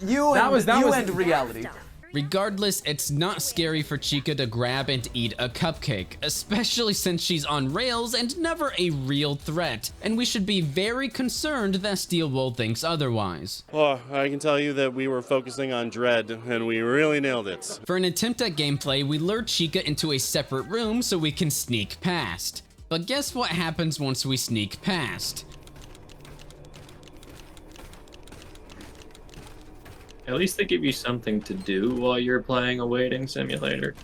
You and reality. Regardless, it's not scary for Chica to grab and eat a cupcake, especially since she's on rails and never a real threat, and we should be very concerned that Steelwold thinks otherwise. Oh, I can tell you that we were focusing on Dread, and we really nailed it. For an attempt at gameplay, we lure Chica into a separate room so we can sneak past. But guess what happens once we sneak past? At least they give you something to do while you're playing a waiting simulator.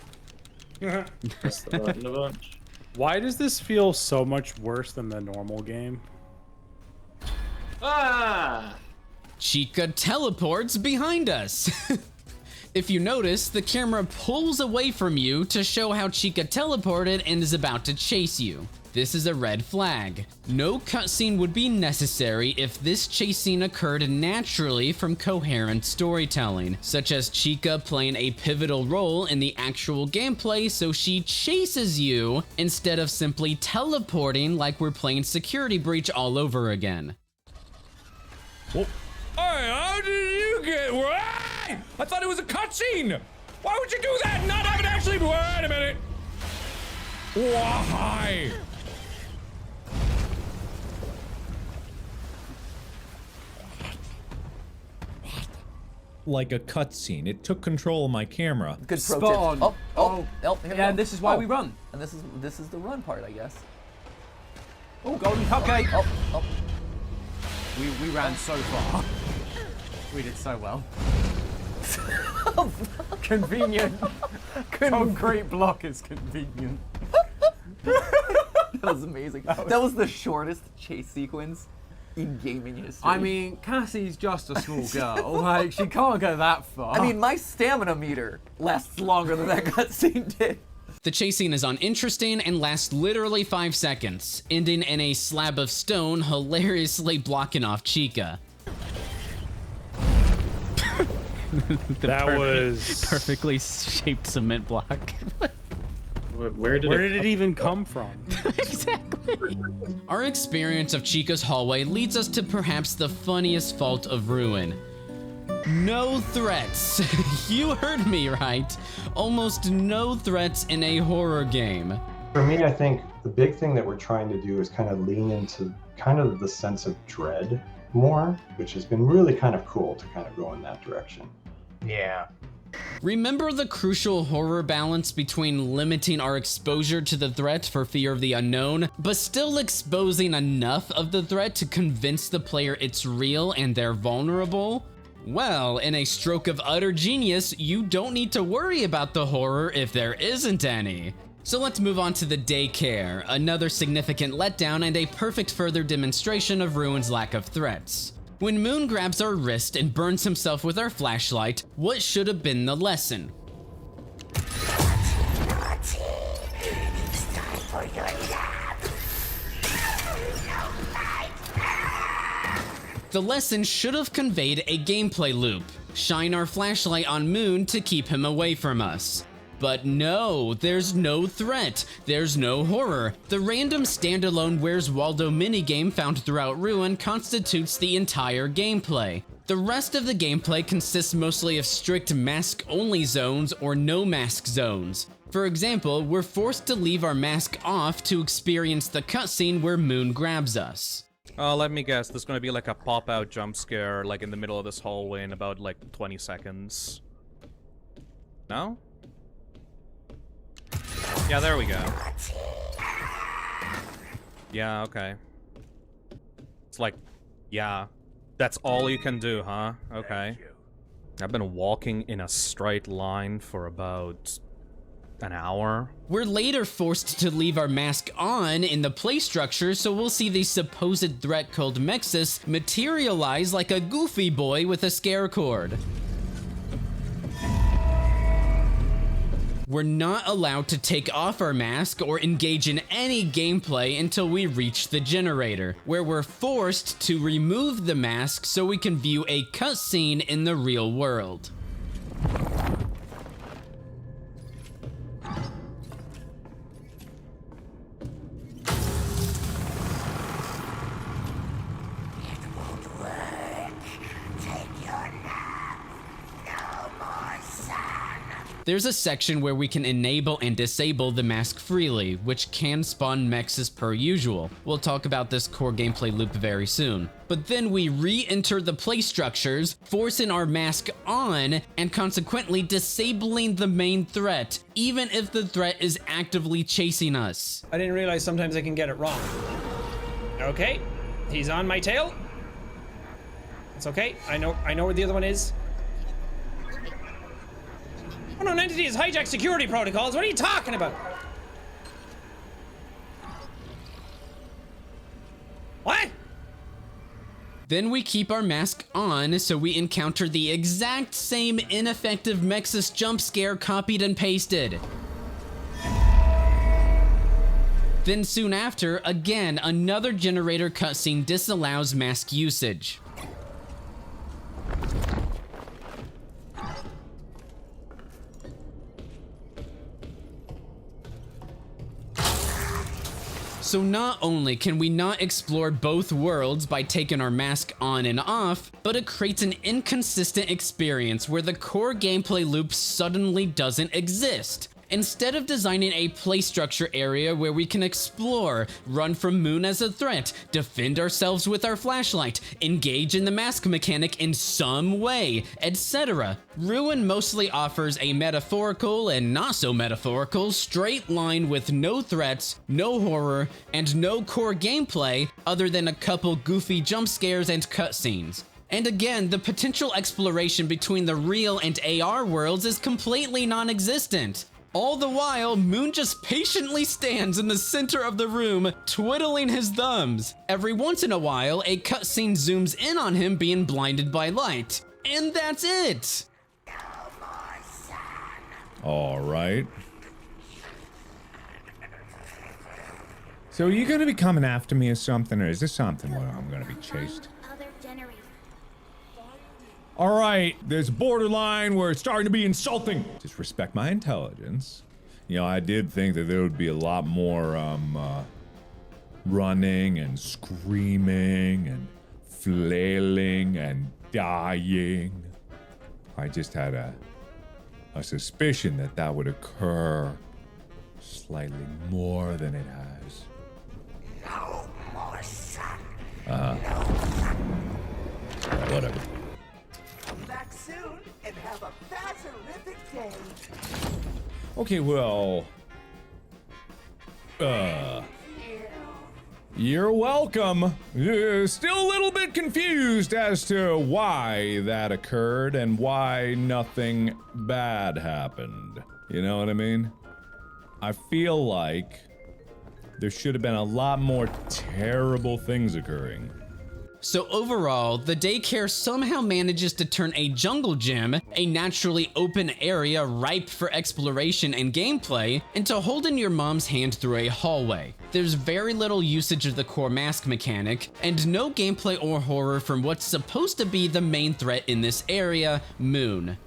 Press the button a bunch. Why does this feel so much worse than the normal game? Ah! Chica teleports behind us. If you notice, the camera pulls away from you to show how Chica teleported and is about to chase you. This is a red flag. No cutscene would be necessary if this chase scene occurred naturally from coherent storytelling, such as Chica playing a pivotal role in the actual gameplay so she chases you instead of simply teleporting like we're playing Security Breach all over again. Well, hey, how did you get... Why? I thought it was a cutscene! Why would you do that and not have it actually... Wait a minute! Why? Like a cutscene. It took control of my camera. Good pro Spawn. tip. Oh, here we Yeah, go. this is why we run. And this is the run part, I guess. Oh, golden cupcake. Oh. We ran so far. We did so well. Convenient. Concrete block is convenient. That was amazing. That was the shortest chase sequence in gaming history. I mean, Cassie's just a small girl. Like, she can't go that far. I mean, my stamina meter lasts longer than that cutscene did. The chase scene is uninteresting and lasts literally 5 seconds, ending in a slab of stone hilariously blocking off Chica. That was perfectly shaped cement block. Where did it even come from? Exactly. Our experience of Chica's hallway leads us to perhaps the funniest fault of Ruin. No threats. You heard me right. Almost no threats in a horror game. For me, I think the big thing that we're trying to do is kind of lean into kind of the sense of dread more, which has been really kind of cool to kind of go in that direction. Yeah. Remember the crucial horror balance between limiting our exposure to the threat for fear of the unknown, but still exposing enough of the threat to convince the player it's real and they're vulnerable? Well, in a stroke of utter genius, you don't need to worry about the horror if there isn't any. So let's move on to the daycare, another significant letdown and a perfect further demonstration of Ruin's lack of threats. When Moon grabs our wrist and burns himself with our flashlight, what should have been the lesson? The lesson should have conveyed a gameplay loop. Shine our flashlight on Moon to keep him away from us. But no, there's no threat, there's no horror. The random standalone Where's Waldo minigame found throughout Ruin constitutes the entire gameplay. The rest of the gameplay consists mostly of strict mask-only zones or no mask zones. For example, we're forced to leave our mask off to experience the cutscene where Moon grabs us. Let me guess, there's gonna be like a pop-out jump scare like in the middle of this hallway in about like 20 seconds. No? Yeah, there we go. Yeah, okay. It's like, yeah. That's all you can do, huh? Okay. I've been walking in a straight line for about an hour. We're later forced to leave our mask on in the play structure, so we'll see the supposed threat called MXES materialize like a goofy boy with a scare cord. We're not allowed to take off our mask or engage in any gameplay until we reach the generator, where we're forced to remove the mask so we can view a cutscene in the real world. There's a section where we can enable and disable the mask freely, which can spawn MXES per usual. We'll talk about this core gameplay loop very soon. But then we re-enter the play structures, forcing our mask on, and consequently disabling the main threat, even if the threat is actively chasing us. I didn't realize sometimes I can get it wrong. Okay, he's on my tail. It's okay, I know where the other one is. Unknown entity has hijacked security protocols. What are you talking about? What? Then we keep our mask on, so we encounter the exact same ineffective MXES jump scare copied and pasted. Then soon after, again, another generator cutscene disallows mask usage. So not only can we not explore both worlds by taking our mask on and off, but it creates an inconsistent experience where the core gameplay loop suddenly doesn't exist. Instead of designing a play structure area where we can explore, run from Moon as a threat, defend ourselves with our flashlight, engage in the mask mechanic in some way, etc., Ruin mostly offers a metaphorical and not so metaphorical straight line with no threats, no horror, and no core gameplay other than a couple goofy jump scares and cutscenes. And again, the potential exploration between the real and AR worlds is completely non-existent. All the while, Moon just patiently stands in the center of the room, twiddling his thumbs. Every once in a while, a cutscene zooms in on him being blinded by light. And that's it! All right. So are you gonna be coming after me or something, or is this something where I'm gonna be chased? All right, there's a borderline where it's starting to be insulting. Just respect my intelligence. You know, I did think that there would be a lot more running and screaming and flailing and dying. I just had a suspicion that that would occur slightly more than it has. No more sun. Whatever. Back soon and have a Faz-Wrench day. Okay, well, you're welcome. Still a little bit confused as to why that occurred and why nothing bad happened. You know what I mean? I feel like there should have been a lot more terrible things occurring. So overall, the daycare somehow manages to turn a jungle gym, a naturally open area ripe for exploration and gameplay, into holding your mom's hand through a hallway. There's very little usage of the core mask mechanic, and no gameplay or horror from what's supposed to be the main threat in this area, Moon.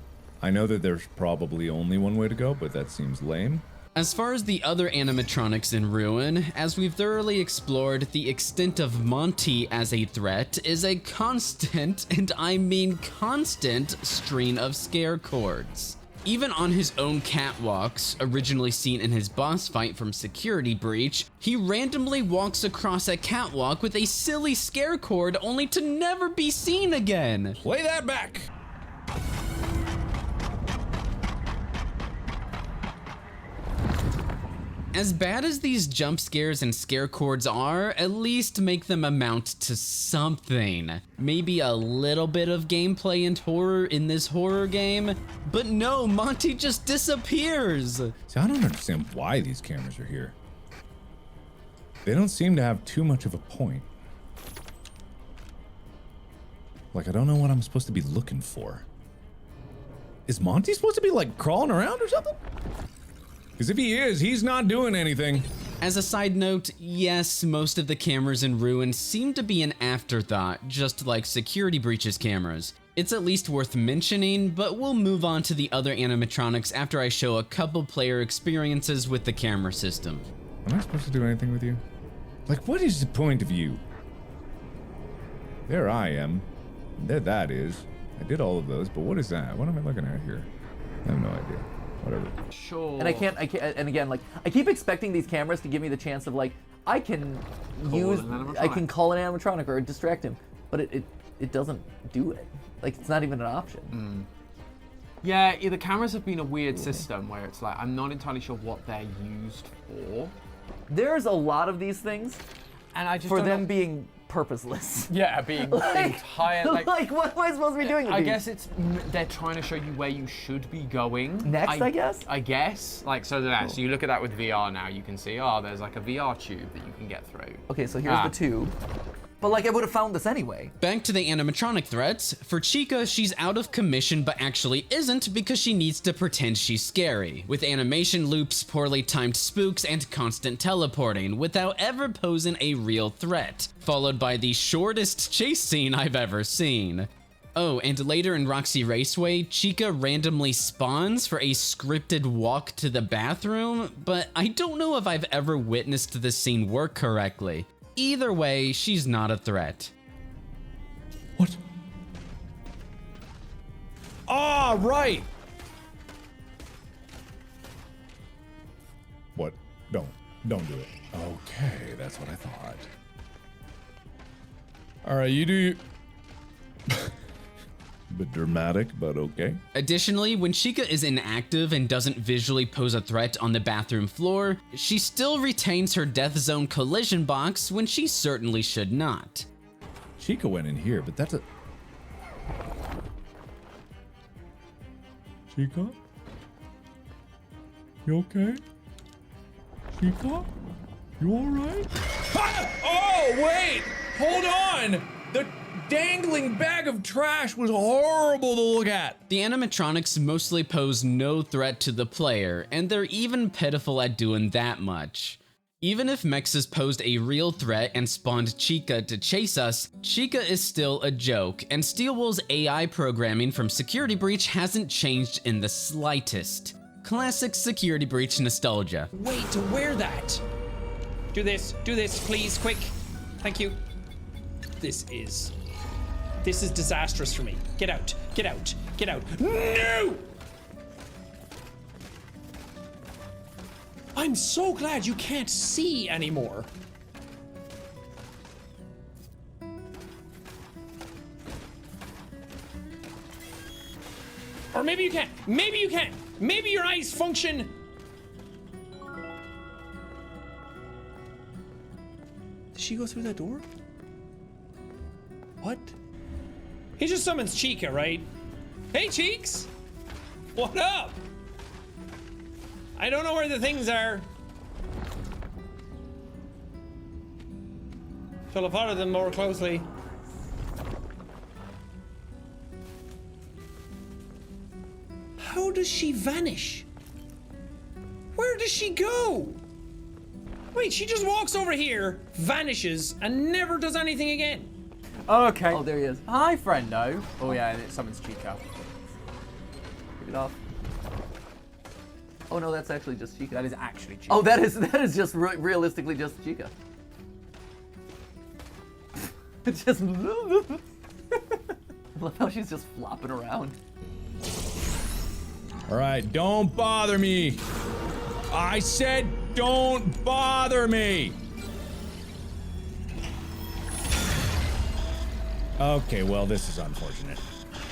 I know that there's probably only one way to go, but that seems lame. As far as the other animatronics in Ruin, as we've thoroughly explored, the extent of Monty as a threat is a constant, and I mean constant, string of scare chords. Even on his own catwalks, originally seen in his boss fight from Security Breach, he randomly walks across a catwalk with a silly scare chord only to never be seen again. Play that back! As bad as these jump scares and scare chords are, at least make them amount to something. Maybe a little bit of gameplay and horror in this horror game, but no, Monty just disappears. See, I don't understand why these cameras are here. They don't seem to have too much of a point. Like, I don't know what I'm supposed to be looking for. Is Monty supposed to be, like, crawling around or something? Because if he is, he's not doing anything. As a side note, yes, most of the cameras in Ruin seem to be an afterthought, just like Security Breach's cameras. It's at least worth mentioning, but we'll move on to the other animatronics after I show a couple player experiences with the camera system. Am I supposed to do anything with you? Like, what is the point of you? There I am. There that is. I did all of those, but what is that? What am I looking at here? I have no idea. Whatever. Sure. And I can't, and again, like, I keep expecting these cameras to give me the chance of, like, I can call an animatronic or distract him, but it doesn't do it. Like, it's not even an option. Yeah, the cameras have been a weird system where it's like, I'm not entirely sure what they're used for. There's a lot of these things, and I just for don't them know. being purposeless. Yeah, being entire. Like, what am I supposed to be doing with I these? guess they're trying to show you where you should be going. Next, I guess? I guess. Like, so you look at that with VR now, you can see, there's like a VR tube that you can get through. Okay, so here's the tube. But like, I would have found this anyway. Back to the animatronic threats. For Chica, she's out of commission but actually isn't because she needs to pretend she's scary, with animation loops, poorly timed spooks, and constant teleporting, without ever posing a real threat, followed by the shortest chase scene I've ever seen. Oh, and later in Roxy Raceway, Chica randomly spawns for a scripted walk to the bathroom, but I don't know if I've ever witnessed this scene work correctly. Either way, she's not a threat. What? Ah, right! What? Don't do it. Okay, that's what I thought. Alright, you do... Bit dramatic, but okay. Additionally, when Chica is inactive and doesn't visually pose a threat on the bathroom floor, she still retains her death zone collision box when she certainly should not. Chica went in here, but that's a... Chica? You okay? Chica? You alright? Oh, wait! Hold on! The dangling bag of trash was horrible to look at. The animatronics mostly pose no threat to the player, and they're even pitiful at doing that much. Even if MXES posed a real threat and spawned Chica to chase us, Chica is still a joke, and Steelwool's AI programming from Security Breach hasn't changed in the slightest. Classic Security Breach nostalgia. Wait, to wear that. Do this, please, quick. Thank you. This is disastrous for me. Get out, get out, get out. No! I'm so glad you can't see anymore. Or maybe you can. Maybe you can. Maybe your eyes function. Did she go through that door? What? He just summons Chica, right? Hey, Cheeks! What up? I don't know where the things are. Shall have followed them more closely. How does she vanish? Where does she go? Wait, she just walks over here, vanishes, and never does anything again. Okay. Oh, there he is. Hi, friendo. Oh yeah, and it summons Chica. Get it off. Oh no, that's actually just Chica. That is actually Chica. Oh, that is just realistically just Chica. It's just. I love how she's just flopping around. All right, don't bother me. I said don't bother me. Okay, well, this is unfortunate.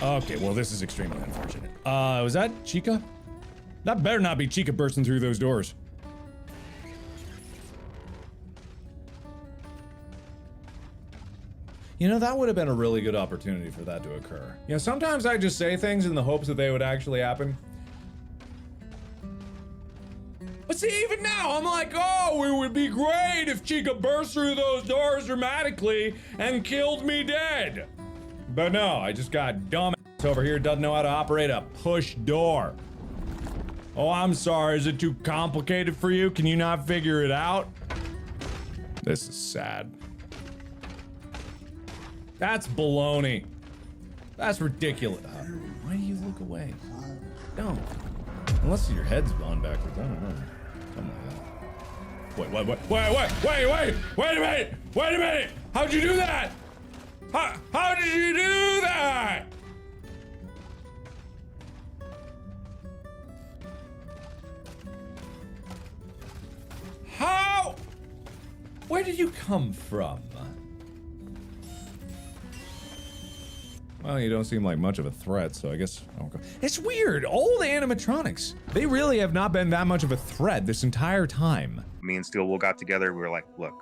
Okay, well, this is extremely unfortunate. Was that Chica? That better not be Chica bursting through those doors. You know, that would have been a really good opportunity for that to occur. You know, sometimes I just say things in the hopes that they would actually happen. But see, even now, I'm like, oh, it would be great if Chica burst through those doors dramatically and killed me dead. But no, I just got dumb ass over here doesn't know how to operate a push door. Oh, I'm sorry, is it too complicated for you? Can you not figure it out? This is sad. That's baloney. That's ridiculous. Why do you look away? Don't. Unless your head's gone backwards, I don't know. Something like that. Wait a minute! Wait a minute! How'd you do that? How did you do that? Where did you come from? Well, you don't seem like much of a threat, so I guess I won't go. It's weird. All the animatronics, they really have not been that much of a threat this entire time. Me and Steelwool got together. We were like, look,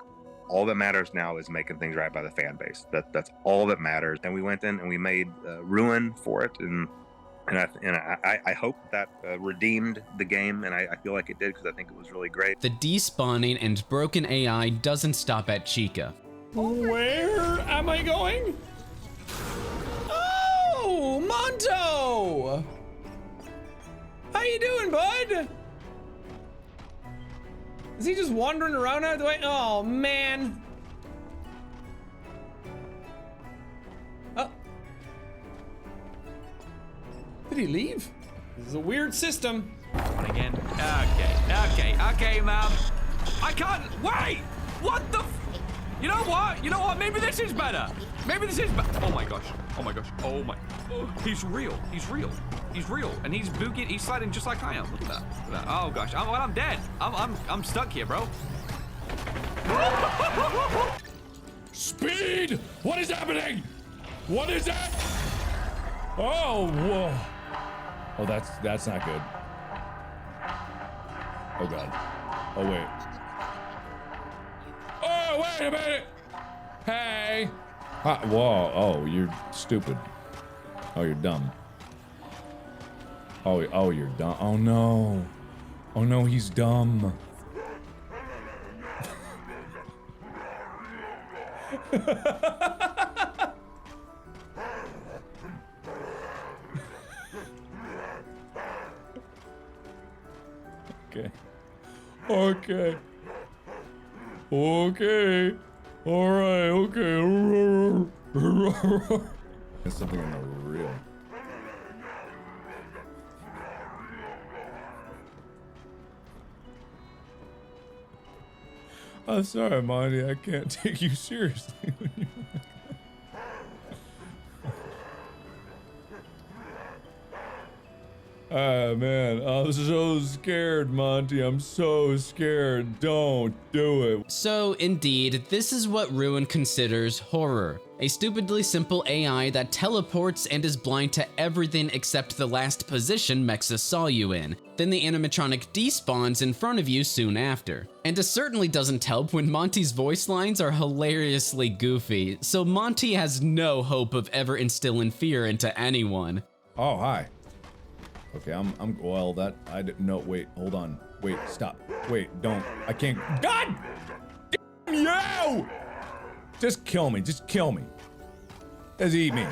all that matters now is making things right by the fan base. That's all that matters. And we went in and we made Ruin for it, and I hope that redeemed the game, and I feel like it did because I think it was really great. The despawning and broken AI doesn't stop at Chica. Where am I going? Oh, Monto! How you doing, bud? Is he just wandering around out of the way? Oh, man. Oh. Did he leave? This is a weird system. On again. Okay, ma'am. I can't. Wait! What the? You know what? You know what? Maybe this is better. Maybe this is better. Oh my gosh. Oh my gosh. Oh my. Oh, he's real. He's real. He's real. And he's boogieing. He's sliding just like I am. Look at that. Look at that. Oh gosh. I'm dead. I'm stuck here, bro. Speed! What is happening? What is that? Oh, whoa. Oh, that's not good. Oh god. Oh wait. Oh, wait a minute! Hey! Whoa, oh, you're stupid. Oh, you're dumb. Oh, you're dumb. Oh no. Oh no, he's dumb. Okay. Okay. Okay. Alright, okay. There's something in the real. I'm sorry, Monty, I can't take you seriously when you. Ah, man, I'm so scared, Monty. I'm so scared. Don't do it. So, indeed, this is what Ruin considers horror. A stupidly simple AI that teleports and is blind to everything except the last position MXES saw you in. Then the animatronic despawns in front of you soon after. And it certainly doesn't help when Monty's voice lines are hilariously goofy, so Monty has no hope of ever instilling fear into anyone. Oh, hi. Okay, well, that, I didn't know, wait, hold on. Wait, stop. Wait, don't, I can't, God damn you! Just kill me, just kill me. Just eat me.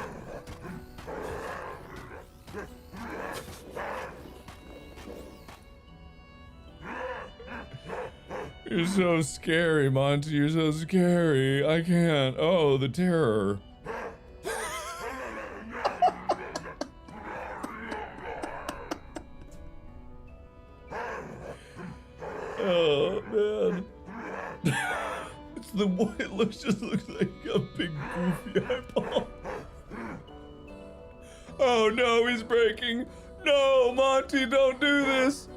You're so scary, Monty, you're so scary. I can't, oh, the terror. Oh man, it's the one. It just looks like a big goofy eyeball. Oh no, he's breaking. No, Monty, don't do this.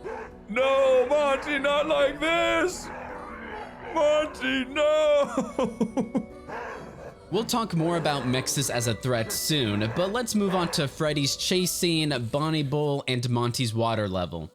No, Monty, not like this. Monty, no. We'll talk more about MXES as a threat soon, but let's move on to Freddy's chase scene, Bonnie Bull, and Monty's water level.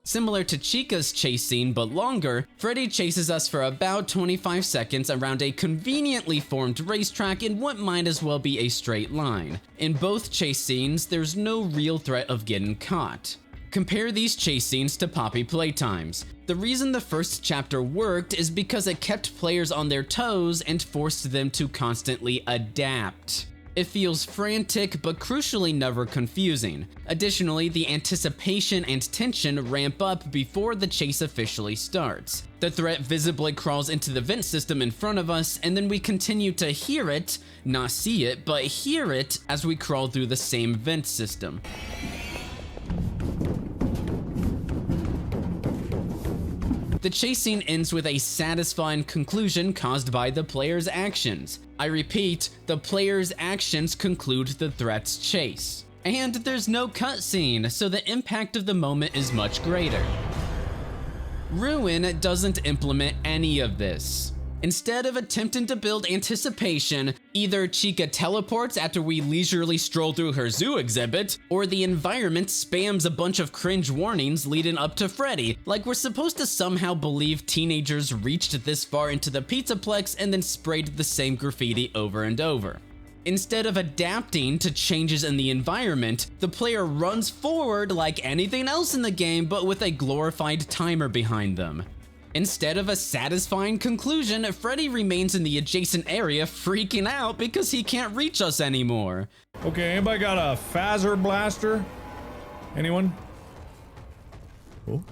Similar to Chica's chase scene, but longer, Freddy chases us for about 25 seconds around a conveniently formed racetrack in what might as well be a straight line. In both chase scenes, there's no real threat of getting caught. Compare these chase scenes to Poppy playtimes. The reason the first chapter worked is because it kept players on their toes and forced them to constantly adapt. It feels frantic, but crucially never confusing. Additionally, the anticipation and tension ramp up before the chase officially starts. The threat visibly crawls into the vent system in front of us, and then we continue to hear it, not see it, but hear it as we crawl through the same vent system. The chase scene ends with a satisfying conclusion caused by the player's actions. I repeat, the player's actions conclude the threat's chase. And there's no cutscene, so the impact of the moment is much greater. Ruin doesn't implement any of this. Instead of attempting to build anticipation, either Chica teleports after we leisurely stroll through her zoo exhibit, or the environment spams a bunch of cringe warnings leading up to Freddy, like we're supposed to somehow believe teenagers reached this far into the Pizzaplex and then sprayed the same graffiti over and over. Instead of adapting to changes in the environment, the player runs forward like anything else in the game, but with a glorified timer behind them. Instead of a satisfying conclusion, Freddy remains in the adjacent area freaking out because he can't reach us anymore. Okay, anybody got a phaser blaster? Anyone? Oh.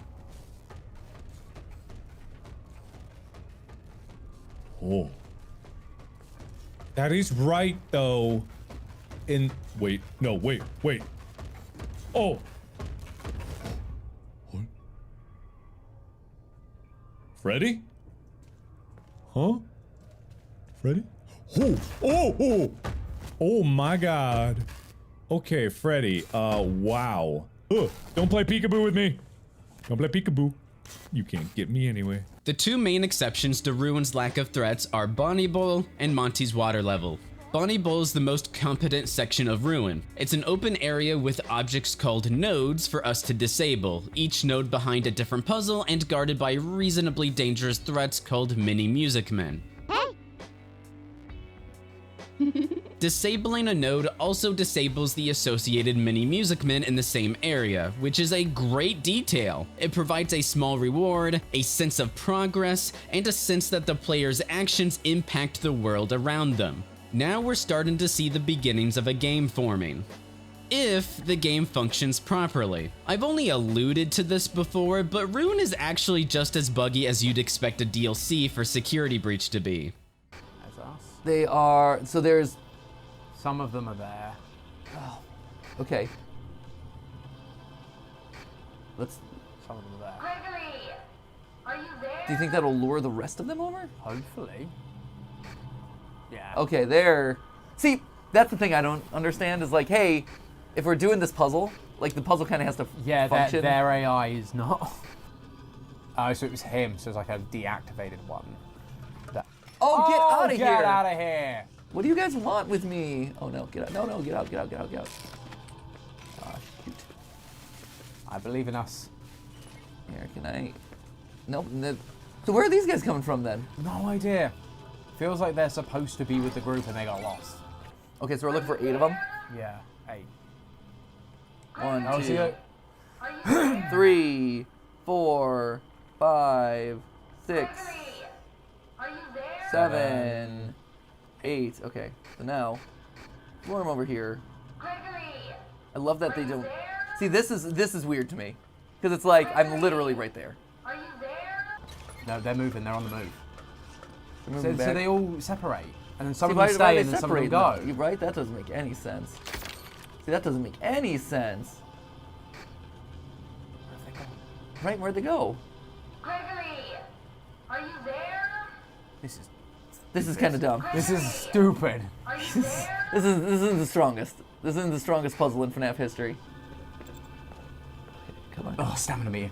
Oh. That is right, though. Wait. No, wait. Oh. What? Freddy? Huh? Freddy? Oh! Oh my god. Okay, Freddy. Wow. Ugh, don't play peekaboo with me. Don't play peekaboo. You can't get me anyway. The two main exceptions to Ruin's lack of threats are Bonnie Bowl and Monty's water level. Bonnie Bowl is the most competent section of Ruin. It's an open area with objects called nodes for us to disable, each node behind a different puzzle and guarded by reasonably dangerous threats called mini music men. Disabling a node also disables the associated mini music men in the same area, which is a great detail. It provides a small reward, a sense of progress, and a sense that the player's actions impact the world around them. Now we're starting to see the beginnings of a game forming. If the game functions properly. I've only alluded to this before, but Ruin is actually just as buggy as you'd expect a DLC for Security Breach to be. That's us. They are, so there's... Some of them are there. Oh, okay. Let's... Some of them are there. Gregory, are you there? Do you think that'll lure the rest of them over? Hopefully. Yeah. Okay, there. See, that's the thing I don't understand is like, hey, if we're doing this puzzle, like the puzzle kind of has to function. Their AI is not. Oh, so it was him. So it's like a deactivated one. Oh, get out of here! Get out of here! What do you guys want with me? Oh no, get out! No, get out! Ah, shoot! I believe in us. Here, can I? Nope. So where are these guys coming from then? No idea. Feels like they're supposed to be with the group and they got lost. Okay, so we're looking for 8 of them. Yeah, 8. 1, 2, 3, 4, 5, 6, 7, 8. Okay, so now lure them over here. I love that they don't. See, this is weird to me because it's like I'm literally right there. No, they're moving. They're on the move. So they all separate, and then some of them stay, and then some of them go. You're right? That doesn't make any sense. See, that doesn't make any sense. Where'd they go? Right, where'd they go? Gregory, are you there? This is kind of dumb. This is stupid. Are you there? This isn't the strongest. This isn't the strongest puzzle in FNaF history. Come on. Oh, stamina meter.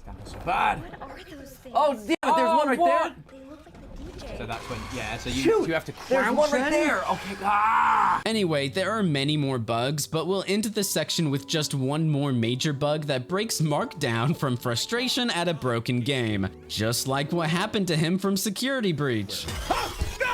Stamina's so bad. What are those things? Oh, damn it, there's one right there. They look like the DJ. So that's when, yeah, so you have to crouch. There's one right there. Okay, ah! Anyway, there are many more bugs, but we'll end this section with just one more major bug that breaks Mark down from frustration at a broken game. Just like what happened to him from Security Breach. No!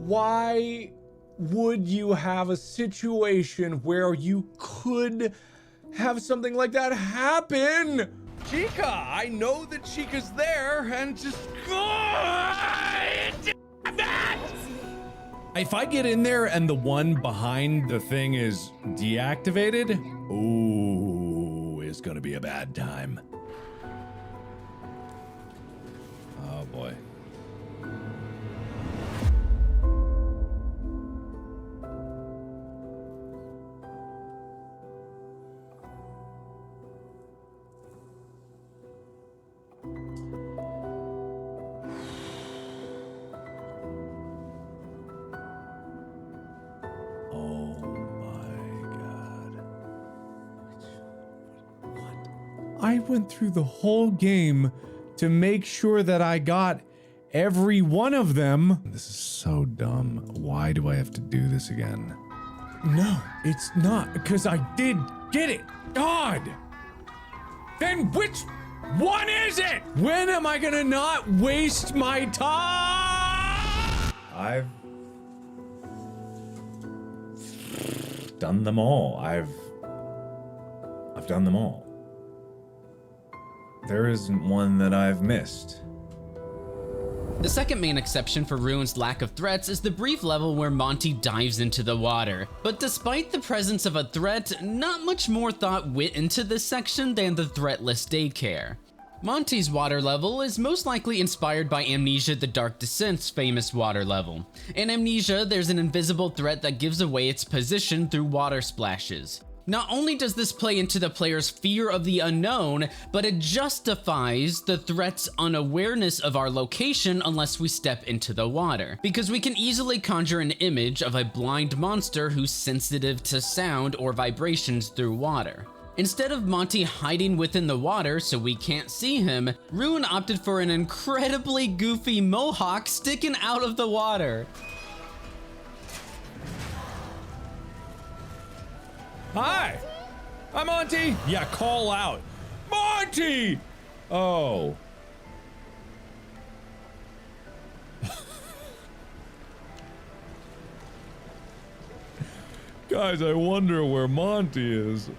Why would you have a situation where you could have something like that happen? Chica, I know that Chica's there, and just if I get in there and the one behind the thing is deactivated, ooh, it's gonna be a bad time. Oh boy. I went through the whole game to make sure that I got every one of them. This is so dumb. Why do I have to do this again? No, it's not, because I did get it. God! Then which one is it? When am I gonna not waste my time? I've done them all. I've done them all. There isn't one that I've missed. The second main exception for Ruin's lack of threats is the brief level where Monty dives into the water. But despite the presence of a threat, not much more thought went into this section than the threatless daycare. Monty's water level is most likely inspired by Amnesia: The Dark Descent's famous water level. In Amnesia, there's an invisible threat that gives away its position through water splashes. Not only does this play into the player's fear of the unknown, but it justifies the threat's unawareness of our location unless we step into the water, because we can easily conjure an image of a blind monster who's sensitive to sound or vibrations through water. Instead of Monty hiding within the water so we can't see him, Ruin opted for an incredibly goofy mohawk sticking out of the water. Hi! I'm Monty! Yeah, call out. Monty! Oh. Guys, I wonder where Monty is.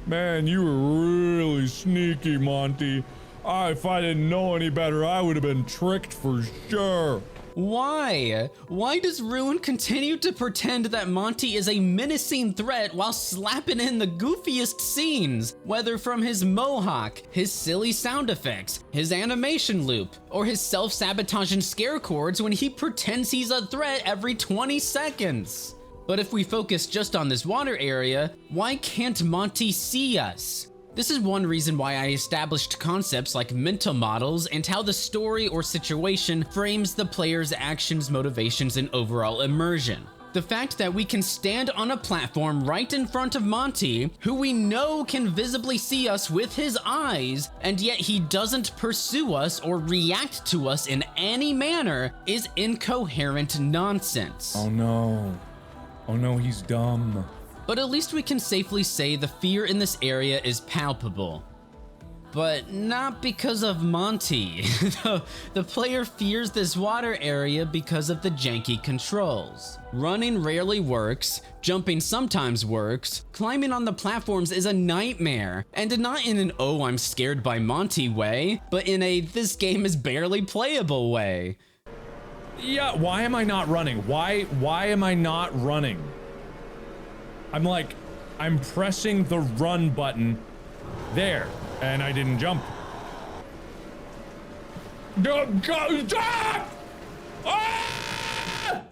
Man, you were really sneaky, Monty. If I didn't know any better, I would have been tricked for sure. Why? Why does Ruin continue to pretend that Monty is a menacing threat while slapping in the goofiest scenes? Whether from his mohawk, his silly sound effects, his animation loop, or his self-sabotaging scare chords when he pretends he's a threat every 20 seconds. But if we focus just on this water area, why can't Monty see us? This is one reason why I established concepts like mental models and how the story or situation frames the player's actions, motivations, and overall immersion. The fact that we can stand on a platform right in front of Monty, who we know can visibly see us with his eyes, and yet he doesn't pursue us or react to us in any manner, is incoherent nonsense. Oh no. Oh no, he's dumb. But at least we can safely say the fear in this area is palpable. But not because of Monty. The player fears this water area because of the janky controls. Running rarely works, jumping sometimes works, climbing on the platforms is a nightmare. And not in an "oh, I'm scared by Monty" way, but in a "this game is barely playable" way. Yeah, why am I not running? Why am I not running? I'm pressing the run button there, and I didn't jump. Stop! Ah!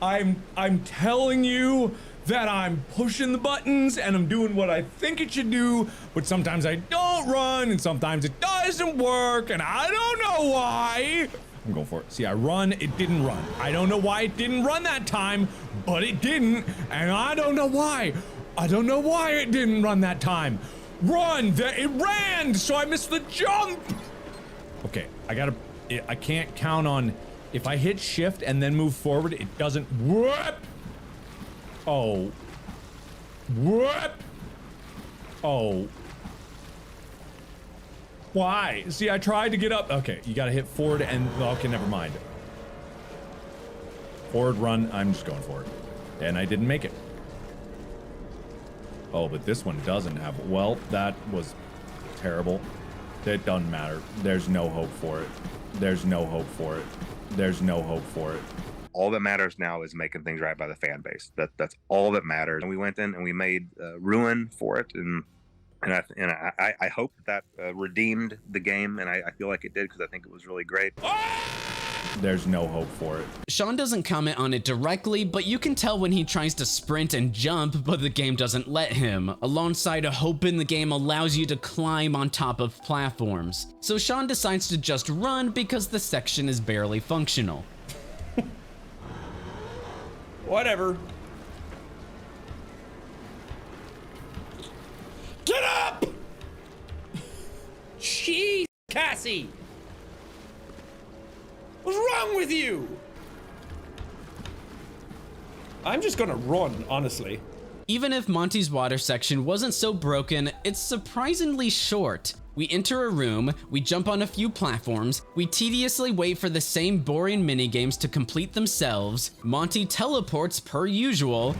I'm telling you that I'm pushing the buttons and I'm doing what I think it should do, but sometimes I don't run and sometimes it doesn't work, and I don't know why. I'm going for it. See, I run, it didn't run. I don't know why it didn't run that time, but it didn't, and I don't know why. I don't know why it didn't run that time. Run! It ran, so I missed the jump! Okay, I can't count on, if I hit shift and then move forward, it doesn't, whoop! Oh. Whoop! Oh. Why? See, I tried to get up. Okay, you gotta hit forward and, okay, never mind. Forward run, I'm just going for it. And I didn't make it. Oh, but this one doesn't have, well, that was terrible. It doesn't matter. There's no hope for it. There's no hope for it. There's no hope for it. All that matters now is making things right by the fan base. That's all that matters. And we went in and we made Ruin for it, and I hope that redeemed the game, and I feel like it did because I think it was really great. There's no hope for it. Sean doesn't comment on it directly, but you can tell when he tries to sprint and jump, but the game doesn't let him, alongside a hope in the game allows you to climb on top of platforms. So Sean decides to just run because the section is barely functional. Whatever. Get up! Jeez, Cassie! What's wrong with you? I'm just gonna run, honestly. Even if Monty's water section wasn't so broken, it's surprisingly short. We enter a room, we jump on a few platforms, we tediously wait for the same boring minigames to complete themselves, Monty teleports per usual,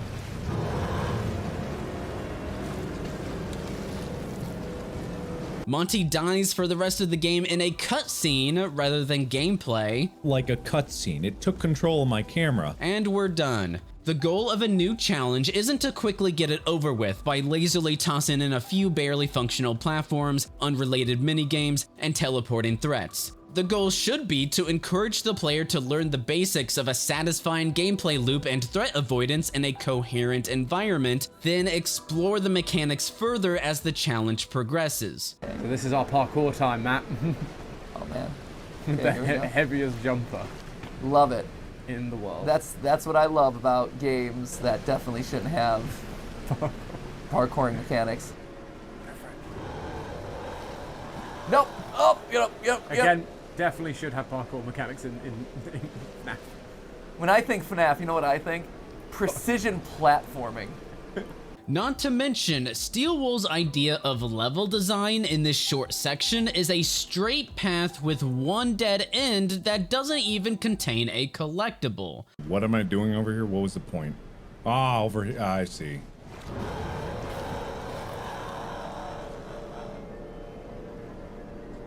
Monty dies for the rest of the game in a cutscene rather than gameplay. Like a cutscene, it took control of my camera. And we're done. The goal of a new challenge isn't to quickly get it over with by lazily tossing in a few barely functional platforms, unrelated minigames, and teleporting threats. The goal should be to encourage the player to learn the basics of a satisfying gameplay loop and threat avoidance in a coherent environment, then explore the mechanics further as the challenge progresses. So this is our parkour time, Matt. Oh man. The heaviest jumper. Love it. In the world. That's what I love about games that definitely shouldn't have parkouring mechanics. Nope. Oh, yep. Again, definitely should have parkour mechanics in FNaF. When I think FNaF, you know what I think? Precision platforming. Not to mention, Steel Wool's idea of level design in this short section is a straight path with one dead end that doesn't even contain a collectible. What am I doing over here? What was the point? Ah, over here. I see.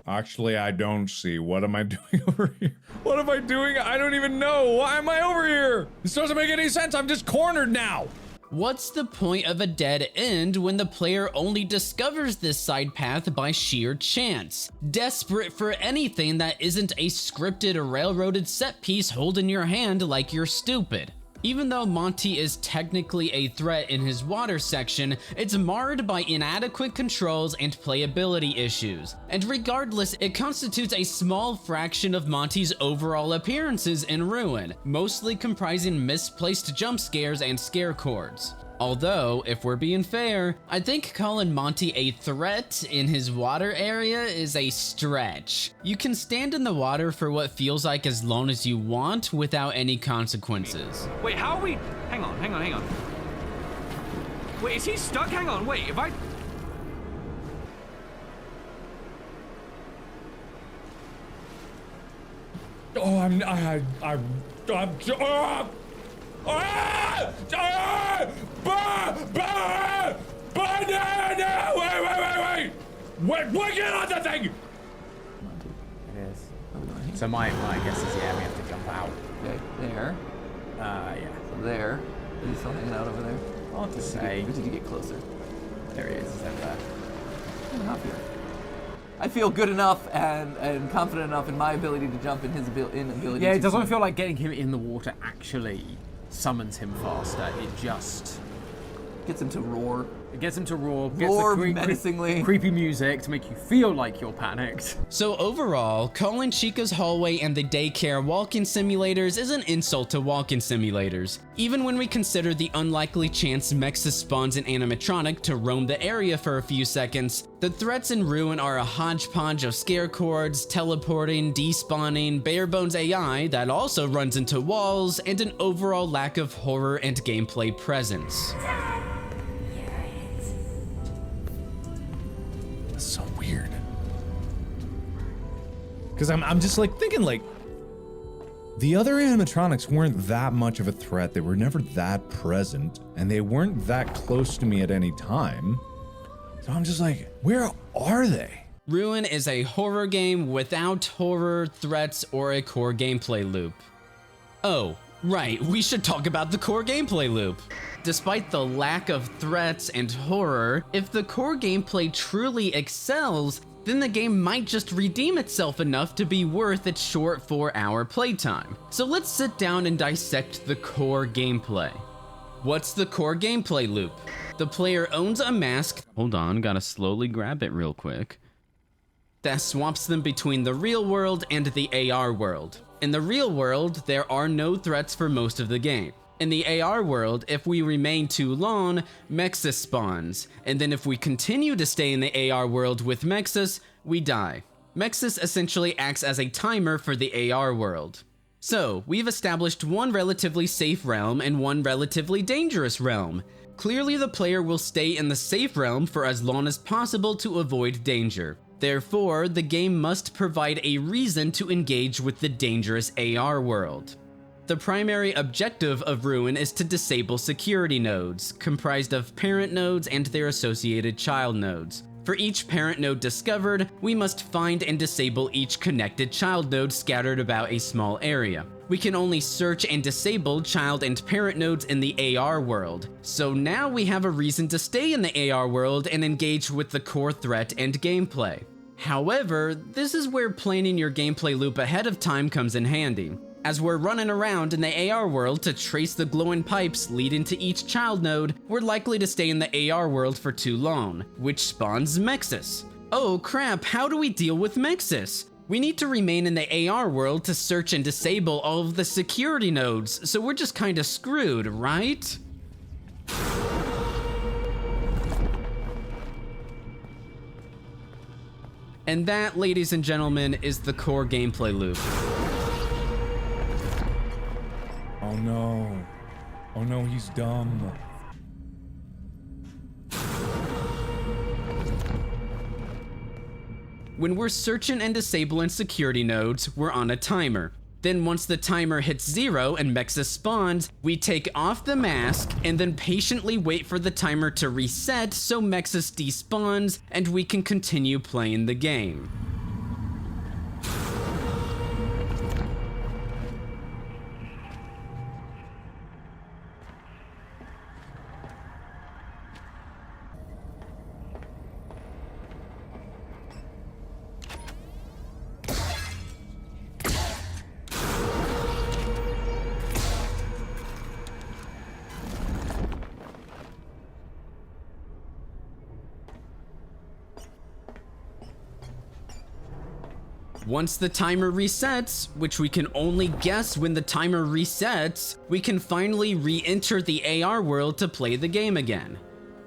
Actually, I don't see. What am I doing over here? What am I doing? I don't even know. Why am I over here? This doesn't make any sense. I'm just cornered now. What's the point of a dead end when the player only discovers this side path by sheer chance? Desperate for anything that isn't a scripted or railroaded set piece holding your hand like you're stupid. Even though Monty is technically a threat in his water section, it's marred by inadequate controls and playability issues. And regardless, it constitutes a small fraction of Monty's overall appearances in Ruin, mostly comprising misplaced jump scares and scare chords. Although, if we're being fair, I think calling Monty a threat in his water area is a stretch. You can stand in the water for what feels like as long as you want without any consequences. Wait, how are we? Hang on. Wait, is he stuck? Hang on, wait, if I... Oh, I'm Wait, get on the thing! It is. So my guess is, yeah, we have to jump out. Okay, there. Yeah. So there. Is he still hanging out over there? Hard to say. Or did you get closer? There he is. He's over there. I feel good enough and confident enough in my ability to jump in his ability. Yeah, it doesn't feel like getting him in the water actually summons him faster. It just gets him to roar. It gets him to roar. Roar menacingly. Creepy music to make you feel like you're panicked. So overall, calling Chica's hallway and the daycare walking simulators is an insult to walking simulators. Even when we consider the unlikely chance MXES spawns an animatronic to roam the area for a few seconds, the threats in Ruin are a hodgepodge of scare chords, teleporting, despawning, bare bones AI that also runs into walls, and an overall lack of horror and gameplay presence. So weird. Because I'm just like thinking like the other animatronics weren't that much of a threat. They were never that present and they weren't that close to me at any time. So I'm just like, where are they? Ruin is a horror game without horror, threats, or a core gameplay loop. Oh, right, we should talk about the core gameplay loop. Despite the lack of threats and horror, if the core gameplay truly excels, then the game might just redeem itself enough to be worth its short 4-hour playtime. So let's sit down and dissect the core gameplay. What's the core gameplay loop? The player owns a mask, hold on, gotta slowly grab it real quick, that swaps them between the real world and the AR world. In the real world, there are no threats for most of the game. In the AR world, if we remain too long, MXES spawns, and then if we continue to stay in the AR world with MXES, we die. MXES essentially acts as a timer for the AR world. So, we've established one relatively safe realm and one relatively dangerous realm. Clearly the player will stay in the safe realm for as long as possible to avoid danger. Therefore, the game must provide a reason to engage with the dangerous AR world. The primary objective of Ruin is to disable security nodes, comprised of parent nodes and their associated child nodes. For each parent node discovered, we must find and disable each connected child node scattered about a small area. We can only search and disable child and parent nodes in the AR world, so now we have a reason to stay in the AR world and engage with the core threat and gameplay. However, this is where planning your gameplay loop ahead of time comes in handy. As we're running around in the AR world to trace the glowing pipes leading to each child node, we're likely to stay in the AR world for too long, which spawns MXES. Oh crap, how do we deal with MXES? We need to remain in the AR world to search and disable all of the security nodes, so we're just kinda screwed, right? And that, ladies and gentlemen, is the core gameplay loop. Oh no. Oh no, he's dumb. When we're searching and disabling security nodes, we're on a timer. Then once the timer hits 0 and MXES spawns, we take off the mask and then patiently wait for the timer to reset so MXES despawns and we can continue playing the game. Once the timer resets, which we can only guess when the timer resets, we can finally re-enter the AR world to play the game again.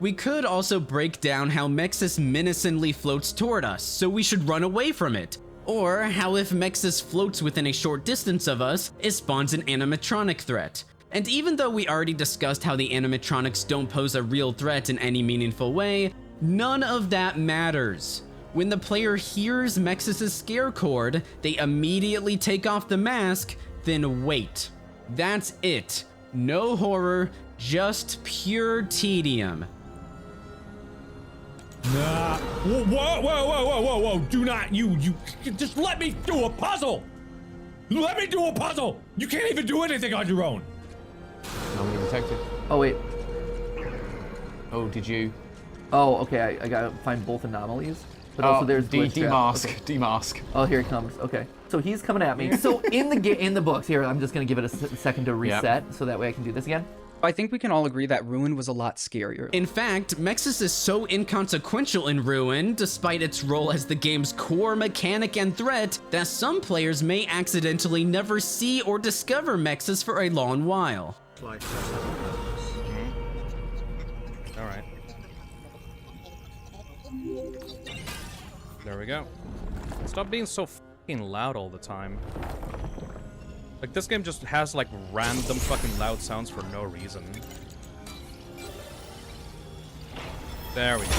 We could also break down how MXES menacingly floats toward us, so we should run away from it. Or how if MXES floats within a short distance of us, it spawns an animatronic threat. And even though we already discussed how the animatronics don't pose a real threat in any meaningful way, none of that matters. When the player hears MXES' scare chord, they immediately take off the mask, then wait. That's it. No horror, just pure tedium. Nah. Whoa, whoa, whoa, whoa, whoa, whoa. Do not, you just let me do a puzzle. Let me do a puzzle. You can't even do anything on your own. Anomaly detected. Oh, wait. Oh, did you? Oh, okay, I gotta find both anomalies. But also there's demask. Okay. Demask. Oh, here he comes. Okay. So he's coming at me. So in the books here, I'm just gonna give it a second to reset, so that way I can do this again. I think we can all agree that Ruin was a lot scarier. In fact, MXES is so inconsequential in Ruin, despite its role as the game's core mechanic and threat, that some players may accidentally never see or discover MXES for a long while. Alright. There we go. Stop being so fucking loud all the time. Like, this game just has, like, random fucking loud sounds for no reason. There we go.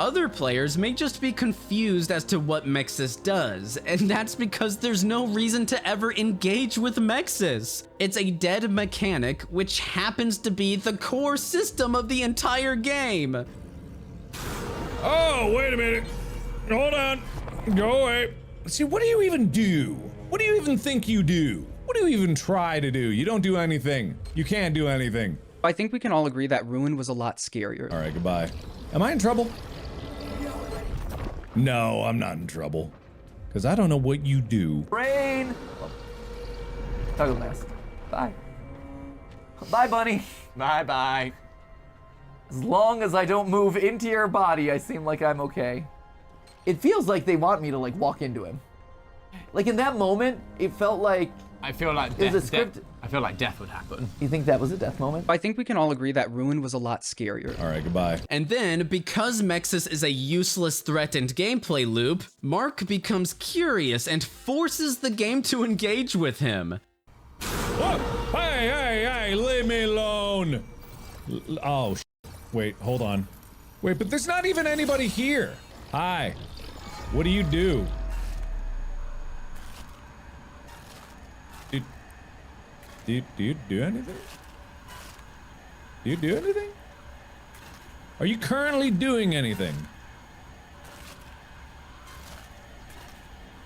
Other players may just be confused as to what MXES does, and that's because there's no reason to ever engage with MXES. It's a dead mechanic, which happens to be the core system of the entire game. Oh, wait a minute. Hold on. Go away. See, what do you even do? What do you even think you do? What do you even try to do? You don't do anything. You can't do anything. I think we can all agree that Ruin was a lot scarier. All right, goodbye. Am I in trouble? No, I'm not in trouble. Because I don't know what you do. Rain! Toggle mask. Bye. Bye, bunny. Bye-bye. As long as I don't move into your body, I seem like I'm okay. It feels like they want me to, like, walk into him. Like, in that moment, it felt like I feel like Is death, it scripted? I feel like death would happen. You think that was a death moment? I think we can all agree that Ruin was a lot scarier. All right, goodbye. And then, because MXES is a useless threat and gameplay loop, Mark becomes curious and forces the game to engage with him. Oh, hey, leave me alone. Oh, wait, hold on. Wait, but there's not even anybody here. Hi, what do you do? Do you do anything? Do you do anything? Are you currently doing anything?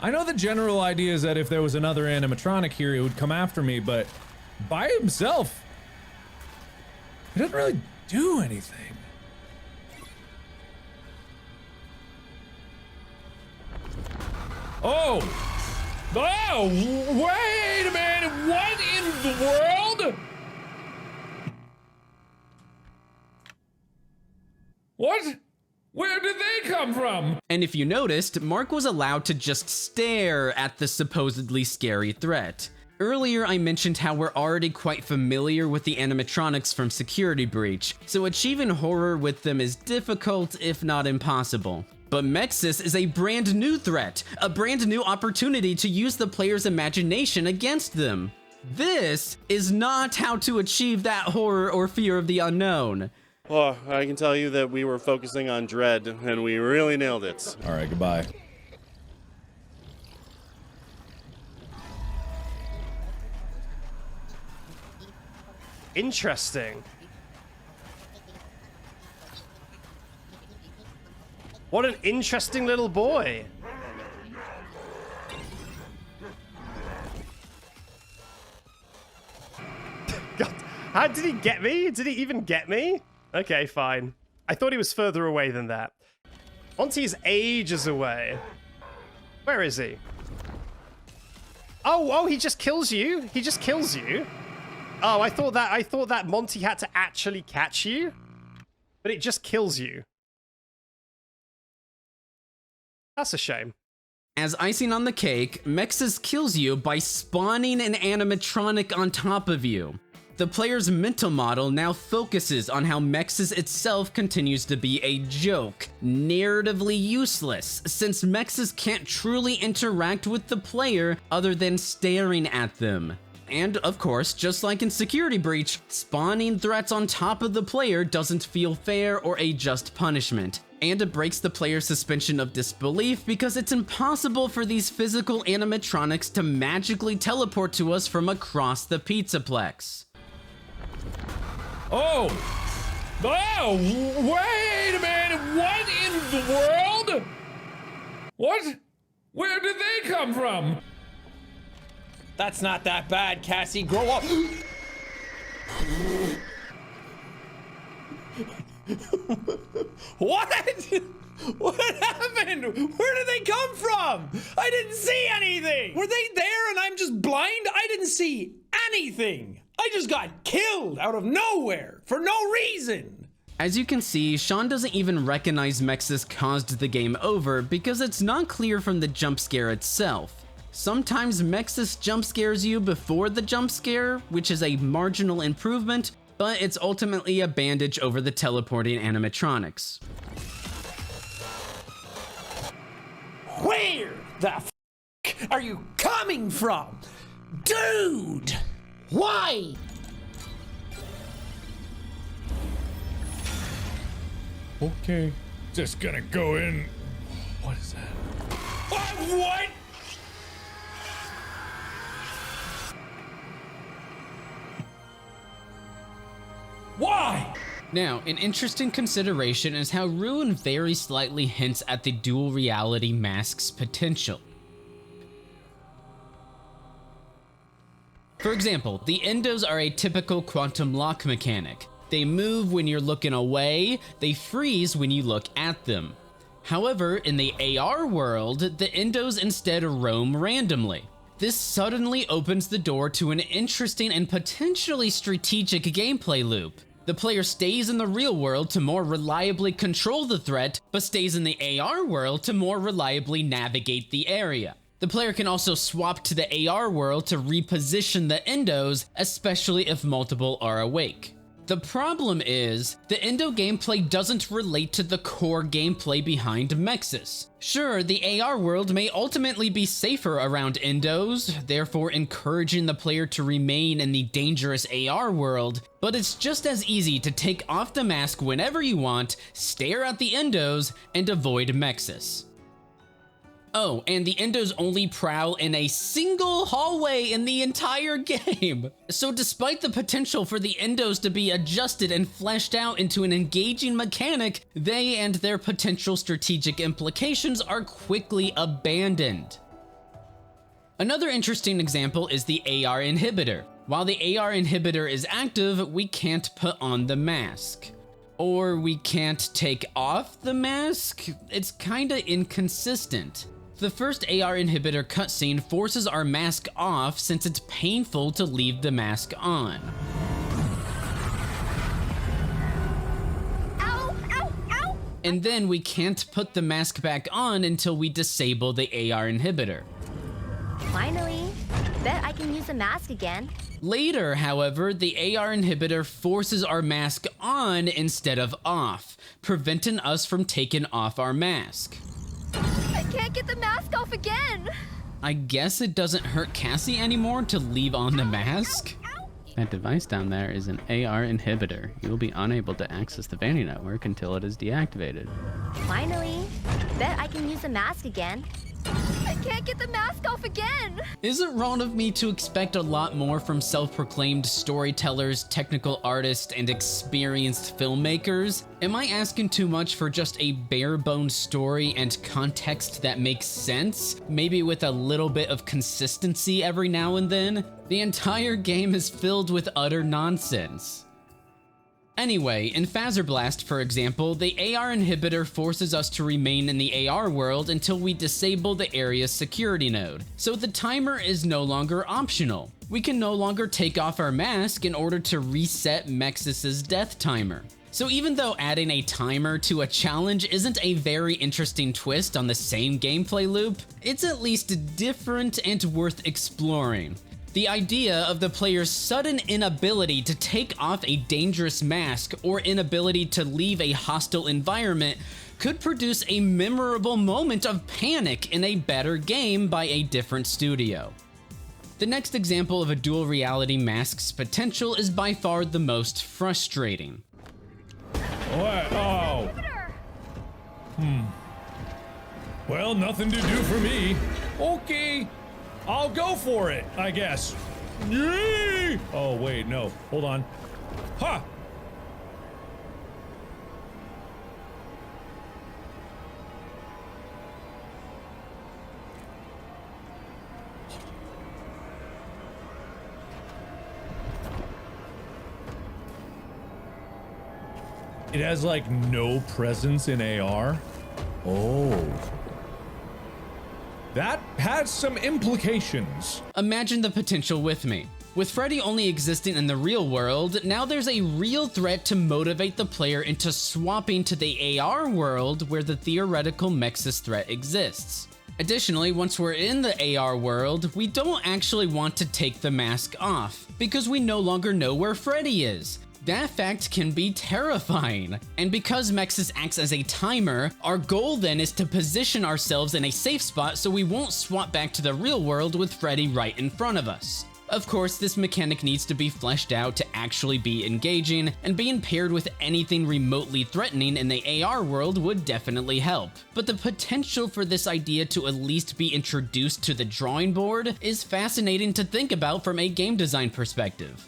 I know the general idea is that if there was another animatronic here, it would come after me, but by himself, he doesn't really do anything. Oh! Oh! Wait a minute! What in the world? What? Where did they come from? And if you noticed, Mark was allowed to just stare at the supposedly scary threat. Earlier, I mentioned how we're already quite familiar with the animatronics from Security Breach, so achieving horror with them is difficult, if not impossible. But MXES is a brand new threat, a brand new opportunity to use the player's imagination against them. This is not how to achieve that horror or fear of the unknown. Oh, I can tell you that we were focusing on dread, and we really nailed it. All right, goodbye. Interesting. What an interesting little boy. God, how did he get me? Did he even get me? Okay, fine. I thought he was further away than that. Monty's ages away. Where is he? Oh, he just kills you? He just kills you? Oh, I thought that Monty had to actually catch you, but it just kills you. That's a shame. As icing on the cake, MXES kills you by spawning an animatronic on top of you. The player's mental model now focuses on how MXES itself continues to be a joke, narratively useless, since MXES can't truly interact with the player other than staring at them. And of course, just like in Security Breach, spawning threats on top of the player doesn't feel fair or a just punishment. And it breaks the player's suspension of disbelief because it's impossible for these physical animatronics to magically teleport to us from across the Pizzaplex. Oh! Oh! Wait a minute! What in the world? What? Where did they come from? That's not that bad, Cassie. Grow up. What? What happened? Where did they come from? I didn't see anything. Were they there and I'm just blind? I didn't see anything. I just got killed out of nowhere for no reason. As you can see, Sean doesn't even recognize MXES caused the game over because it's not clear from the jump scare itself. Sometimes MXES jump scares you before the jump scare, which is a marginal improvement, but it's ultimately a bandage over the teleporting animatronics. Where the f are you coming from? Dude! Why? Okay, just gonna go in. What is that? What? Why? Now, an interesting consideration is how Ruin very slightly hints at the dual reality Masque's potential. For example, the endos are a typical quantum lock mechanic. They move when you're looking away, they freeze when you look at them. However, in the AR world, the endos instead roam randomly. This suddenly opens the door to an interesting and potentially strategic gameplay loop. The player stays in the real world to more reliably control the threat, but stays in the AR world to more reliably navigate the area. The player can also swap to the AR world to reposition the endos, especially if multiple are awake. The problem is, the endo gameplay doesn't relate to the core gameplay behind MXES. Sure, the AR world may ultimately be safer around endos, therefore encouraging the player to remain in the dangerous AR world, but it's just as easy to take off the mask whenever you want, stare at the endos, and avoid MXES. Oh, and the endos only prowl in a single hallway in the entire game. So despite the potential for the endos to be adjusted and fleshed out into an engaging mechanic, they and their potential strategic implications are quickly abandoned. Another interesting example is the AR inhibitor. While the AR inhibitor is active, we can't put on the mask. Or we can't take off the mask? It's kinda inconsistent. The first AR inhibitor cutscene forces our mask off since it's painful to leave the mask on. Ow, ow, ow! And then we can't put the mask back on until we disable the AR inhibitor. Finally, bet I can use the mask again. Later, however, the AR inhibitor forces our mask on instead of off, preventing us from taking off our mask. I can't get the mask off again! I guess it doesn't hurt Cassie anymore to leave on the mask? That device down there is an AR inhibitor. You will be unable to access the Vanny network until it is deactivated. Finally, bet I can use the mask again. I can't get the mask off again! Is it wrong of me to expect a lot more from self-proclaimed storytellers, technical artists, and experienced filmmakers? Am I asking too much for just a bare-bones story and context that makes sense? Maybe with a little bit of consistency every now and then? The entire game is filled with utter nonsense. Anyway, in Fazerblast, for example, the AR inhibitor forces us to remain in the AR world until we disable the area's security node, so the timer is no longer optional. We can no longer take off our mask in order to reset MXES' death timer. So even though adding a timer to a challenge isn't a very interesting twist on the same gameplay loop, it's at least different and worth exploring. The idea of the player's sudden inability to take off a dangerous mask or inability to leave a hostile environment could produce a memorable moment of panic in a better game by a different studio. The next example of a dual reality mask's potential is by far the most frustrating. What? Oh. Well, nothing to do for me. Okay. I'll go for it, I guess. Yee! Oh, wait, no. Hold on. Ha! It has, like, no presence in AR? Oh. That has some implications. Imagine the potential with me. With Freddy only existing in the real world, now there's a real threat to motivate the player into swapping to the AR world where the theoretical MXES threat exists. Additionally, once we're in the AR world, we don't actually want to take the mask off, because we no longer know where Freddy is. That fact can be terrifying. And because MXES acts as a timer, our goal then is to position ourselves in a safe spot so we won't swap back to the real world with Freddy right in front of us. Of course, this mechanic needs to be fleshed out to actually be engaging, and being paired with anything remotely threatening in the AR world would definitely help. But the potential for this idea to at least be introduced to the drawing board is fascinating to think about from a game design perspective.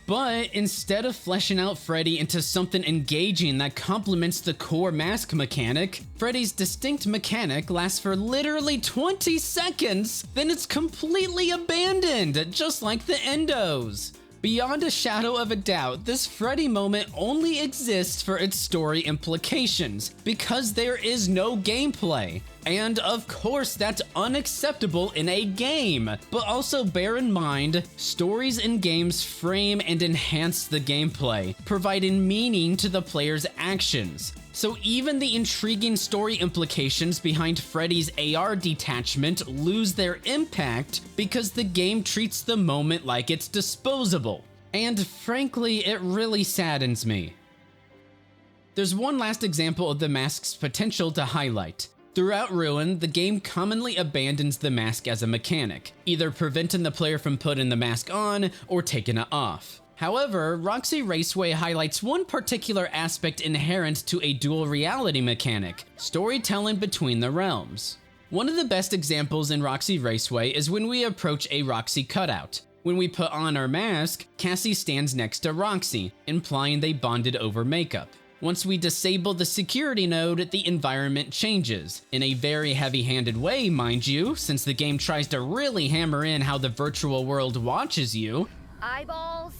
But instead of fleshing out Freddy into something engaging that complements the core mask mechanic, Freddy's distinct mechanic lasts for literally 20 seconds, then it's completely abandoned, just like the endos. Beyond a shadow of a doubt, this Freddy moment only exists for its story implications, because there is no gameplay. And of course, that's unacceptable in a game. But also bear in mind, stories in games frame and enhance the gameplay, providing meaning to the player's actions. So even the intriguing story implications behind Freddy's AR detachment lose their impact because the game treats the moment like it's disposable. And frankly, it really saddens me. There's one last example of the Masque's potential to highlight. Throughout Ruin, the game commonly abandons the mask as a mechanic, either preventing the player from putting the mask on or taking it off. However, Roxy Raceway highlights one particular aspect inherent to a dual reality mechanic: storytelling between the realms. One of the best examples in Roxy Raceway is when we approach a Roxy cutout. When we put on our mask, Cassie stands next to Roxy, implying they bonded over makeup. Once we disable the security node, the environment changes. In a very heavy-handed way, mind you, since the game tries to really hammer in how the virtual world watches you. Eyeballs?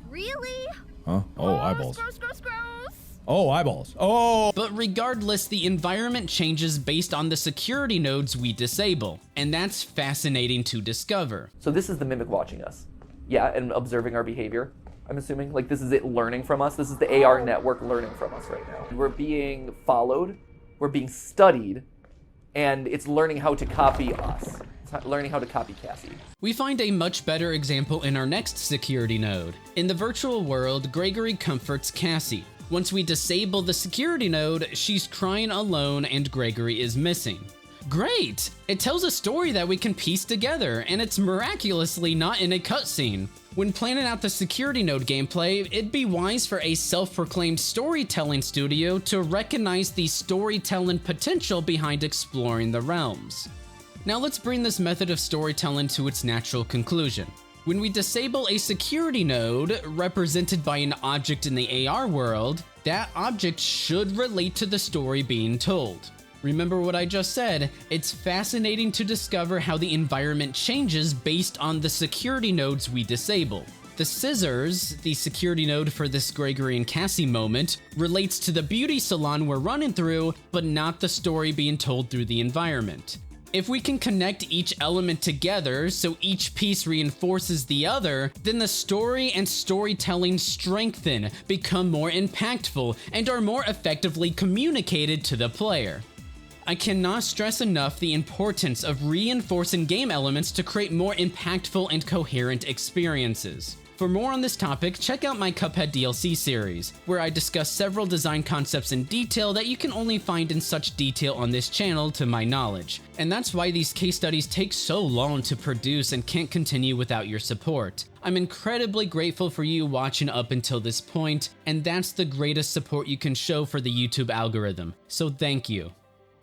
Really? Huh? Oh, eyeballs. Gross, gross, gross. Oh, eyeballs. Oh! But regardless, the environment changes based on the security nodes we disable, and that's fascinating to discover. So this is the Mimic watching us. Yeah, and observing our behavior. I'm assuming, like, this is it learning from us. This is the AR network learning from us right now. We're being followed, we're being studied, and it's learning how to copy us. It's learning how to copy Cassie. We find a much better example in our next security node. In the virtual world, Gregory comforts Cassie. Once we disable the security node, she's crying alone and Gregory is missing. Great! It tells a story that we can piece together, and it's miraculously not in a cutscene. When planning out the security node gameplay, it'd be wise for a self-proclaimed storytelling studio to recognize the storytelling potential behind exploring the realms. Now let's bring this method of storytelling to its natural conclusion. When we disable a security node, represented by an object in the AR world, that object should relate to the story being told. Remember what I just said, it's fascinating to discover how the environment changes based on the security nodes we disable. The scissors, the security node for this Gregory and Cassie moment, relates to the beauty salon we're running through, but not the story being told through the environment. If we can connect each element together so each piece reinforces the other, then the story and storytelling strengthen, become more impactful, and are more effectively communicated to the player. I cannot stress enough the importance of reinforcing game elements to create more impactful and coherent experiences. For more on this topic, check out my Cuphead DLC series, where I discuss several design concepts in detail that you can only find in such detail on this channel to my knowledge. And that's why these case studies take so long to produce and can't continue without your support. I'm incredibly grateful for you watching up until this point, and that's the greatest support you can show for the YouTube algorithm, so thank you.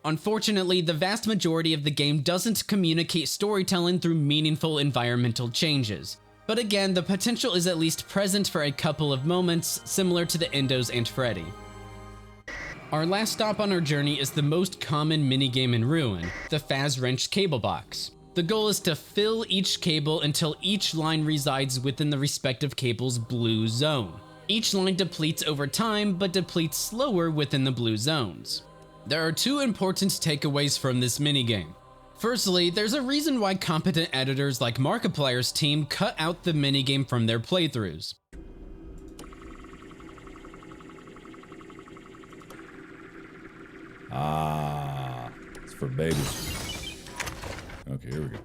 Unfortunately, the vast majority of the game doesn't communicate storytelling through meaningful environmental changes. But again, the potential is at least present for a couple of moments, similar to the Endos and Freddy. Our last stop on our journey is the most common minigame in Ruin, the Faz-Wrench Cable Box. The goal is to fill each cable until each line resides within the respective cable's blue zone. Each line depletes over time, but depletes slower within the blue zones. There are two important takeaways from this minigame. Firstly, there's a reason why competent editors like Markiplier's team cut out the minigame from their playthroughs. Ah, it's for babies. Okay, here we go.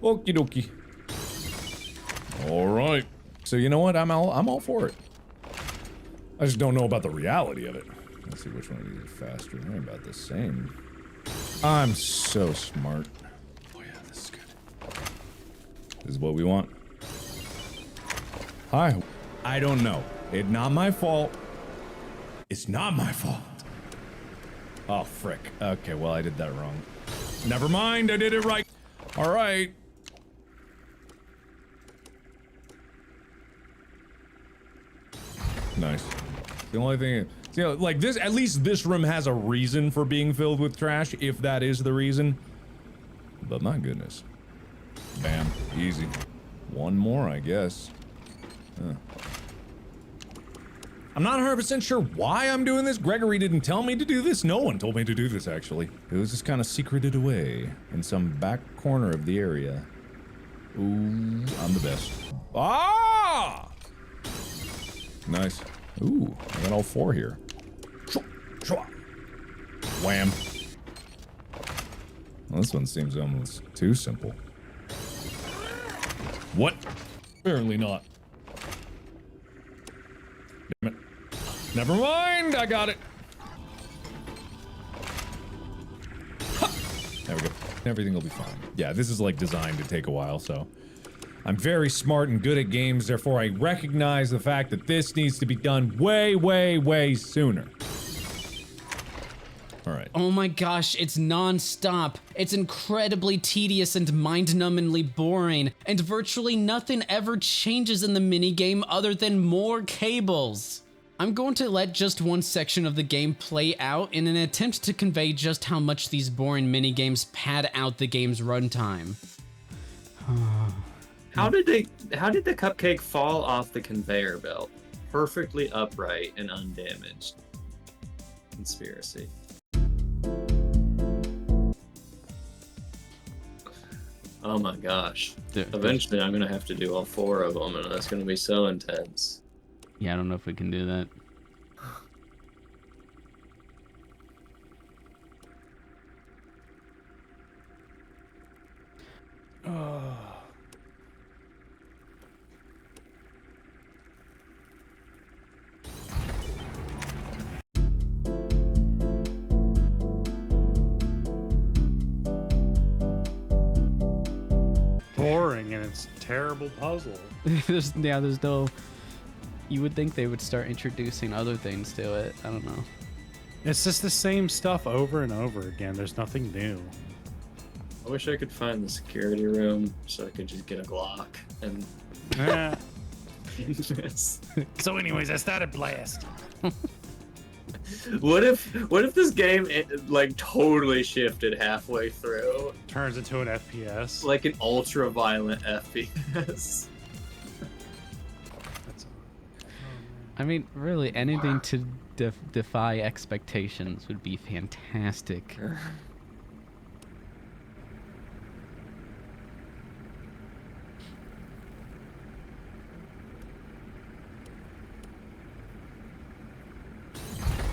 Okie dokie. All right. So you know what? I'm all for it. I just don't know about the reality of it. Let's see which one of these is faster. They're about the same. I'm so smart. Oh yeah, this is good. This is what we want. Hi. I don't know. It's not my fault. It's not my fault. Oh, frick. Okay, well, I did that wrong. Never mind, I did it right. All right. Nice. The only thing, you know, like this, at least this room has a reason for being filled with trash, if that is the reason. But my goodness. Bam. Easy. One more, I guess. Huh. I'm not 100% sure why I'm doing this. Gregory didn't tell me to do this. No one told me to do this, actually. It was just kind of secreted away in some back corner of the area. Ooh, I'm the best. Ah! Nice. Ooh, I got all four here. Wham. Well, this one seems almost too simple. What? Apparently not. Damn it. Never mind, I got it. Ha! There we go. Everything will be fine. Yeah, this is like designed to take a while, so. I'm very smart and good at games, therefore I recognize the fact that this needs to be done way, way, way sooner. Alright. Oh my gosh, it's non-stop. It's incredibly tedious and mind-numbingly boring, and virtually nothing ever changes in the minigame other than more cables. I'm going to let just one section of the game play out in an attempt to convey just how much these boring minigames pad out the game's runtime. How did the cupcake fall off the conveyor belt? Perfectly upright and undamaged. Conspiracy. Oh my gosh. Eventually I'm gonna have to do all 4 of them, and that's gonna be so intense. Yeah, I don't know if we can do that. Boring, and it's a terrible puzzle. there's no... You would think they would start introducing other things to it. I don't know. It's just the same stuff over and over again. There's nothing new. I wish I could find the security room so I could just get a Glock and... So anyways, I started Blast. What if this game like totally shifted halfway through? Turns into an FPS. Like an ultra violent FPS. I mean, really, anything to defy expectations would be fantastic.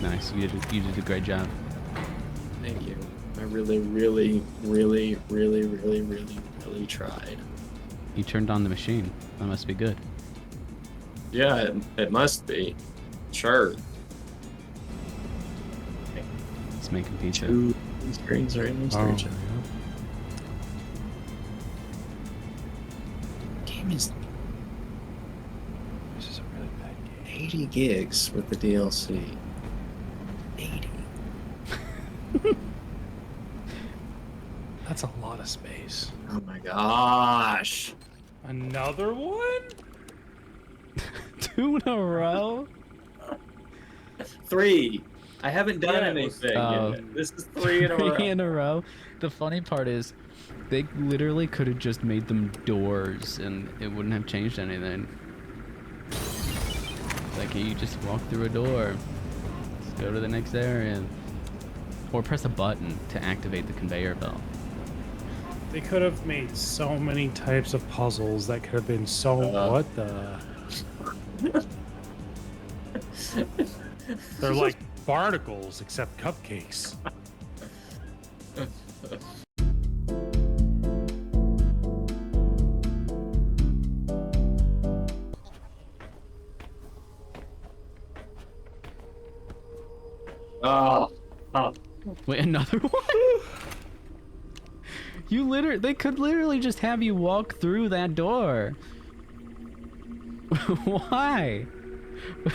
Nice, you did a great job. Thank you. I really tried. You turned on the machine. That must be good. Yeah, it must be. Sure. It's making pizza. 2 screens right next to each other. Game is... This is a really bad game. 80 gigs with the DLC. 80. That's a lot of space. Oh my gosh. Another one? 2 in a row? 3. I haven't done anything yet. This is 3 in a row. 3 in a row. The funny part is, they literally could have just made them doors and it wouldn't have changed anything. It's like, you just walk through a door. Let's go to the next area. Or press a button to activate the conveyor belt. They could have made so many types of puzzles that could have been so... what the... They're like barnacles, except cupcakes. Oh. Wait, another one? They could literally just have you walk through that door. Why?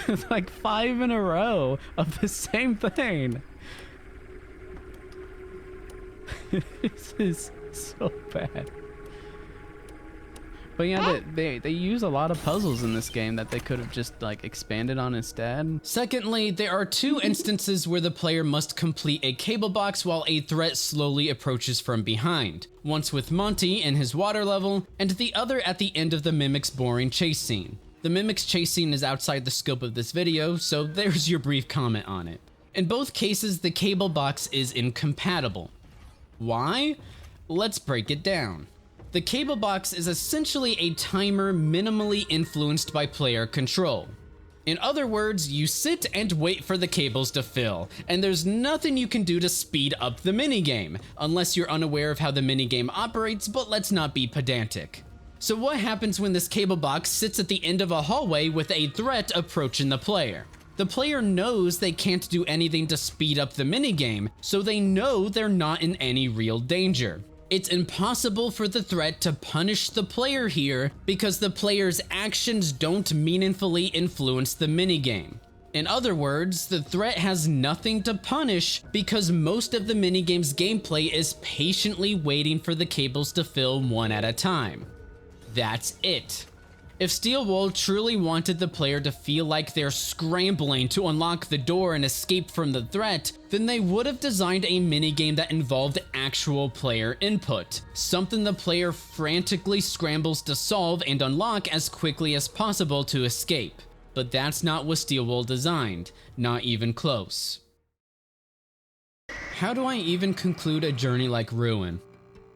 It's like 5 in a row of the same thing. This is so bad. But yeah, they use a lot of puzzles in this game that they could have just like expanded on instead. Secondly, there are 2 instances where the player must complete a cable box while a threat slowly approaches from behind. Once with Monty in his water level, and the other at the end of the Mimic's boring chase scene. The Mimic's chase scene is outside the scope of this video, so there's your brief comment on it. In both cases, the cable box is incompatible. Why? Let's break it down. The cable box is essentially a timer minimally influenced by player control. In other words, you sit and wait for the cables to fill, and there's nothing you can do to speed up the minigame, unless you're unaware of how the minigame operates, but let's not be pedantic. So what happens when this cable box sits at the end of a hallway with a threat approaching the player? The player knows they can't do anything to speed up the minigame, so they know they're not in any real danger. It's impossible for the threat to punish the player here because the player's actions don't meaningfully influence the minigame. In other words, the threat has nothing to punish because most of the minigame's gameplay is patiently waiting for the cables to fill one at a time. That's it. If Steelwool truly wanted the player to feel like they're scrambling to unlock the door and escape from the threat, then they would have designed a minigame that involved actual player input, something the player frantically scrambles to solve and unlock as quickly as possible to escape. But that's not what Steelwool designed, not even close. How do I even conclude a journey like Ruin?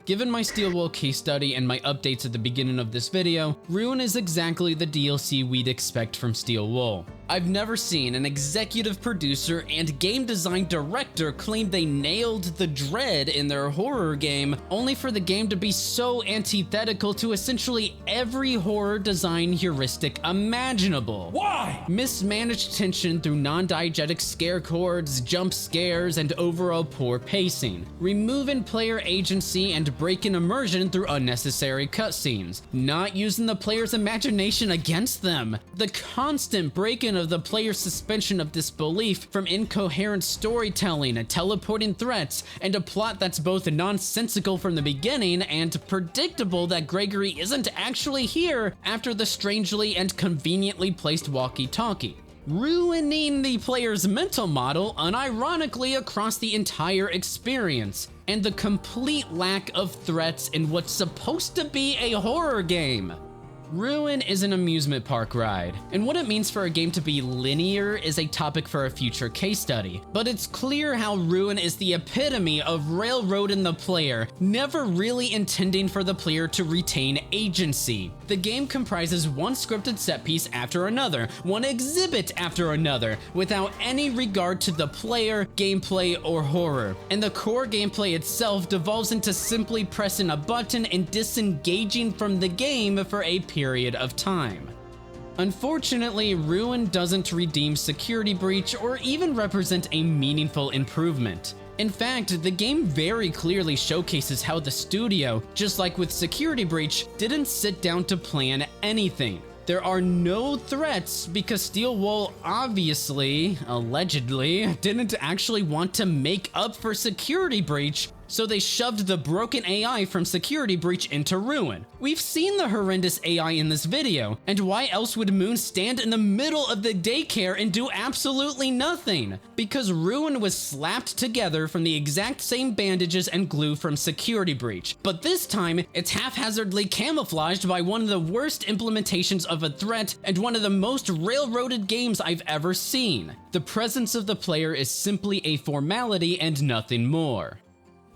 Given my Steelwool case study and my updates at the beginning of this video, Ruin is exactly the DLC we'd expect from Steelwool. I've never seen an executive producer and game design director claim they nailed the dread in their horror game, only for the game to be so antithetical to essentially every horror design heuristic imaginable. Why? Mismanaged tension through non-diegetic scare chords, jump scares, and overall poor pacing. Removing player agency and breaking immersion through unnecessary cutscenes. Not using the player's imagination against them. The constant breaking of the player's suspension of disbelief from incoherent storytelling and teleporting threats, and a plot that's both nonsensical from the beginning and predictable that Gregory isn't actually here after the strangely and conveniently placed walkie-talkie. Ruining the player's mental model unironically across the entire experience, and the complete lack of threats in what's supposed to be a horror game. Ruin is an amusement park ride, and what it means for a game to be linear is a topic for a future case study, but it's clear how Ruin is the epitome of railroading the player, never really intending for the player to retain agency. The game comprises one scripted set piece after another, one exhibit after another, without any regard to the player, gameplay, or horror, and the core gameplay itself devolves into simply pressing a button and disengaging from the game for a period of time. Unfortunately, Ruin doesn't redeem Security Breach or even represent a meaningful improvement. In fact, the game very clearly showcases how the studio, just like with Security Breach, didn't sit down to plan anything. There are no threats because Steelwool obviously, allegedly, didn't actually want to make up for Security Breach, so they shoved the broken AI from Security Breach into Ruin. We've seen the horrendous AI in this video, and why else would Moon stand in the middle of the daycare and do absolutely nothing? Because Ruin was slapped together from the exact same bandages and glue from Security Breach, but this time it's haphazardly camouflaged by one of the worst implementations of a threat and one of the most railroaded games I've ever seen. The presence of the player is simply a formality and nothing more.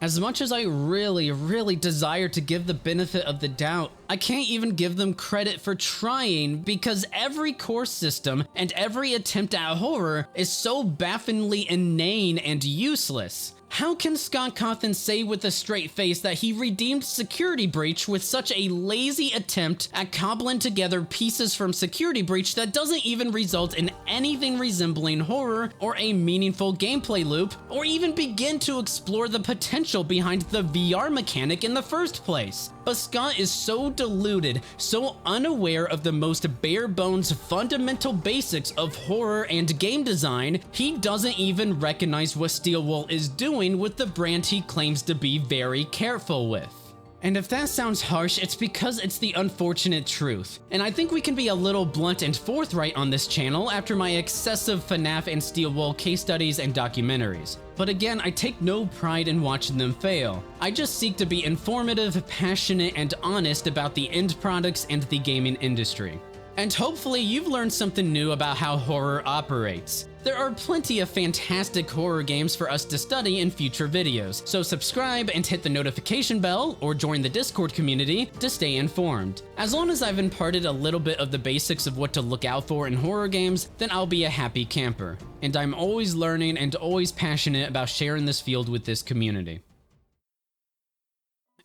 As much as I really desire to give the benefit of the doubt, I can't even give them credit for trying because every core system and every attempt at horror is so bafflingly inane and useless. How can Scott Cawthon say with a straight face that he redeemed Security Breach with such a lazy attempt at cobbling together pieces from Security Breach that doesn't even result in anything resembling horror or a meaningful gameplay loop, or even begin to explore the potential behind the VR mechanic in the first place? But Scott is so deluded, so unaware of the most bare bones fundamental basics of horror and game design, he doesn't even recognize what Steelwool is doing with the brand he claims to be very careful with. And if that sounds harsh, it's because it's the unfortunate truth. And I think we can be a little blunt and forthright on this channel after my excessive FNaF and Steelwool case studies and documentaries. But again, I take no pride in watching them fail. I just seek to be informative, passionate, and honest about the end products and the gaming industry. And hopefully you've learned something new about how horror operates. There are plenty of fantastic horror games for us to study in future videos, so subscribe and hit the notification bell or join the Discord community to stay informed. As long as I've imparted a little bit of the basics of what to look out for in horror games, then I'll be a happy camper. And I'm always learning and always passionate about sharing this field with this community.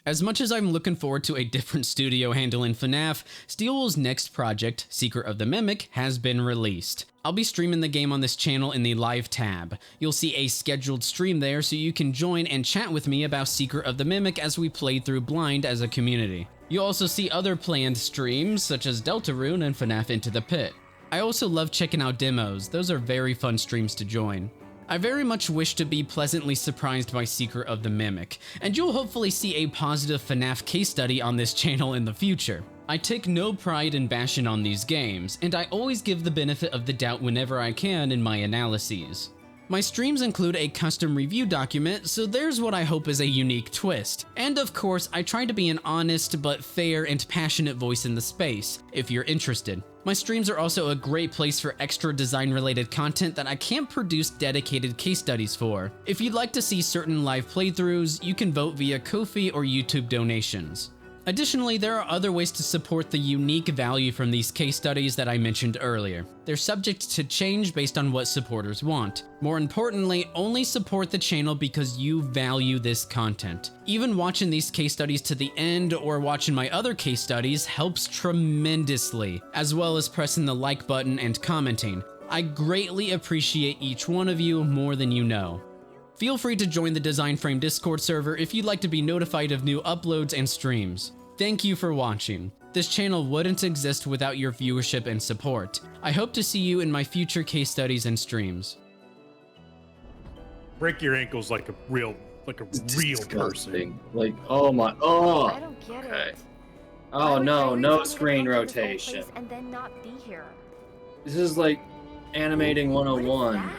As much as I'm looking forward to a different studio handling FNaF, Steelwool's next project, Secret of the Mimic, has been released. I'll be streaming the game on this channel in the live tab. You'll see a scheduled stream there so you can join and chat with me about Secret of the Mimic as we play through blind as a community. You'll also see other planned streams such as Deltarune and FNaF Into the Pit. I also love checking out demos, those are very fun streams to join. I very much wish to be pleasantly surprised by Secret of the Mimic, and you'll hopefully see a positive FNaF case study on this channel in the future. I take no pride in bashing on these games, and I always give the benefit of the doubt whenever I can in my analyses. My streams include a custom review document, so there's what I hope is a unique twist. And of course, I try to be an honest but fair and passionate voice in the space, if you're interested. My streams are also a great place for extra design related content that I can't produce dedicated case studies for. If you'd like to see certain live playthroughs, you can vote via Ko-fi or YouTube donations. Additionally, there are other ways to support the unique value from these case studies that I mentioned earlier. They're subject to change based on what supporters want. More importantly, only support the channel because you value this content. Even watching these case studies to the end or watching my other case studies helps tremendously, as well as pressing the like button and commenting. I greatly appreciate each one of you more than you know. Feel free to join the Design Frame Discord server if you'd like to be notified of new uploads and streams. Thank you for watching. This channel wouldn't exist without your viewership and support. I hope to see you in my future case studies and streams. Break your ankles like a real person. Like, oh my, I don't get okay. it. Oh Why no, would no you screen tell me to go to this old rotation. place and then not be here? This is like animating 101.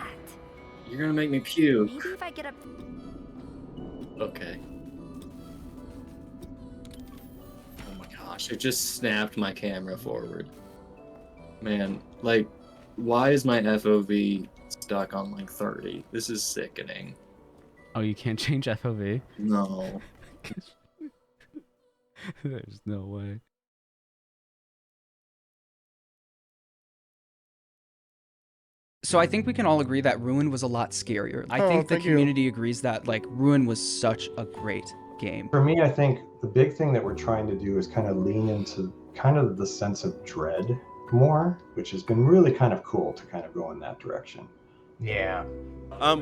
You're gonna make me puke. Maybe if I get up. Okay. Oh my gosh, it just snapped my camera forward. Man, like, why is my FOV stuck on like 30? This is sickening. Oh, you can't change FOV? No. There's no way. So I think we can all agree that Ruin was a lot scarier. I Oh, think the thank you. community agrees that like Ruin was such a great game. For me, I think the big thing that we're trying to do is kind of lean into kind of the sense of dread more, which has been really kind of cool to kind of go in that direction. Yeah.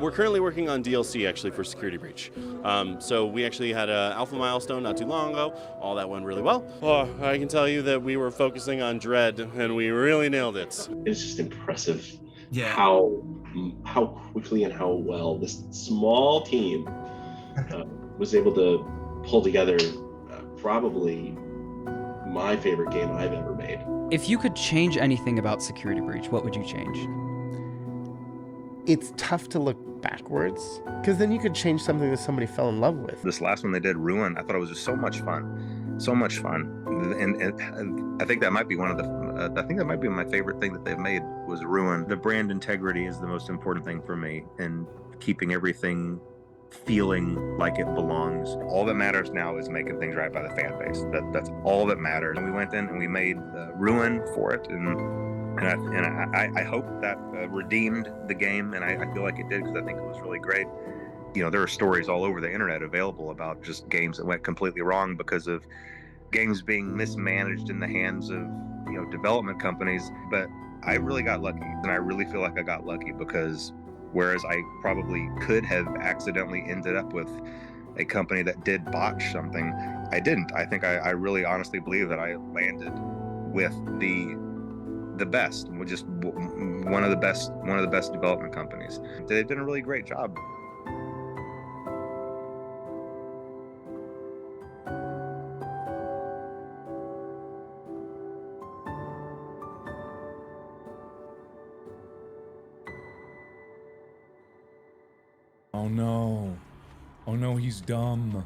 We're currently working on DLC actually for Security Breach. So we actually had an alpha milestone not too long ago. All that went really well. Oh, I can tell you that we were focusing on dread and we really nailed it. It's just impressive how quickly and how well this small team was able to pull together probably my favorite game I've ever made. If you could change anything about Security Breach, what would you change? It's tough to look backwards, because then you could change something that somebody fell in love with. This last one they did, Ruin, I thought it was just so much fun. So much fun. And I think that might be one of the, I think that might be my favorite thing that they've made was Ruin. The brand integrity is the most important thing for me, and keeping everything feeling like it belongs. All that matters now is making things right by the fan base. That's all that matters. And we went in and we made Ruin for it, and I hope that redeemed the game, and I feel like it did because I think it was really great. You know, there are stories all over the internet available about just games that went completely wrong because of games being mismanaged in the hands of, you know, development companies. But I really got lucky, and I really feel like I got lucky because whereas I probably could have accidentally ended up with a company that did botch something, I didn't. I think I really honestly believe that I landed with the best, just one of the best development companies. They've done a really great job. Oh no. Oh no, he's dumb.